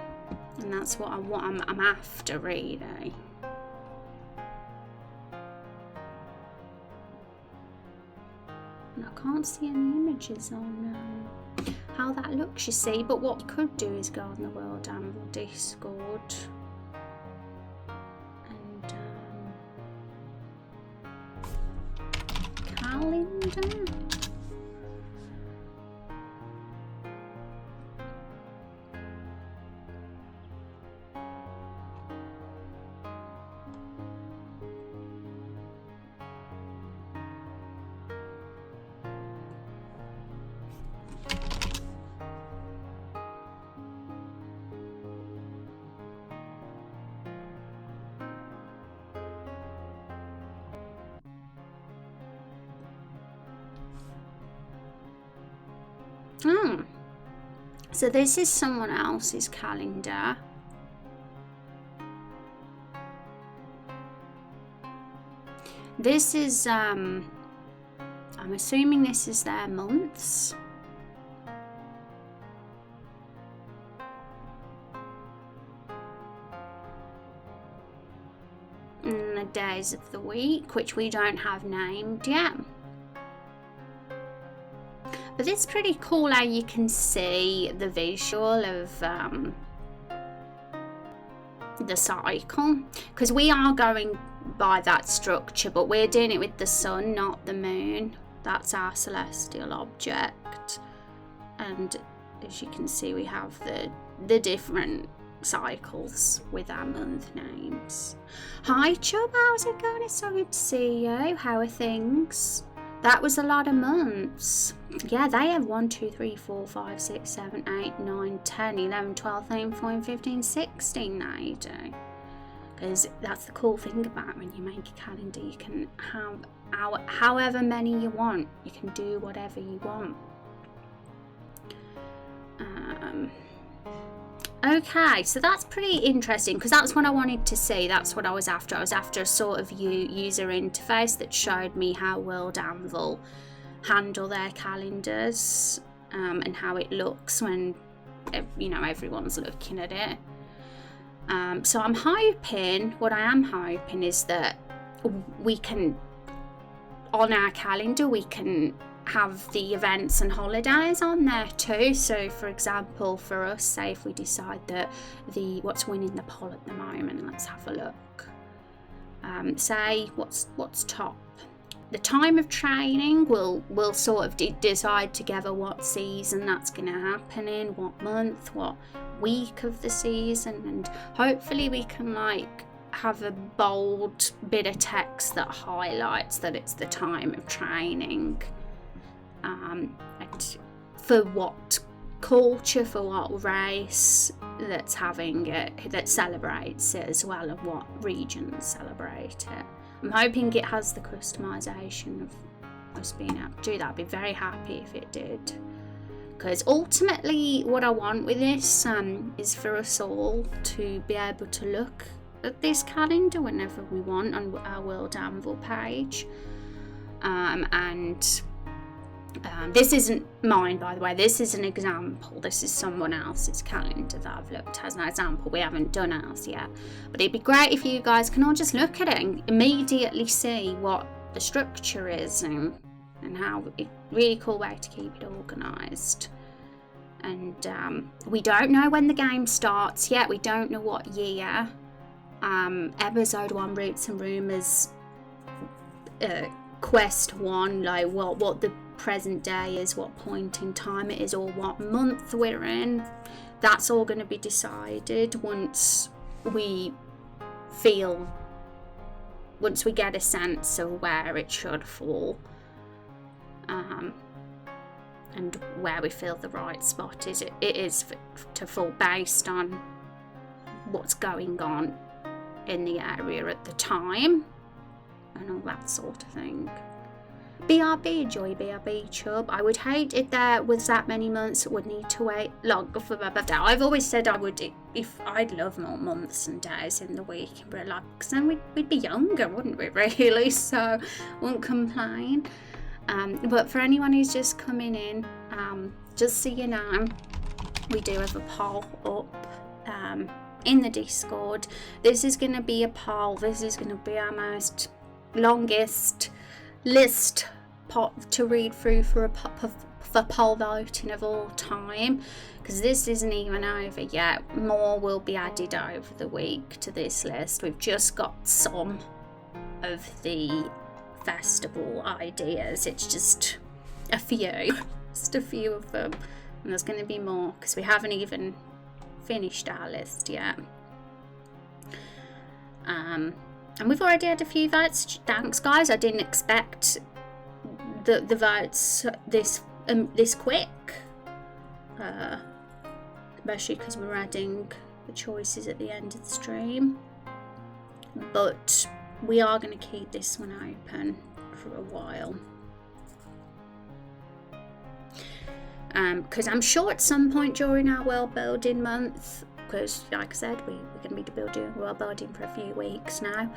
that's what I'm after, really. And I can't see any images on how that looks, you see, but what you could do is go on the World Anvil Discord and calendar. So this is someone else's calendar. This is, I'm assuming this is their months. And the days of the week, which we don't have named yet. But it's pretty cool how you can see the visual of the cycle, because we are going by that structure, but we're doing it with the sun, not the moon. That's our celestial object, and as you can see, we have the different cycles with our month names. Hi Chubb, how's it going? It's so good to see you. How are things? That was a lot of months. Yeah, they have 1, 2, 3, 4, 5, 6, 7, 8, 9, 10, 11, 12, 13, 14, 15, 16 they do. Because that's the cool thing about when you make a calendar, you can have however many you want. You can do whatever you want. Okay, so that's pretty interesting, because that's what I wanted to see. That's what I was after. I was after a sort of user interface that showed me how World Anvil handle their calendars, and how it looks when, you know, everyone's looking at it. So I'm hoping, what I am hoping is that we can, on our calendar, we can have the events and holidays on there too. So for example, for us, say if we decide that what's winning the poll at the moment, let's have a look. Say what's top. The time of training, we'll sort of decide together what season that's going to happen in, what month, what week of the season, and hopefully we can like have a bold bit of text that highlights that it's the time of training. And for what culture, for what race that's having it, that celebrates it as well, and what regions celebrate it. I'm hoping it has the customization of us being able to do that. I'd be very happy if it did, because ultimately what I want with this is for us all to be able to look at this calendar whenever we want on our World Anvil page. This isn't mine, by the way. This is an example. This is someone else's calendar that I've looked at as an example. We haven't done ours yet. But it'd be great if you guys can all just look at it and immediately see what the structure is and how it's a really cool way to keep it organised. And we don't know when the game starts yet. We don't know what year. Episode 1, Roots and Rumours, Quest 1, like what the present day is, what point in time it is, or what month we're in. That's all going to be decided once we get a sense of where it should fall, and where we feel the right spot is. It is to fall based on what's going on in the area at the time and all that sort of thing. BRB, enjoy BRB chub. I would hate if there was that many months that would need to wait longer for my birthday. I've always said I would, if I'd love more months and days in the week, but like, cause then we'd be younger, wouldn't we, really? So wouldn't complain. But for anyone who's just coming in, just so you know, we do have a poll up in the Discord. This is going to be a poll. This is going to be our most longest list to read through for poll voting of all time, because this isn't even over yet. More will be added over the week to this list. We've just got some of the festival ideas. It's just a few, just a few of them, and there's going to be more because we haven't even finished our list yet. And we've already had a few votes. Thanks, guys. I didn't expect the votes this quick, especially because we're adding the choices at the end of the stream. But we are going to keep this one open for a while, because I'm sure at some point during our world building month, because like I said, we're going to be building world building for a few weeks now,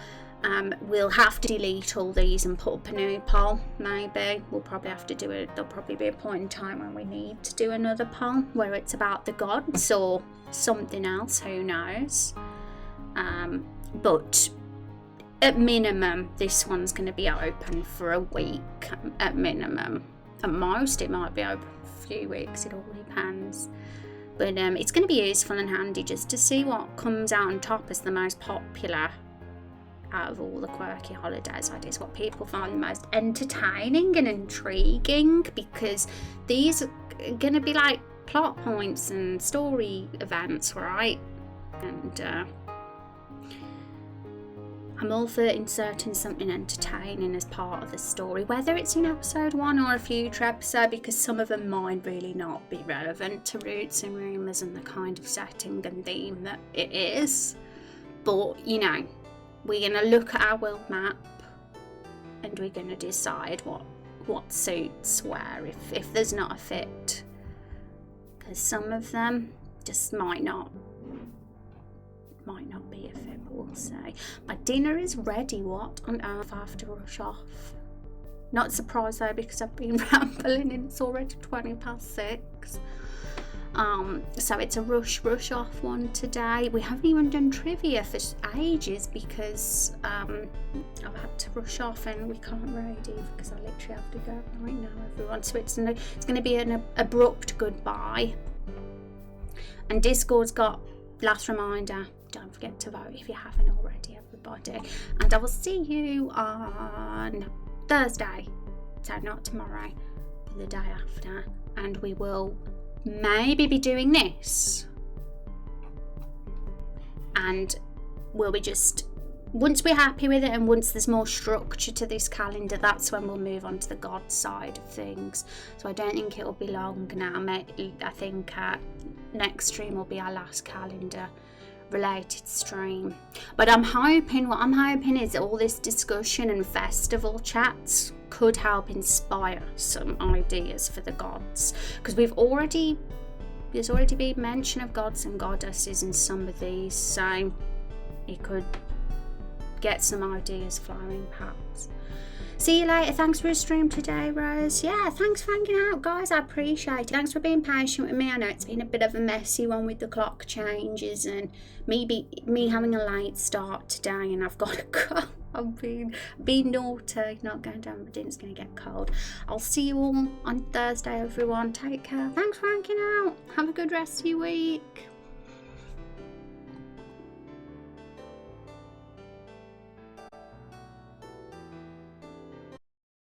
we'll have to delete all these and put up a new poll. Maybe we'll probably have to do it. There'll probably be a point in time when we need to do another poll where it's about the gods or something else, who knows. But at minimum, this one's going to be open for a week at minimum. At most, it might be open for a few weeks. It all depends. But it's going to be useful and handy just to see what comes out on top as the most popular out of all the quirky holidays ideas, what people find the most entertaining and intriguing, because these are going to be like plot points and story events, right? And I'm all for inserting something entertaining as part of the story, whether it's in episode 1 or a future episode, because some of them might really not be relevant to Roots and Rumours and the kind of setting and theme that it is. But, you know, we're going to look at our world map and we're going to decide what suits where, if there's not a fit. Because some of them just might not be a fit, but we'll see. My dinner is ready. What on earth? I have to rush off. Not surprised though, because I've been rambling and it's already 6:20. So it's a rush off one today. We haven't even done trivia for ages because I've had to rush off and we can't read either because I literally have to go right now, everyone. So it's going to be an abrupt goodbye. And Discord's got last reminder. Don't forget to vote if you haven't already, everybody. And I will see you on Thursday. So not tomorrow, but the day after. And we will maybe be doing this. And we'll be just, once we're happy with it and once there's more structure to this calendar, that's when we'll move on to the God side of things. So I don't think it'll be long now. I think next stream will be our last calendar related stream. But what I'm hoping is all this discussion and festival chats could help inspire some ideas for the gods, because there's already been mention of gods and goddesses in some of these, so you could get some ideas flowing perhaps. See you later. Thanks for the stream today, Rose. Yeah, thanks for hanging out, guys. I appreciate it. Thanks for being patient with me. I know it's been a bit of a messy one with the clock changes and me having a late start today, and I've got to go. I've been naughty, not going down my dinner. It's going to get cold. I'll see you all on Thursday, everyone. Take care. Thanks for hanging out. Have a good rest of your week.